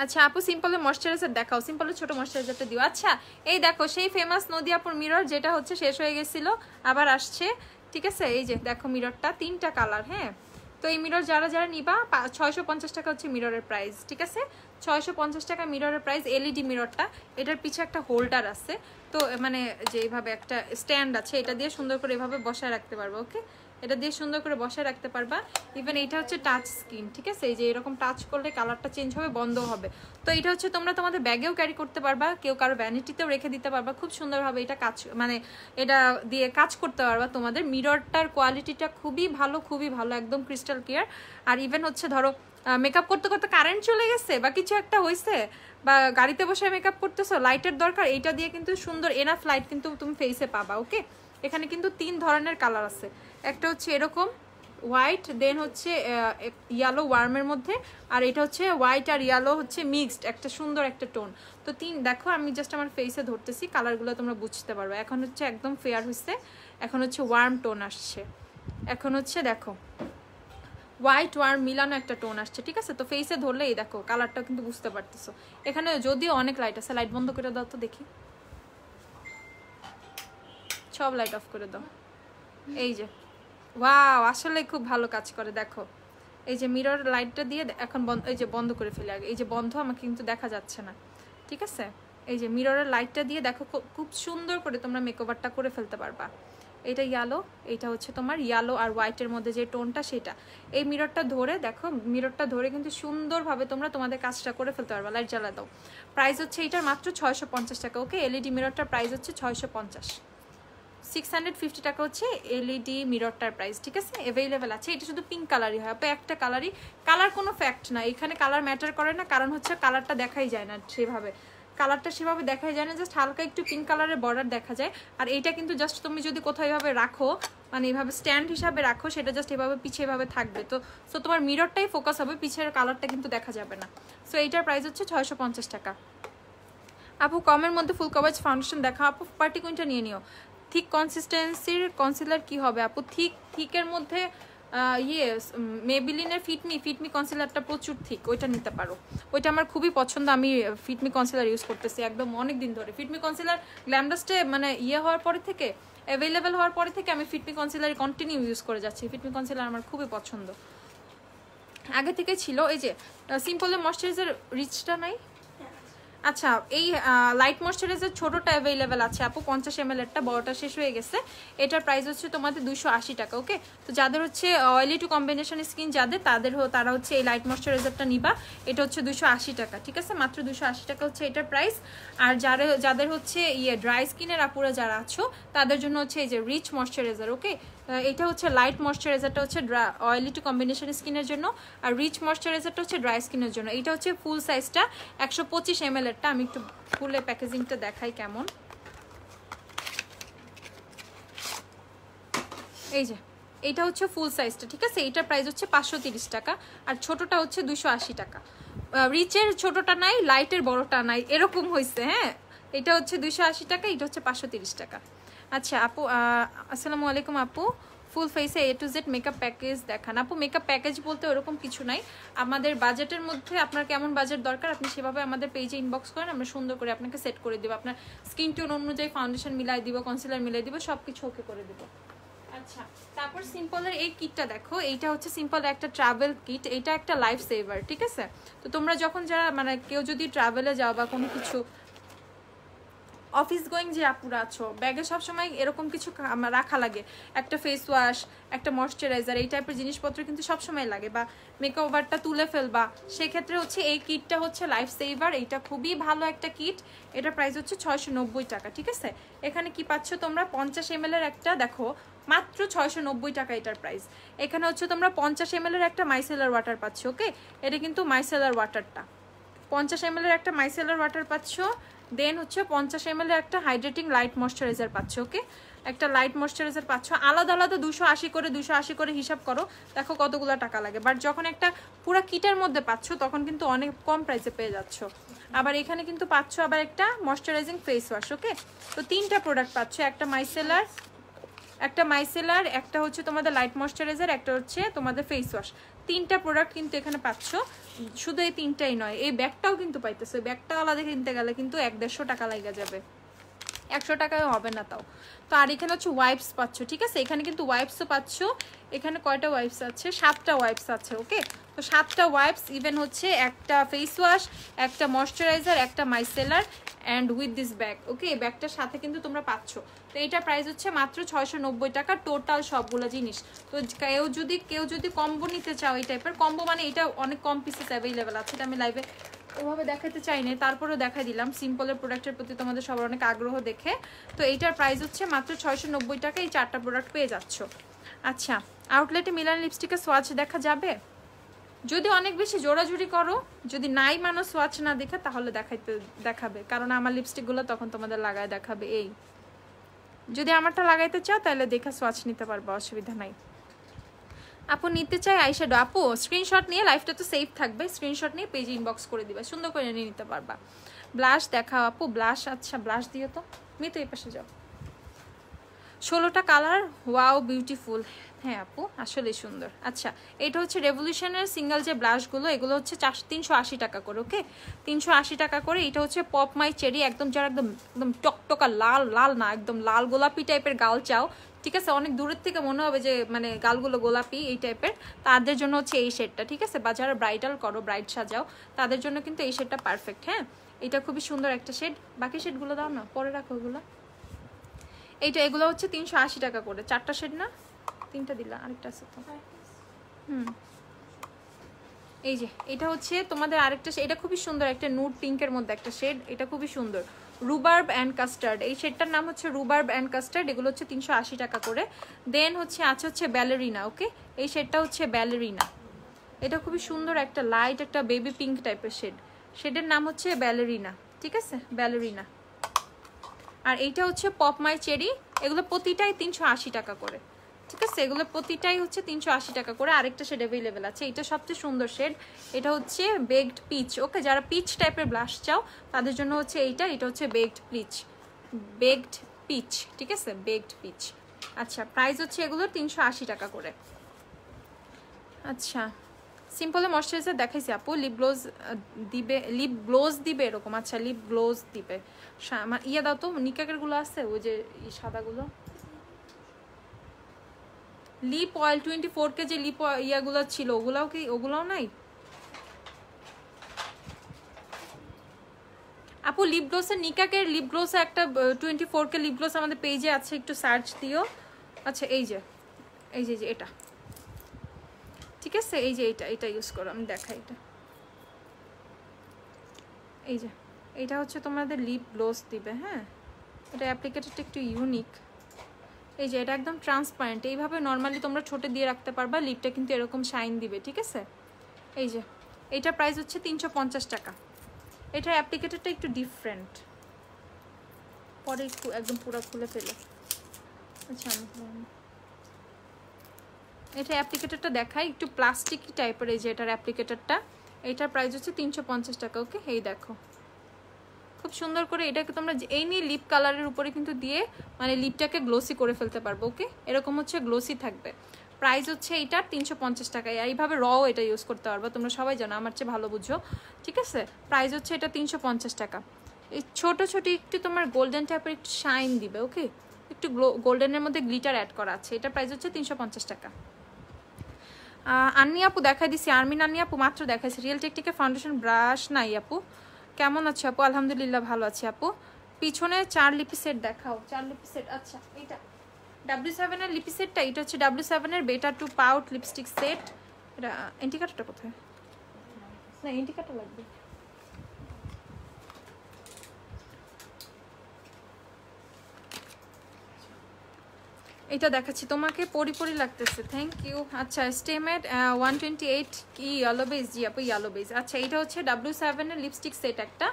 আচ্ছা আপু সিম্পলের ময়শ্চারাইজার দেখাও, সিম্পলের ছোট ময়শ্চারাইজারটা দিও। আচ্ছা এই দেখো সেই ফেমাস নদিয়াপুর মিরর, যেটা হচ্ছে শেষ হয়ে গেছিল আবার আসছে, ঠিক আছে? এই যে দেখো মিররটা 3টা কালার, হ্যাঁ। তো এই মিরর যারা যারা নিবা 650 টাকা হচ্ছে মিররের প্রাইস, ঠিক আছে? 650 টাকা মিররের প্রাইস। এলইডি মিররটা, এটার পিছে একটা হোল্ডার আছে, তো মানে যে এইভাবে একটা স্ট্যান্ড আছে, এটা দিয়ে সুন্দর করে এভাবে বসায় রাখতে পারবো, ওকে? এটা দিয়ে সুন্দর করে বসায় রাখতে পারবা। ইভেন এটা হচ্ছে টাচ স্ক্রিন, ঠিক আছে? এই যে এরকম টাচ করলে কালারটা চেঞ্জ হবে, বন্ধ হবে। তো এটা হচ্ছে তোমরা তোমাদের ব্যাগেও ক্যারি করতে পারবা, কেউ কারো ভ্যানিটিতেও রেখে দিতে পারবা, খুব সুন্দরভাবে এটা কাজ, মানে এটা দিয়ে কাজ করতে পারবা। তোমাদের মিররটার কোয়ালিটিটা খুবই ভালো, খুবই ভালো, একদম ক্রিস্টাল ক্লিয়ার। আর ইভেন হচ্ছে ধরো মেকআপ করতে করতে কারেন্ট চলে গেছে বা কিছু একটা হয়েছে, বা গাড়িতে বসে মেকআপ করতেছো, লাইটের দরকার, এটা দিয়ে কিন্তু সুন্দর এনাফ লাইট কিন্তু তুমি ফেসে পাবা, ওকে? এখানে কিন্তু 3 ধরনের কালার আছে, একটা হচ্ছে এরকম হোয়াইট, দেন হচ্ছে ইয়েলো ওয়ার্মের মধ্যে, আর এটা হচ্ছে হোয়াইট আর ইয়েলো হচ্ছে মিক্সড, একটা সুন্দর একটা টোন। তো দেখো আমি জাস্ট আমার ফেসে ধরতেছি, কালারগুলো তোমরা বুঝতে পারবে। এখন হচ্ছে একদম ফেয়ার হচ্ছে, এখন হচ্ছে ওয়ার্ম টোন আসছে, এখন হচ্ছে দেখো হোয়াইট ওয়ার্ম মিলানো একটা টোন আসছে, ঠিক আছে? তো ফেসে ধরলে এই দেখো কালারটা কিন্তু বুঝতে পারতেছো। এখানে যদিও অনেক লাইট আছে, লাইট বন্ধ করে দাও তো দেখি, সব লাইট অফ করে দাও। এই যে ওয়াও, আসলে খুব ভালো কাজ করে। দেখো এই যে মিরর লাইটটা দিয়ে এখন বন্ধ, এই যে বন্ধ করে ফেলে আগে, এই যে বন্ধ, আমাকে কিন্তু দেখা যাচ্ছে না, ঠিক আছে? এই যে মিররের লাইটটা দিয়ে দেখো খুব সুন্দর করে তোমরা মেকওভারটা করে ফেলতে পারবা। এটা ইয়েলো, এটা হচ্ছে তোমার ইয়েলো আর হোয়াইটের মধ্যে যে টোনটা, সেটা এই মিররটা ধরে দেখো, মিররটা ধরে কিন্তু সুন্দরভাবে তোমরা তোমাদের কাজটা করে ফেলতে পারবা। লাইট জ্বালা দাও। প্রাইস হচ্ছে এটার মাত্র 650 টাকা, ওকে? এলইডি মিররটার প্রাইস হচ্ছে 650, 650 টাকা হচ্ছে এলইডি মিররটার প্রাইস, ঠিক আছে? অ্যাভেলেবেল আছে। এটা শুধু পিঙ্ক কালারই হয়, আপনি একটা কালারই, কালার কোনো ফ্যাক্ট না এখানে, কালার ম্যাটার করে না, কারণ হচ্ছে কালারটা দেখাই যায় না সেভাবে, কালারটা সেভাবে দেখাই যায় না, জাস্ট হালকা একটু পিঙ্ক কালারের বর্ডার দেখা যায়। আর এইটা কিন্তু জাস্ট তুমি যদি কোথাও এভাবে রাখো, মানে এইভাবে স্ট্যান্ড হিসাবে রাখো, সেটা জাস্ট এভাবে পিছে এভাবে থাকবে, তো সো তোমার মিররটাই ফোকাস হবে, পিছের কালারটা কিন্তু দেখা যাবে না। সো এইটার প্রাইস হচ্ছে 650 টাকা। আপু কমের মধ্যে ফুল কভারেজ ফাউন্ডেশন দেখা, আপু পার্টি কুইনটা নিয়ে নিও। থিক কনসিস্টেন্সির কনসিলার কি হবে আপু? থিকের মধ্যে মেবিলিনের ফিটমি কনসিলারটা প্রচুর থিক, ওইটা নিতে পারো, ওইটা আমার খুবই পছন্দ। আমি ফিটমি কনসিলার ইউজ করতেছি একদম অনেক দিন ধরে। ফিটমি কনসিলার গ্ল্যামডাস্টে মানে হওয়ার পরে থেকে, অ্যাভেলেবেল হওয়ার পরে থেকে আমি ফিটমি কনসিলার কন্টিনিউ ইউজ করে যাচ্ছি। ফিটমি কনসিলার আমার খুবই পছন্দ, আগে থেকে ছিল। এই যে সিম্পলের ময়শ্চারাইজার রিচটা নাই, আচ্ছা এই লাইট ময়শ্চারাইজার ছোটটা অ্যাভেলেবেল আছে আপু, 50 ml এরটা, বড়টা শেষ হয়ে গেছে। এটার প্রাইস হচ্ছে তোমাদের 280 টাকা, ওকে? তো যাদের হচ্ছে অয়েলি টু কম্বিনেশন স্কিন যাদের, তারা হচ্ছে এই লাইট ময়শ্চারাইজারটা নিবা। এটা হচ্ছে 280 টাকা, ঠিক আছে? মাত্র 280 টাকা হচ্ছে এটার প্রাইস। আর যাদের হচ্ছে ড্রাই স্কিনের আপুরা যারা আছো, তাদের জন্য হচ্ছে এই যে রিচ ময়শ্চারাইজার, ওকে? এটা হচ্ছে লাইট ময়শ্চারাইজারটা হচ্ছে অয়েলি টু কম্বিনেশন স্কিনের জন্য, আর রিচ ময়শ্চারাইজারটা হচ্ছে ড্রাই স্কিনের জন্য। এটা হচ্ছে ফুল সাইজটা 125 ml এরটা। আমি একটু ফুলে প্যাকেজিংটা দেখাই কেমন। এই যে এটা হচ্ছে ফুল সাইজটা, ঠিক আছে? এটার প্রাইস হচ্ছে 530 টাকা, আর ছোটটা হচ্ছে 280 টাকা। রিচের ছোটটা নাই, লাইটের বড়টা নাই, এরকম হয়েছে, হ্যাঁ? এটা হচ্ছে 280 টাকা, এটা হচ্ছে 530 টাকা। আচ্ছা আপু আসসালামু আলাইকুম আপু, ফুল ফেসে A to Z makeup package দেখান। আপু মেকআপ প্যাকেজ বলতে ওরকম কিছু নাই, আমাদের বাজেটের মধ্যে আপনার কেমন বাজেট দরকার আপনি সেভাবে আমাদের পেজে ইনবক্স করেন, আমরা সুন্দর করে আপনাকে সেট করে দেবো। আপনার স্কিন টোন অনুযায়ী ফাউন্ডেশন মিলাই দিব, কনসিলার মিলাই দিব, সব কিছু ওকে করে দেবো। আচ্ছা তারপর সিম্পলের এই কিটটা দেখো, এইটা হচ্ছে সিম্পলের একটা ট্রাভেল কিট, এটা একটা লাইফ সেভার, ঠিক আছে? তো তোমরা যখন যারা মানে কেউ যদি ট্রাভেলে যাও বা কোনো কিছু অফিস গোয়িং যে আপুরা আছো, ব্যাগে সবসময় এরকম কিছু রাখা লাগে, একটা ফেস ওয়াশ, একটা ময়শ্চারাইজার, এই টাইপের জিনিসপত্র কিন্তু সবসময় লাগে, বা মেকওভারটা তুলে ফেলবা, সেক্ষেত্রে হচ্ছে এই কিটটা হচ্ছে লাইফ সেভার। এইটা খুবই ভালো একটা কিট, এটার প্রাইস হচ্ছে 690 টাকা। ঠিক আছে, এখানে কি পাচ্ছ তোমরা 50 ml এর একটা, দেখো মাত্র 690 টাকা এটার প্রাইস। এখানে হচ্ছে তোমরা 50 ml এর একটা মাইসেলার ওয়াটার পাচ্ছ। ওকে, এটা কিন্তু মাইসেলার ওয়াটারটা, 50 ml এর একটা মাইসেলার ওয়াটার পাচ্ছ। দেন হচ্ছে 50 ml এর একটা হাইড্রেটিং লাইট ময়শ্চারাইজার পাচ্ছ। ওকে, একটা লাইট ময়শ্চারাইজার পাচ্ছ। আলাদা আলাদা 280 করে হিসাব করো, দেখো কতগুলো টাকা লাগে। বাট যখন একটা পুরো কিটের মধ্যে পাচ্ছ তখন কিন্তু অনেক কম প্রাইসে পেয়ে যাচ্ছ। আবার এখানে কিন্তু পাচ্ছ আবার একটা ময়শ্চারাইজিং ফেস ওয়াশ। ওকে, তো 3টা প্রোডাক্ট পাচ্ছ, একটা মাইসেলার, একটা হচ্ছে তোমাদের লাইট ময়শ্চারাইজার, একটা হচ্ছে তোমাদের ফেস ওয়াশ। 3টা প্রোডাক্ট কিন্তু এখানে পাচ্ছ। শুধু এই 3টাই নয়, এই ব্যাগটাও কিন্তু পাইতেছো। ব্যাগটা আলাদা কিনতে গেলে কিন্তু 150 টাকা লাগা যাবে, 100 টাকায় হবে না তাও। তো আর এখানে হচ্ছে ওয়াইপস পাচ্ছ। ঠিক আছে, এখানে কিন্তু ওয়াইপসও পাচ্ছ। এখানে কয়টা ওয়াইপস আছে? 7টা ওয়াইপস আছে। ওকে, তো 7টা ওয়াইপস, ইভেন হচ্ছে একটা ফেস ওয়াশ, একটা ময়শ্চারাইজার, একটা micellar and with this bag. Okay, এই ব্যাগটার সাথে কিন্তু তোমরা পাচ্ছ। তো এইটার প্রাইস হচ্ছে মাত্র 690 টাকা টোটাল সবগুলো জিনিস। তো কেউ যদি কম্বো নিতে চাও, এই টাইপের কম্বো, মানে এটা অনেক কম পিসেস অ্যাভেলেবেল আছে। এটা আমি লাইভে ওভাবে দেখাতে চাই না, তারপরেও দেখাই দিলাম সিম্পলের প্রোডাক্টের প্রতি তোমাদের সবার অনেক আগ্রহ দেখে। তো এইটার প্রাইস হচ্ছে মাত্র 690 টাকা, এই 4টা প্রোডাক্ট পেয়ে যাচ্ছ। আচ্ছা, আউটলেটে মিলান লিপস্টিকের সোয়াচ দেখা যাবে? যদি অনেক বেশি জোরাজুরি করো, যদি নাই মানো সোয়াচ না দেখে, তাহলে দেখাবে, কারণ আমার লিপস্টিকগুলো তখন তোমাদের লাগায় দেখাবে। এই যদি আমারটা লাগাইতে চাও তাহলে দেখে সোয়াচ নিতে পারবো, অসুবিধা নাই। আপু নিতে চাই আইশ্যাডো, আপু স্ক্রিনশট নিয়ে, লাইফটা তো সেফ থাকবে, স্ক্রিনশট নিয়ে পেজে ইনবক্স করে দিবা, সুন্দর করে নিয়ে নিতে পারবা। ব্লাশ দেখাও আপু, ব্লাশ, আচ্ছা ব্লাশ দিও তো, তো এই পাশে যাও। 16টা কালার, ওয়াও বিউটিফুল। হ্যাঁ আপু, আসলে সুন্দর। আচ্ছা, এটা হচ্ছে রেভলিউশনের সিঙ্গেল যে ব্লাশগুলো, এগুলো হচ্ছে 380 টাকা করে। ওকে, 380 টাকা করে। এটা হচ্ছে পপ মাই চেরি, একদম যারা একদম একদম টকটকা লাল, লাল না একদম লাল গোলাপি টাইপের গাল চাও, ঠিক আছে, অনেক দূরের থেকে মনে হবে যে মানে গালগুলো গোলাপি এই টাইপের, তাদের জন্য হচ্ছে এই শেডটা। ঠিক আছে, বা যারা ব্রাইডাল করো, ব্রাইড সাজাও, তাদের জন্য কিন্তু এই শেডটা পারফেক্ট। হ্যাঁ, এটা খুবই সুন্দর একটা শেড। বাকি শেডগুলো দাও না, পরে রাখো ওগুলো। এগুলো হচ্ছে 380 টাকা করে, 4টা শেড না, 3টা দিলা, আরেকটা আছে তো। এই যে এটা হচ্ছে তোমাদের আরেকটা, এটা খুবই সুন্দর, একটা নুড পিঙ্কের মধ্যে একটা শেড, এটা খুবই সুন্দর, রুবার্ব অ্যান্ড কাস্টার্ড। এই শেডটার নাম হচ্ছে রুবার্ব অ্যান্ড কাস্টার্ড, এগুলো হচ্ছে 380 টাকা করে। দেন হচ্ছে ব্যালেরিনা। ওকে, এই শেডটা হচ্ছে ব্যালেরিনা, এটা খুবই সুন্দর একটা লাইট একটা বেবি পিঙ্ক টাইপের শেডের নাম হচ্ছে ব্যালেরিনা। ঠিক আছে, ব্যালেরিনা। আর এইটা হচ্ছে পপ মাই চেরি, এগুলো প্রতিটাই 380 টাকা করে। ঠিক আছে, এগুলো প্রতিটাই হচ্ছে 380 টাকা করে। আরেকটা শেড অ্যাভেলেবেল আছে, এটা সবচেয়ে সুন্দর শেড, এটা হচ্ছে বেকড পিচ। ওকে, যারা পিচ টাইপের ব্লাশ চাও তাদের জন্য হচ্ছে এটা হচ্ছে বেকড পিচ। ঠিক আছে, বেকড পিচ। আচ্ছা, প্রাইস হচ্ছে এগুলোর 380 টাকা করে। আচ্ছা, সিম্পলে ময়শ্চারাইজার দেখাইছি আপু, লিপ গ্লোজ দিবে এরকম। আচ্ছা, লিপ গ্লোজ দিবে, ইয়ে দাও তো, নিকাকের গুলো আছে ওই যে সাদাগুলো, লিপ অয়েল 24K যে লিপ ইয়াগুলো ছিল, ওগুলাও নাই আপু? লিপ গ্লোসের, নিকাকের লিপ গ্লোসে একটা 24K লিপ গ্লোস আমাদের পেজে আছে, একটু সার্চ দিও। আচ্ছা, এই যে এটা, ঠিক আছে, এই যে এটা ইউজ করো, আমি দেখাই। এটা হচ্ছে তোমাদের লিপ গ্লোস দিবে। হ্যাঁ, এটা অ্যাপ্লিকেটরটা একটু ইউনিক। এই যে এটা একদম ট্রান্সপারেন্ট, এইভাবে নর্মালি তোমরা ছোটে দিয়ে রাখতে পারবা, লিপটা কিন্তু এরকম শাইন দিবে। ঠিক আছে, এই যে এইটা প্রাইস হচ্ছে 350 টাকা। এটার অ্যাপ্লিকেটরটা একটু ডিফারেন্ট, পরে একটু একদম পুরো খুলে ফেলে। আচ্ছা, এটা অ্যাপ্লিকেটরটা দেখাই, একটু প্লাস্টিক টাইপের। এই যে এটার অ্যাপ্লিকেটরটা, এইটার প্রাইস হচ্ছে 350 টাকা। ওকে, এই দেখো খুব সুন্দর করে এটাকে তোমরা এই নিয়ে লিপ কালারের উপরে কিন্তু দিয়ে মানে লিপটাকে গ্লোসি করে ফেলতে পারবো। ওকে, এরকম হচ্ছে গ্লোসি থাকবে। প্রাইস হচ্ছে এইটা 350 টাকা। এইভাবে র এটা ইউজ করতে পারবো, তোমরা সবাই জানো, আমার চেয়ে ভালো বুঝো। ঠিক আছে, প্রাইস হচ্ছে এটা 350 টাকা। এই ছোট একটু তোমার গোল্ডেন টাইপের একটু শাইন দিবে। ওকে, একটু গোল্ডেনের মধ্যে গ্লিটার অ্যাড করা আছে। এটা প্রাইস হচ্ছে 350 টাকা। আন্নি আপু দেখাই দিছি, আর্মিন আন্নি আপু মাত্র দেখাইছি। রিয়েল টেকটিকের ফাউন্ডেশন ব্রাশ নাই আপু, কেমন আছে আপু? আলহামদুলিল্লাহ ভালো আছি আপু। পিছনে 4 লিপি সেট দেখাও, 4 লিপি সেট। আচ্ছা এটা W7 এর লিপি সেটটা, এটা হচ্ছে W7 এর বেটা টু পাউট লিপস্টিক সেট। এটা ইন্ডিকেটরটা কোথায়? না ইন্ডিকেটর লাগবে। এটা দেখাচ্ছি তোমাকে, পরি লাগতেছে, থ্যাংক ইউ। আচ্ছা স্টেমেড 128 কি ইয়েলো বেস? জি আপু ইয়েলো বেস। আচ্ছা এটা হচ্ছে W7 এর লিপস্টিক সেট একটা,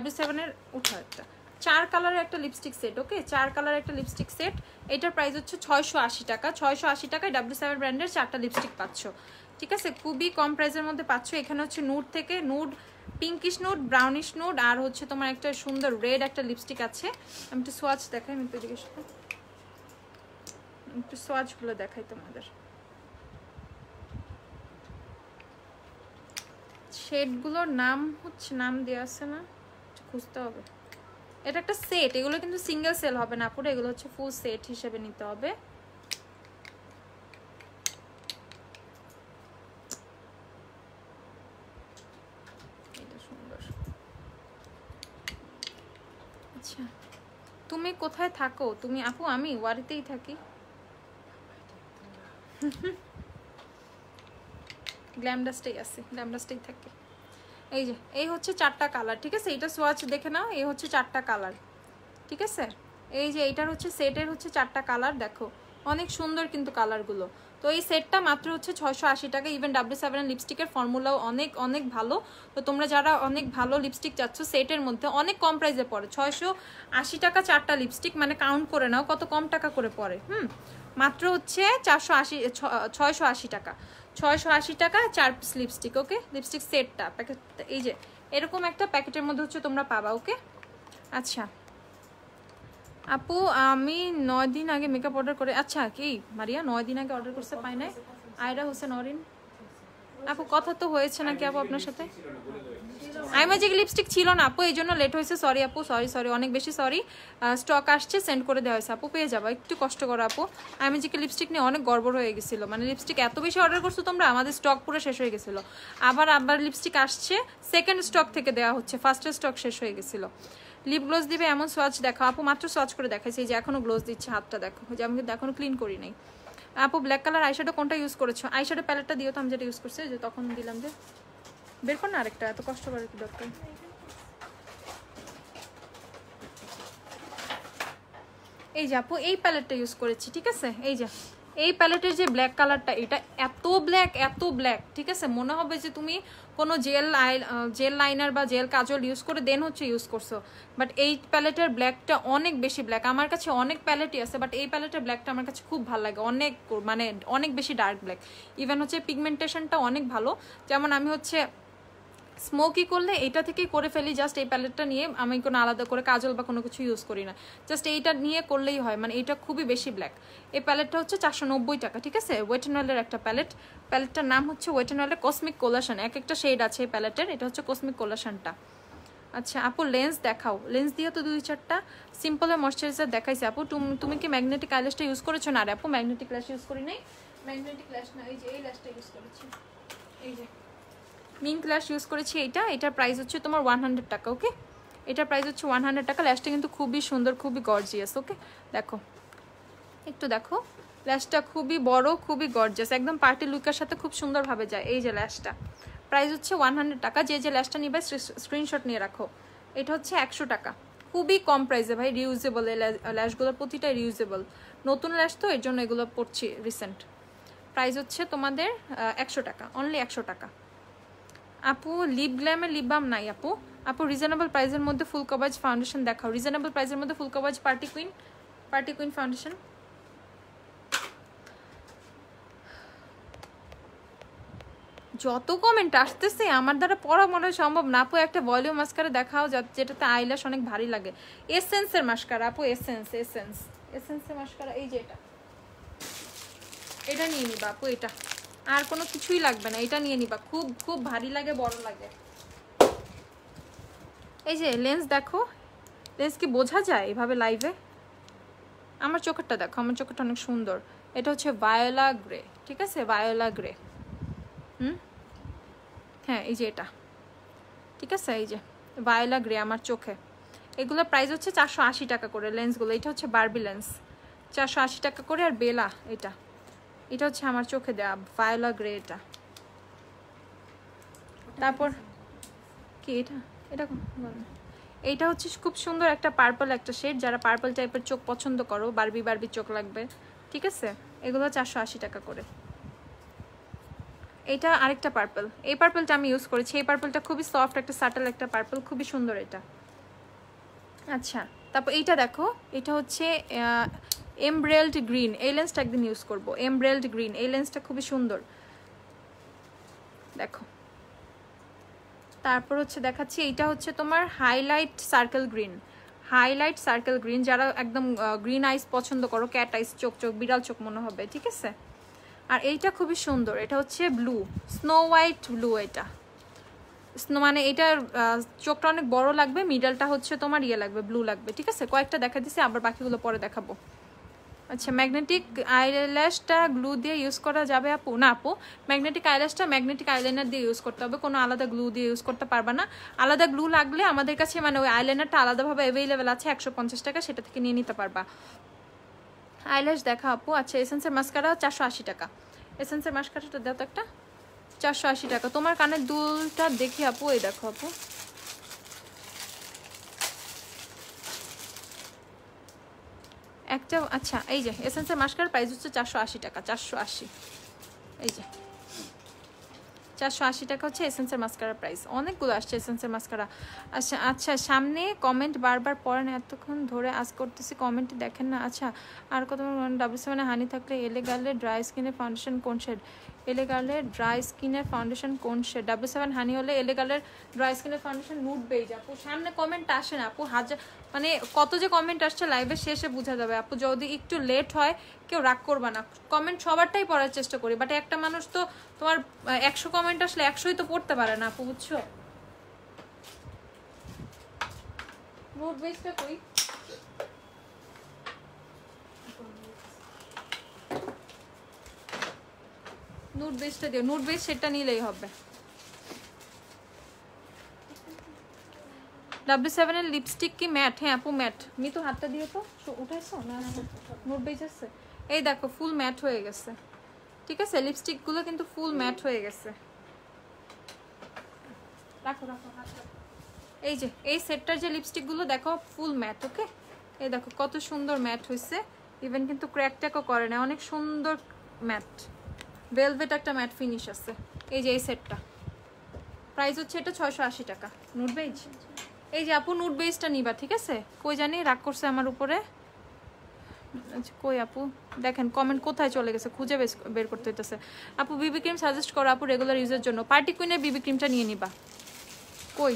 W7 এর উঠা একটা 4 কালারের একটা লিপস্টিক সেট। ওকে 4 কালারের একটা লিপস্টিক সেট। এটার প্রাইস হচ্ছে 680 টাকা। 680 টাকায় W7 ব্র্যান্ডের 4টা লিপস্টিক পাচ্ছ, ঠিক আছে? খুবই কম প্রাইসের মধ্যে পাচ্ছ। এখানে হচ্ছে নুড থেকে nude, pinkish nude, brownish nude, আর হচ্ছে তোমার একটা সুন্দর রেড একটা লিপস্টিক আছে। আমি একটু সোয়াচ দেখাই, আমি একটু জিজ্ঞেস করি, একটু সোয়াচগুলো দেখাই তোমাদের। শেডগুলোর নাম হচ্ছে, নাম দেওয়া আছে না, খুঁজতে হবে। এটা একটা সেট, এগুলো কিন্তু সিঙ্গেল সেল হবে না পুরো, এগুলো হচ্ছে ফুল সেট হিসেবে নিতে হবে। এটা সুন্দর। আচ্ছা তুমি কোথায় থাকো? তুমি আপু? আমি ওয়ারিতেই থাকি, গ্ল্যামডাস্টেই আছে, গ্ল্যামডাস্টেই থাকে। এই যে এই হচ্ছে 4টা কালার, ঠিক আছে? এটা সোয়াচ দেখে নাও, এই হচ্ছে 4টা কালার, ঠিক আছে? এই যে এইটার হচ্ছে সেটের হচ্ছে 4টা কালার, দেখো অনেক সুন্দর কিন্তু কালারগুলো। তো এই সেটটা মাত্র হচ্ছে 680 টাকা। ইভেন W7 এর লিপস্টিকের ফর্মুলাও অনেক অনেক ভালো। তো তোমরা যারা অনেক ভালো লিপস্টিক চাচ্ছ সেটের মধ্যে, অনেক কম প্রাইসে পড়ে, 680 টাকা 4টা লিপস্টিক, মানে কাউন্ট করে নাও কত কম টাকা করে পড়ে। মাত্র হচ্ছে 680 টাকা, 680 টাকা 4 পিস লিপস্টিক। ওকে লিপস্টিক সেটটা প্যাকেট, এই যে এরকম একটা প্যাকেটের মধ্যে হচ্ছে তোমরা পাবা। ওকে আচ্ছা আপু আমি 9 দিন আগে মেকআপ অর্ডার করে, আচ্ছা কি মারিয়া 9 দিন আগে অর্ডার করতে পাই নাই? আয়রা হোসেন অরিন আপু কথা তো হয়েছে নাকি আপু আপনার সাথে? আইম্যাজিক লিপস্টিক ছিল না আপু, এই জন্য লেট হয়েছে, সরি আপু, সরি অনেক বেশি সরি। স্টক আসছে, সেন্ড করে দেওয়া হয়েছে আপু, পেয়ে যাবো, একটু কষ্ট করো আপু। আইম্যাজিকের লিপস্টিক নিয়ে অনেক গড়বড় হয়ে গেছিলো, মানে লিপস্টিক এত বেশি অর্ডার করছো তোমরা, আমাদের স্টক পুরো শেষ হয়ে গেছিলো। আবার লিপস্টিক আসছে, সেকেন্ড স্টক থেকে দেওয়া হচ্ছে, ফার্স্টের স্টক শেষ হয়ে গেছিলো। লিপ গ্লোজ দিবে এমন সোয়াচ দেখো আপু, মাত্র সোয়াচ করে দেখাইছি, এই যে এখনো গ্লোজ দিচ্ছে, হাতটা দেখো, যে আমি কিন্তু এখনো ক্লিন করি নাই। আপু ব্ল্যাক কালার আইশ্যাডো কোনটা ইউজ করেছো? আইশ্যাডো প্যালেটটা দিও তো, আমি যেটা ইউজ করছি, যে তখন দিলাম, যে বের কর না আরেকটা, এত কষ্ট করে কি দরকার? এই যে আপু এই প্যালেটটা ইউজ করেছি, ঠিক আছে? এই যে এই প্যালেটের যে ব্ল্যাক কালারটা, এটা এত ব্ল্যাক, ঠিক আছে? মনে হবে যে তুমি কোনো জেল লাইনার বা জেল কাজল ইউজ করে দেন হচ্ছে ইউজ করছো। বাট এই প্যালেটের ব্ল্যাকটা অনেক বেশি ব্ল্যাক। আমার কাছে অনেক প্যালেটই আছে, বাট এই প্যালেটের ব্ল্যাকটা আমার কাছে খুব ভালো লাগে, অনেক বেশি ডার্ক ব্ল্যাক। ইভেন হচ্ছে পিগমেন্টেশনটা অনেক ভালো। যেমন আমি হচ্ছে স্মোকি করলে এটা থেকেই করে ফেলি, জাস্ট এই প্যালেটটা নিয়ে, আমি কোনো আলাদা করে কাজল বা কোনো কিছু ইউজ করি না, জাস্ট এইটা নিয়ে করলেই হয়, মানে এটা খুবই বেশি ব্ল্যাক। এই প্যালেটটা হচ্ছে 490 টাকা, ঠিক আছে? ওয়েট এন্ড ওয়েলের একটা প্যালেটটার নাম হচ্ছে ওয়েট এন্ড ওয়েলের কসমিক কোলাশন, এক একটা শেড আছে এই প্যালেটের, এটা হচ্ছে কসমিক কোলাশনটা। আচ্ছা আপু লেন্স দেখাও, লেন্স দিও তো 2-4টা। সিম্পলের ময়শ্চারাইজার দেখাইছে আপু, তুমি কি ম্যাগনেটিক আইল্যাশটা ইউজ করেছো? না রে আপু ম্যাগনেটিক ল্যাশ ইউজ করি নাই, ম্যাগনেটিক ল্যাশ না, এই যে এই ল্যাশটা ইউজ করেছি, এই যে মিঙ্ক ল্যাশ ইউজ করেছি। এটার প্রাইস হচ্ছে তোমার 100 টাকা। ওকে এটার প্রাইস হচ্ছে 100 টাকা। ল্যাশটা কিন্তু খুবই সুন্দর, খুবই গর্জিয়াস। ওকে দেখো, একটু দেখো, ল্যাশটা খুবই বড়, খুবই গর্জিয়াস, একদম পার্টি লুকের সাথে খুব সুন্দরভাবে যায়। এই যে ল্যাশটা প্রাইস হচ্ছে 100 টাকা। যে ল্যাশটা নিবে স্ক্রিনশট নিয়ে রাখো। এটা হচ্ছে 100 টাকা, খুবই কম প্রাইসে ভাই, রিউজেবল। এই ল্যাশগুলোর প্রতিটা রিউজেবল, নতুন ল্যাশ তো এর জন্য এগুলো পড়ছি রিসেন্ট। প্রাইস হচ্ছে তোমাদের 100 টাকা, অনলি 100 টাকা। আপু লিপ গ্ল্যামের লিপ বাম নাই আপু রিজনেবল প্রাইসের মধ্যে ফুল কভারেজ ফাউন্ডেশন দেখাও। রিজনেবল প্রাইসের মধ্যে ফুল কভারেজ পার্টি কুইন ফাউন্ডেশন। যত কমেন্ট আসতেছে আমার দ্বারা পড়া মনে হয় সম্ভব না। আপু একটা ভলিউম মাস্কারা দেখাও যেটাতে আইল্যাশ অনেক ভারী লাগে। এসেন্সের মাস্কারা আপু, এসেন্সের মাস্কারা, এই যে এটা নিয়ে নিবা আপু, এটা আর কোনো কিছুই লাগবে না, এটা নিয়ে নিবা, খুব ভারী লাগে, বড় লাগে। এই যে লেন্স দেখো, লেন্স কি বোঝা যায় এভাবে লাইভে? আমার চোখেরটা দেখো, আমার চোখেরটা অনেক সুন্দর। এটা হচ্ছে ভায়োলা গ্রে, ঠিক আছে? ভায়োলা গ্রে, হ্যাঁ এই যে এটা, ঠিক আছে? এই যে ভায়োলা গ্রে আমার চোখে, এগুলো প্রাইস হচ্ছে 480 টাকা করে লেন্সগুলো। এটা হচ্ছে বারবি লেন্স, 480 টাকা করে। আর বেলা এটা হচ্ছে আমার চোখে দেওয়া ভায়োলা গ্রে। তারপর কি এটা হচ্ছে খুব সুন্দর একটা পার্পল একটা শেড, যারা পার্পল টাইপের চোখ পছন্দ করো, বারবি চোখ লাগবে, ঠিক আছে, এগুলো 480 টাকা করে। এটা আরেকটা পার্পল, এই পার্পলটা আমি ইউজ করেছি, এই পার্পলটা খুবই সফট একটা সাটল একটা পার্পল, খুবই সুন্দর এটা। আচ্ছা, তারপর এইটা দেখো, এটা হচ্ছে এমব্রেলড গ্রিন, এই লেন্সটা একদিন ইউজ করবো। এমব্রেলড গ্রিন, এই লেন্সটা খুবই সুন্দর, দেখো। তারপর হচ্ছে দেখাচ্ছি, এইটা হচ্ছে তোমার হাইলাইট সার্কেল গ্রিন, যারা একদম গ্রিন আইস পছন্দ করো, ক্যাট আইস, চোখ বিড়াল চোখ মনে হবে, ঠিক আছে। আর এইটা খুবই সুন্দর, এটা হচ্ছে ব্লু, স্নো হোয়াইট ব্লু। এটা মানে এটার চোখটা অনেক বড় লাগবে, মিডলটা হচ্ছে তোমার লাগবে, ব্লু লাগবে, ঠিক আছে। কয়েকটা দেখা দিছি, আবার বাকিগুলো পরে দেখাবো। আচ্ছা, ম্যাগনেটিক আইল্যাশটা গ্লু দিয়ে ইউজ করা যাবে আপু? না আপু, ম্যাগনেটিক আইল্যাশটা ম্যাগনেটিক আইলাইনার দিয়ে ইউজ করতে হবে, কোনো আলাদা গ্লু দিয়ে ইউজ করতে পারবা না। আলাদা গ্লু লাগলে আমাদের কাছে মানে ওই আইলাইনারটা আলাদাভাবে অ্যাভেলেবেল আছে 150 টাকা, সেটা থেকে নিয়ে নিতে পারবা। আইল্যাশ দেখা আপু। আচ্ছা, এসেন্সের মাস্কারা 480 টাকা, এসেন্সের মাস্কারাটা দাও তো একটা, 480 টাকা। তোমার কানের দুলটা দেখি আপু, এই দেখো আপু, একটা। আচ্ছা, এই যে এসেন্সের মাস্কারার প্রাইস হচ্ছে 480 টাকা, 480, এই যে 480 টাকা হচ্ছে এসেন্সের মাস্কারার প্রাইস। অনেকগুলো আসছে এসেন্সের মাস্কারা। আচ্ছা আচ্ছা, সামনে কমেন্ট বারবার পড়েন, এতক্ষণ ধরে আজ করতেছি, কমেন্ট দেখেন না। আচ্ছা, আর কত W7 হানি থাকলে এলে গালে ড্রাই স্কিনের ফাউন্ডেশন কোন শেড? এলে গালের ড্রাই স্কিনের ফাউন্ডেশন কোন শেড? W7 হানি হলে এলে গালের ড্রাই স্কিনের ফাউন্ডেশন নুড বেজ। আপু সামনে কমেন্ট আসে না আপু, হাজার মানে কত যে কমেন্ট আসছে লাইভের শেষে বোঝা যাবে আপু, যদি একটু লেট হয় কেউ রাগ করবা না, কমেন্ট সবারটাই পড়ার চেষ্টা করি, বাট একটা মানুষ তো তোমার 100 কমেন্ট আসলে 100ই তো পড়তে পারে না আপু, বুঝছো। নুড বেজটা কই? নুড বেজটা দিও, নুড বেজ সেটা নিলেই হবে। W7 এর লিপস্টিক কি ম্যাট? হ্যাঁ আপু ম্যাট। মিতু হাতটা দিও তো, উঠাইছো না? নুড বেজ আছে, এই দেখো ফুল ম্যাট হয়ে গেছে, ঠিক আছে। লিপস্টিক গুলো কিন্তু ফুল ম্যাট হয়ে গেছে, রাখো রাখো। এই যে এই সেটটার যে লিপস্টিক গুলো দেখো ফুল ম্যাট, ওকে। এই দেখো কত সুন্দর ম্যাট হয়েছে, ইভেন কিন্তু ক্র্যাক ট্যাকও করে না, অনেক সুন্দর ম্যাট, ভেলভেট একটা ম্যাট ফিনিশ আছে। এই যে এই সেটটা প্রাইস হচ্ছে এটা 680 টাকা। নুড বেজ, এই যে আপু নুড বেজটা নিবা, ঠিক আছে। কই জানি রাগ করছে আমার উপরে, কই আপু দেখেন কমেন্ট কোথায় চলে গেছে, খুঁজে বের করতে হইতেছে। আপু বিবি ক্রিম সাজেস্ট করো আপু রেগুলার ইউজের জন্য। পার্টি কুইনের বিবি ক্রিমটা নিয়ে নিবা। কই,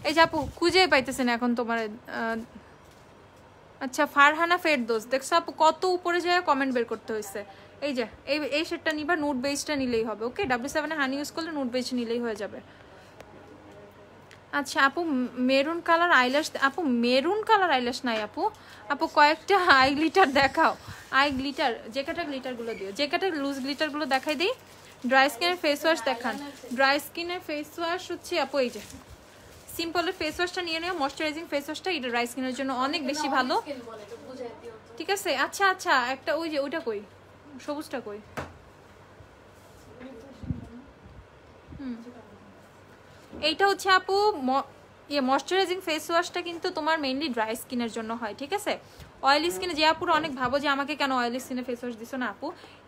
এই যে আপু খুঁজে পাইতেছে না এখন তোমার। আচ্ছা, ফারহানা ফেরদৌস, দেখছো আপু কত উপরে যায় কমেন্ট বের করতে হয়েছে। এই যে এই শেডটা নিবা, নুড বেজটা নিলেই হবে, ওকে। W7 এ হানি ইউজ করলে নুড বেজ নিলেই হয়ে যাবে। আচ্ছা আপু মেরুন কালার আইল্যাশ, আপু মেরুন কালার আইল্যাশ নাই আপু। আপু কয়েকটা আই গ্লিটার দেখাও, আই গ্লিটার, যে কাটা গ্লিটারগুলো দিও, যে কাটা লুজ গ্লিটারগুলো দেখাই দিই। ড্রাই স্কিনের ফেস ওয়াশ দেখান। ড্রাই স্কিনের ফেস ওয়াশ হচ্ছে আপু এই যে সিম্পলের ফেস ওয়াশটা নিয়ে নিও, ময়শ্চারাইজিং ফেস ওয়াশটা, এটা ড্রাই স্কিনের জন্য অনেক বেশি ভালো, ঠিক আছে। আচ্ছা আচ্ছা, একটা ওই যে ওইটা কই, সবুজটা কই? এইটা হচ্ছে আপু ময়শ্চারাইজিং ফেস ওয়াশটা কিন্তু তোমার মেইনলি ড্রাই স্কিনের জন্য হয়, ঠিক আছে। অয়েলি স্কিনে যে আপুরা অনেক ভাবো যে আমাকে কেন অয়েলি স্কিনে ফেস ওয়াশ দিছো না আপু,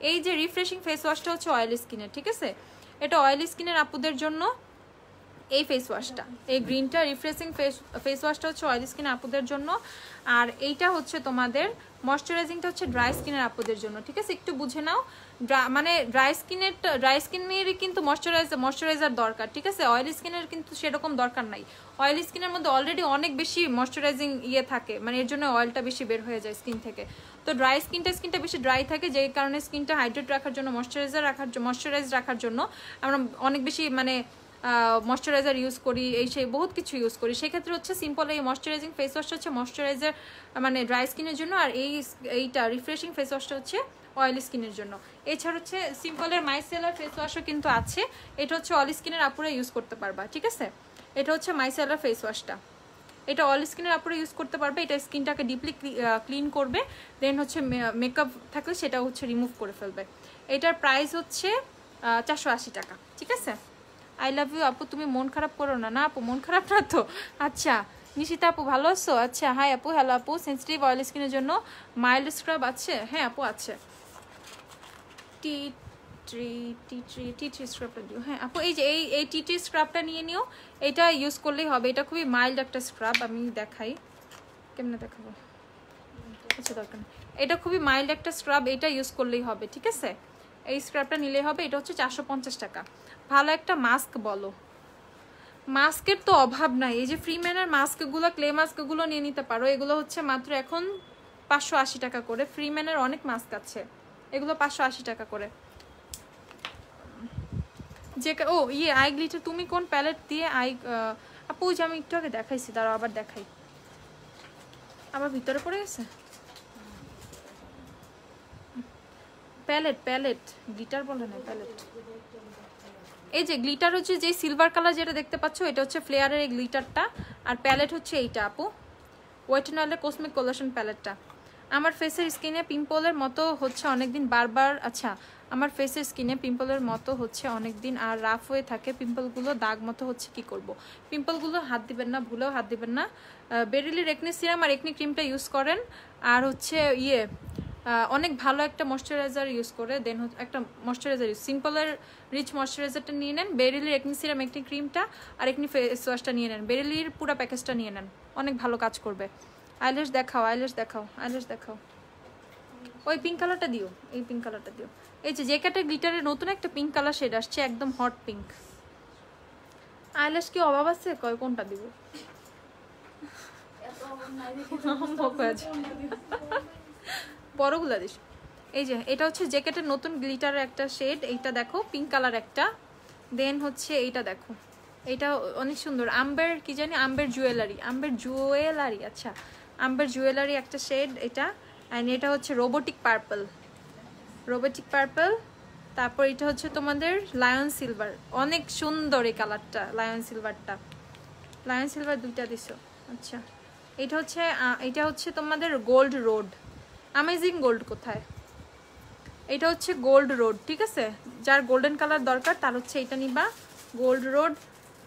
এই যে রিফ্রেশিং ফেস ওয়াশটা হচ্ছে অয়েলি স্কিনের, ঠিক আছে। এটা অয়েলি স্কিনের আপুদের জন্য এই ফেস ওয়াশটা, এই গ্রিনটা রিফ্রেশিং ফেস ওয়াশটা হচ্ছে অয়েলি স্কিনের আপুদের জন্য, আর এইটা হচ্ছে তোমাদের ময়শ্চারাইজিংটা হচ্ছে ড্রাই স্কিনের আপুদের জন্য, ঠিক আছে। একটু বুঝে নাও, মানে ড্রাই স্কিনেরই কিন্তু ময়শ্চারাইজার দরকার, ঠিক আছে। অয়েলি স্কিনের কিন্তু সেরকম দরকার নাই, অয়েলি স্কিনের মধ্যে অলরেডি অনেক বেশি ময়শ্চারাইজিং থাকে, মানে এর জন্য অয়েলটা বেশি বের হয়ে যায় স্কিন থেকে। তো ড্রাই স্কিনটা বেশি ড্রাই থাকে, যেই কারণে স্কিনটা হাইড্রেট রাখার জন্য, ময়শ্চারাইজ রাখার জন্য আমরা অনেক বেশি মানে ময়শ্চারাইজার ইউজ করি, এই সেই বহুত কিছু ইউজ করি। সেক্ষেত্রে হচ্ছে সিম্পল এই ময়শ্চারাইজিং ফেস ওয়াশটা হচ্ছে ময়শ্চারাইজার মানে ড্রাই স্কিনের জন্য, আর এইটা রিফ্রেশিং ফেস ওয়াশটা হচ্ছে অয়েলি স্কিনের জন্য। এছাড়া হচ্ছে সিম্পলের মাইসেলার ফেস ওয়াশও কিন্তু আছে, এটা হচ্ছে অয়েলি স্কিনের আপুরা ইউজ করতে পারবা, ঠিক আছে। এটা হচ্ছে মাইসেলার ফেস ওয়াশটা, এটা অল স্কিনের আপুরা ইউজ করতে পারবে। এটা স্কিনটাকে ডিপলি ক্লিন করবে, দেন হচ্ছে মেকআপ থাকলে সেটা হচ্ছে রিমুভ করে ফেলবে। এটার প্রাইস হচ্ছে 480 টাকা, ঠিক আছে। আই লাভ ইউ আপু, তুমি মন খারাপ করো না। না আপু, মন খারাপ না তো। আচ্ছা নিশিতা আপু ভালো আছো? আচ্ছা হাই আপু, হ্যালো আপু। সেন্সিটিভ অয়েল স্কিনের জন্য মাইল্ড স্ক্রাব আছে? হ্যাঁ আপু আছে, টি ট্রি স্ক্রাবটা দিও। হ্যাঁ আপু, এই যে এই টি ট্রি স্ক্রাবটা নিয়ে নিও, এটা ইউজ করলেই হবে। এটা খুবই মাইল্ড একটা স্ক্রাব, আমি দেখাই কেমনে দেখাবো, আচ্ছা দরকার নেই। এটা খুবই মাইল্ড একটা স্ক্রাব, এটা ইউজ করলেই হবে, ঠিক আছে। এই স্ক্রাবটা নিলেই হবে। এটা হচ্ছে 450 টাকা। ভালো একটা মাস্ক বলো। মাস্কের তো অভাব নাই, এই যে ফ্রিম্যানের মাস্কগুলো, ক্লে মাস্কগুলো নিয়ে নিতে পারো। এগুলো হচ্ছে মাত্র এখন 580 টাকা করে। ফ্রিম্যানের অনেক মাস্ক আছে, এগুলো 580 টাকা করে। যে ও ইয়ে আই গ্লিটার, তুমি কোন প্যালেট দিয়ে আই আপু? যে আমি একটু আগে দেখাইছি, দাঁড়াও আবার দেখাই। আবার ভিতরে পড়ে গেছে প্যালেট গ্লিটার বলে না, প্যালেট। এই যে গ্লিটার হচ্ছে যে সিলভার কালার যেটা দেখতে পাচ্ছ, এটা হচ্ছে ফ্লেয়ারের এই গ্লিটারটা। আর প্যালেট হচ্ছে এইটা আপু, ওয়েট এন্ড অয়েলের কসমিক কোলেশন প্যালেটটা। আমার ফেসের স্কিনে পিম্পলের মতো হচ্ছে অনেকদিন, বারবার। আচ্ছা, আমার ফেসের স্কিনে পিম্পলের মতো হচ্ছে অনেকদিন আর রাফ হয়ে থাকে। পিম্পলগুলো দাগ মতো হচ্ছে, কি করব? পিম্পলগুলো হাত দিবেন না, ভুলেও হাত দিবেন না। বেরিলির একনি সিরাম আর একনি ক্রিমটা ইউজ করেন। আর হচ্ছে অনেক ভালো একটা ময়শ্চারাইজার ইউজ করে, দেন একটা ময়শ্চারাইজার সিম্পলের রিচ ময়শ্চারাইজারটা নিয়ে নেন। বেরিলির একনি সিরাম, একনি ক্রিমটা আর একনি ফেস ওয়াশটা নিয়ে নেন। বেরিলির পুরো প্যাকেজটা নিয়ে নেন, অনেক ভালো কাজ করবে। আইল্যাশ দেখাও, আইল্যাশ দেখাও, আইল্যাশ দেখাও। ওই পিঙ্ক কালারটা দিও, এই পিঙ্ক কালারটা দিও। এই যে ক্যাটের গ্লিটারের নতুন একটা পিঙ্ক কালার শেড আসছে, একদম হট পিঙ্ক। আইল্যাশ কি অভাব আছে? কয় কোনটা দিব? বড়গুলা দিস। এই যে এটা হচ্ছে জ্যাকেটের নতুন গ্লিটারের একটা শেড, এইটা দেখো পিঙ্ক কালার একটা। দেন হচ্ছে এইটা দেখো, এটা অনেক সুন্দর। আম্বের কি জানি, আম্বের জুয়েলারি, আচ্ছা আম্বের জুয়েলারি একটা শেড এটা। অ্যান্ড এটা হচ্ছে রোবোটিক পার্পল। তারপর এটা হচ্ছে তোমাদের লায়ন সিলভার, অনেক সুন্দর এই কালারটা। লায়ন সিলভার দুইটা দিছো। আচ্ছা এটা হচ্ছে তোমাদের গোল্ড রোড। অ্যামেজিং গোল্ড কোথায়? এটা হচ্ছে গোল্ড রোড, ঠিক আছে। যার গোল্ডেন কালার দরকার তার হচ্ছে এটা নিবা, গোল্ড রোড।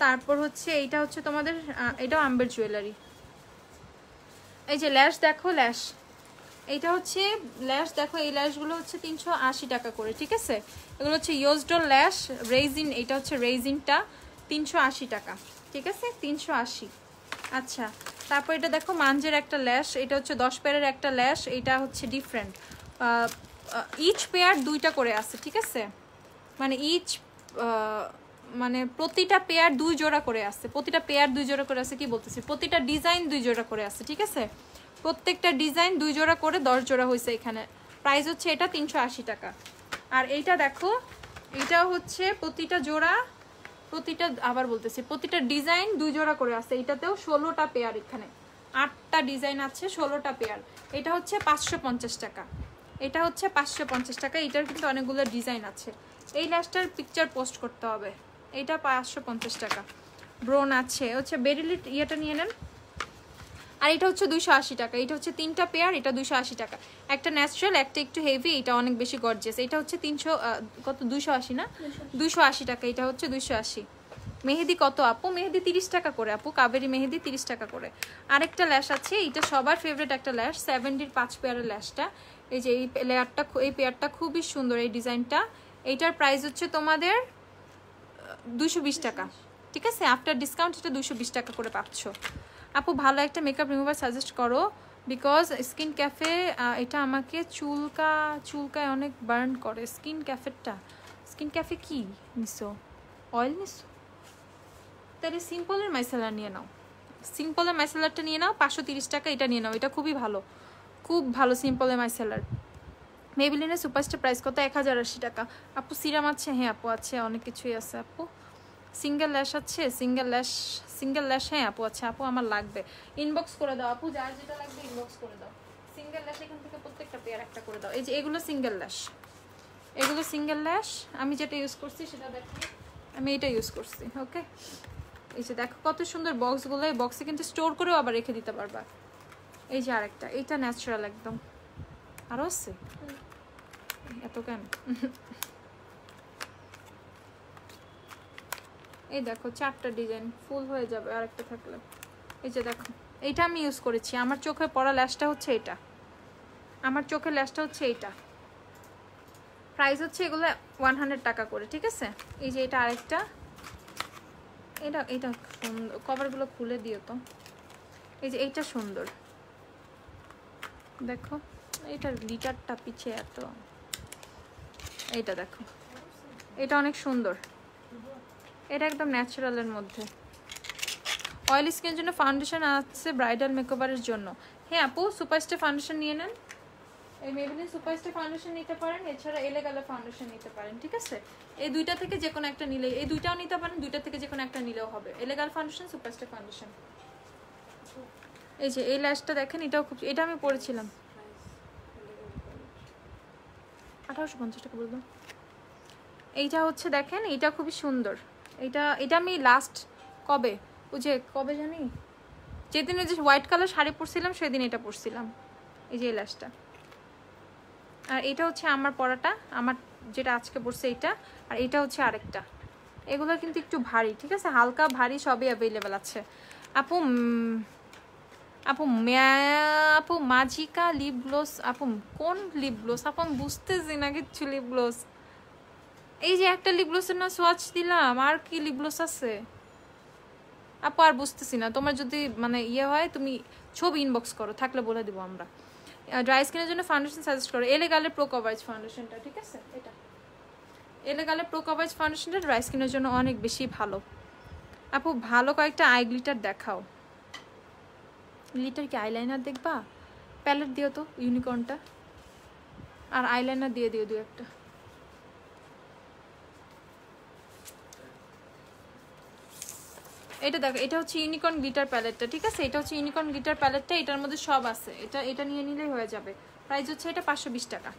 তারপর হচ্ছে এইটা হচ্ছে তোমাদের, এটাও আম্বের জুয়েলারি। এই যে ল্যাশ দেখো, ল্যাশ এইটা হচ্ছে ল্যাশ দেখো, এই ল্যাশগুলো হচ্ছে 380 টাকা করে, ঠিক আছে। এগুলো হচ্ছে ইউজডল ল্যাশ রেইজিন, এটা হচ্ছে রেইজিনটা 380 টাকা, ঠিক আছে, 380। আচ্ছা তারপর এটা দেখো মাঞ্জের একটা ল্যাশ, এটা হচ্ছে 10 পেয়ারের একটা ল্যাশ, এটা হচ্ছে ডিফারেন্ট। ইচ পেয়ার দুইটা করে আছে, ঠিক আছে, মানে মানে প্রতিটা পেয়ার 2 জোড়া করে আছে, প্রতিটা পেয়ার 2 জোড়া করে আছে, কি বলতেছি, প্রতিটা ডিজাইন 2 জোড়া করে আছে, ঠিক আছে। প্রত্যেকটা ডিজাইন 2 জোড়া করে 10 জোড়া হয়েছে এখানে। প্রাইস হচ্ছে এটা 380 টাকা। আর এইটা দেখো, এটা হচ্ছে প্রতিটা প্রতিটা ডিজাইন 2 জোড়া করে আছে। এটাতেও 16টা পেয়ার, এখানে 8টা ডিজাইন আছে, 16টা পেয়ার। এটা হচ্ছে 550 টাকা, এটা হচ্ছে 550 টাকা। এটার কিন্তু অনেকগুলো ডিজাইন আছে। এই ল্যাশটার পিকচার পোস্ট করতে হবে। এটা 550 টাকা। ব্রোন আছে, হচ্ছে বেরিলিট ইয়েটা নিয়ে নেন। আর এটা হচ্ছে 280 টাকা। এটা হচ্ছে 3টা পেয়ার, এটা 280 টাকা। একটা ন্যাচারাল, একটা একটু হেভি, এটা অনেক বেশি গর্জিয়াস। এটা হচ্ছে 280 না, 280 টাকা। এটা হচ্ছে 280। মেহেদি কত আপু? মেহেদি 30 টাকা করে আপু, কাবেরি মেহেদি 30 টাকা করে। আরেকটা ল্যাশ আছে, এটা সবার ফেভারিট একটা ল্যাশ, 70-র 5 পেয়ারের ল্যাশটা। এই যে এই লেয়ারটা, এই পেয়ারটা খুবই সুন্দর, এই ডিজাইনটা। এইটার প্রাইস হচ্ছে তোমাদের 220 টাকা, ঠিক আছে। আফটার ডিসকাউন্ট এটা 220 টাকা করে পাচ্ছ। আপু ভালো একটা মেকআপ রিমুভার সাজেস্ট করো, বিকজ স্কিন ক্যাফে এটা আমাকে চুলকায় অনেক বার্ন করে। স্কিন ক্যাফে কি নিছো? অয়েল নিছো? তাহলে সিম্পলের মাইসেলার নিয়ে নাও, সিম্পলের মাইসেলারটা নিয়ে নাও, 530 টাকা। এটা নিয়ে নাও, এটা খুবই ভালো, খুব ভালো সিম্পলের মাইসেলার। মেবিলিনের সুপারস্টার প্রাইস কত? 1080 টাকা। আপু সিরাম আছে? হ্যাঁ আপু আছে, অনেক কিছুই আছে আপু। সিঙ্গেল ল্যাশ আছে, সিঙ্গেল ল্যাশ হ্যাঁ আপু আছে। আপু আমার লাগবে, ইনবক্স করে দাও আপু, যার যেটা লাগবে ইনবক্স করে দাও। সিঙ্গেল ল্যাশ এখান থেকে প্রত্যেকটা পেয়ার একটা করে দাও। এই যে এগুলো সিঙ্গেল ল্যাশ, আমি যেটা ইউজ করছি সেটা দেখো, আমি এটা ইউজ করছি। ওকে, এই যে দেখো কত সুন্দর বক্সগুলো, এই বক্সে কিন্তু স্টোর করেও আবার রেখে দিতে পারবা। এই যে আরেকটা, এইটা ন্যাচারাল একদম। আরও আছে এত কেন? এই দেখো 4টা ডিজাইন, ফুল হয়ে যাবে আরেকটা থাকলে। এই যে দেখো, এইটা আমি ইউজ করেছি, আমার চোখে পড়া ল্যাশটা হচ্ছে এটা, আমার চোখের ল্যাশটা হচ্ছে এইটা। প্রাইস হচ্ছে এগুলো 100 টাকা করে, ঠিক আছে। এই যে এটা আরেকটা, এটা কভারগুলো খুলে দিও তো। এই যে এইটা সুন্দর, দেখো এটার গ্লিটারটা পিছে এত। এইটা দেখো, এটা অনেক সুন্দর, এটা একদম ন্যাচারালের মধ্যে। অয়েল স্কিনের জন্য ফাউন্ডেশন আছে ব্রাইডাল মেকওভারের জন্য। হ্যাঁ আপু, সুপারস্টার ফাউন্ডেশন নিয়ে নেন, এই মেবেলিন সুপারস্টার ফাউন্ডেশন নিতে পারেন, এছাড়া এলেগালা ফাউন্ডেশন নিতে পারেন, ঠিক আছে। এই দুইটা থেকে যে কোনো একটা নিলে, এই দুইটাও নিতে পারেন, দুইটা থেকে যে কোনো একটা নিলেও হবে। এলেগাল ফাউন্ডেশন, সুপারস্টার ফাউন্ডেশন। এই যে এই ল্যাশটা দেখেন, এটাও খুব, এটা আমি পরেছিলাম 1850 টাকা বলবো। এইটা হচ্ছে দেখেন, এটা খুবই সুন্দর। এটা আমি লাস্ট কবে জানি, যেদিন ওই যে হোয়াইট কালার শাড়ি পরছিলাম সেদিন এটা পরছিলাম। এই যে এই ল্যাশটা, আর এটা হচ্ছে আমার পরাটা, আমার যেটা আজকে পরছে এইটা, আর এটা হচ্ছে আরেকটা। এগুলো কিন্তু একটু ভারী, ঠিক আছে, হালকা ভারী সবই অ্যাভেলেবেল আছে। আপু আপু মাজিকা লিপ গ্লোস, আপু কোন লিপ গ্লোস? আপু আমি বুঝতেছি না কিচ্ছু লিপ গ্লোস। এই যে একটা লিপ গ্লোসের না সোয়াচ দিলাম, আর কি লিপ গ্লোস আছে আপু আর বুঝতেছি না। তোমার যদি মানে ইয়ে হয় তুমি ছবি ইনবক্স করো, থাকলে বলে দিব আমরা। ড্রাই স্কিনের জন্য ফাউন্ডেশন সাজেস্ট করো, এলেগালের প্রো কভারেজ ফাউন্ডেশনটা, ঠিক আছে। এটা এলেগালের প্রো কভারেজ ফাউন্ডেশনটা ড্রাই স্কিনের জন্য অনেক বেশি ভালো। আপু ভালো কয়েকটা আই গ্লিটার দেখাও। গ্লিটার কি আইলাইনার দেখবা? প্যালেট দিও তো ইউনিকর্নটা, আর আইলাইনার দিয়ে দিও দু একটা। এটা দেখো, এটা হচ্ছে ইউনিকর্ন গ্লিটার প্যালেটটা, ঠিক আছে। এটা হচ্ছে ইউনিকর্ন গ্লিটার প্যালেটটা, এটার মধ্যে সব আছে। এটা নিয়ে নিলেই হয়ে যাবে। প্রাইস হচ্ছে এটা 520 টাকা।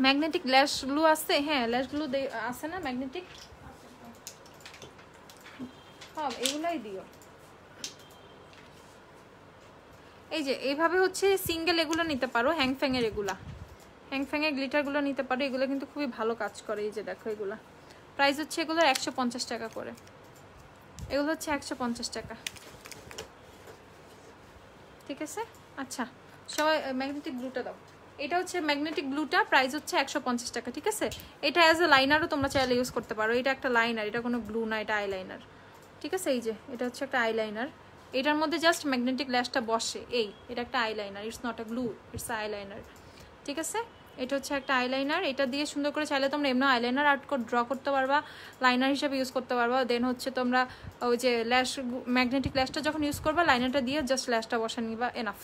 ম্যাগনেটিক ল্যাশ গ্লু আছে, হ্যাঁ ল্যাশ গ্লু আছে না ম্যাগনেটিক, হ্যাঁ এগুলাই দিও। এই যে এইভাবে হচ্ছে সিঙ্গেল এগুলো নিতে পারো, হ্যাংফ্যাংয়ের এগুলা, হ্যাংফ্যাংয়ের গ্লিটারগুলো নিতে পারো, এগুলো কিন্তু খুবই ভালো কাজ করে। এই যে দেখো এগুলা প্রাইস হচ্ছে এগুলোর 150 টাকা করে, এগুলো হচ্ছে 150 টাকা, ঠিক আছে। আচ্ছা সবাই ম্যাগনেটিক গ্লুটা দাও। এটা হচ্ছে ম্যাগনেটিক গ্লুটা, প্রাইস হচ্ছে 150 টাকা, ঠিক আছে। এটা অ্যাজ এ লাইনারও তোমরা চাইলে ইউজ করতে পারো। এটা একটা লাইনার, এটা কোনো গ্লু না, এটা আইলাইনার, ঠিক আছে। এই যে এটা হচ্ছে একটা আইলাইনার, এটার মধ্যে জাস্ট ম্যাগনেটিক ল্যাশটা বসে। এটা একটা eyeliner, it's not a glue, it's a eyeliner, ঠিক আছে। এটা হচ্ছে একটা আইলাইনার, এটা দিয়ে সুন্দর করে চাইলে তোমরা এমনি আইলাইনার আর্ট ড্র করতে পারবা, লাইনার হিসেবে ইউজ করতে পারবা। দেন হচ্ছে তোমরা ওই যে ল্যাশ ম্যাগনেটিক ল্যাশটা যখন ইউজ করবা, লাইনারটা দিয়ে জাস্ট ল্যাশটা বসা নিবা, এনাফ।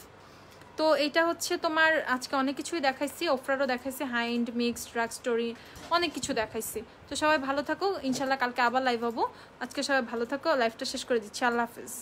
তো এইটা হচ্ছে তোমার আজকে অনেক কিছুই দেখাইছি, ওফরারও দেখাইছি, হাইন্ড মিক্স ড্রাগ স্টোরি, অনেক কিছু দেখাইছি। তো সবাই ভালো থাকো, ইনশাল্লাহ কালকে আবার লাইভ হবো। আজকে সবাই ভালো থাকো, লাইভটা শেষ করে দিচ্ছি, আল্লাহ হাফিজ।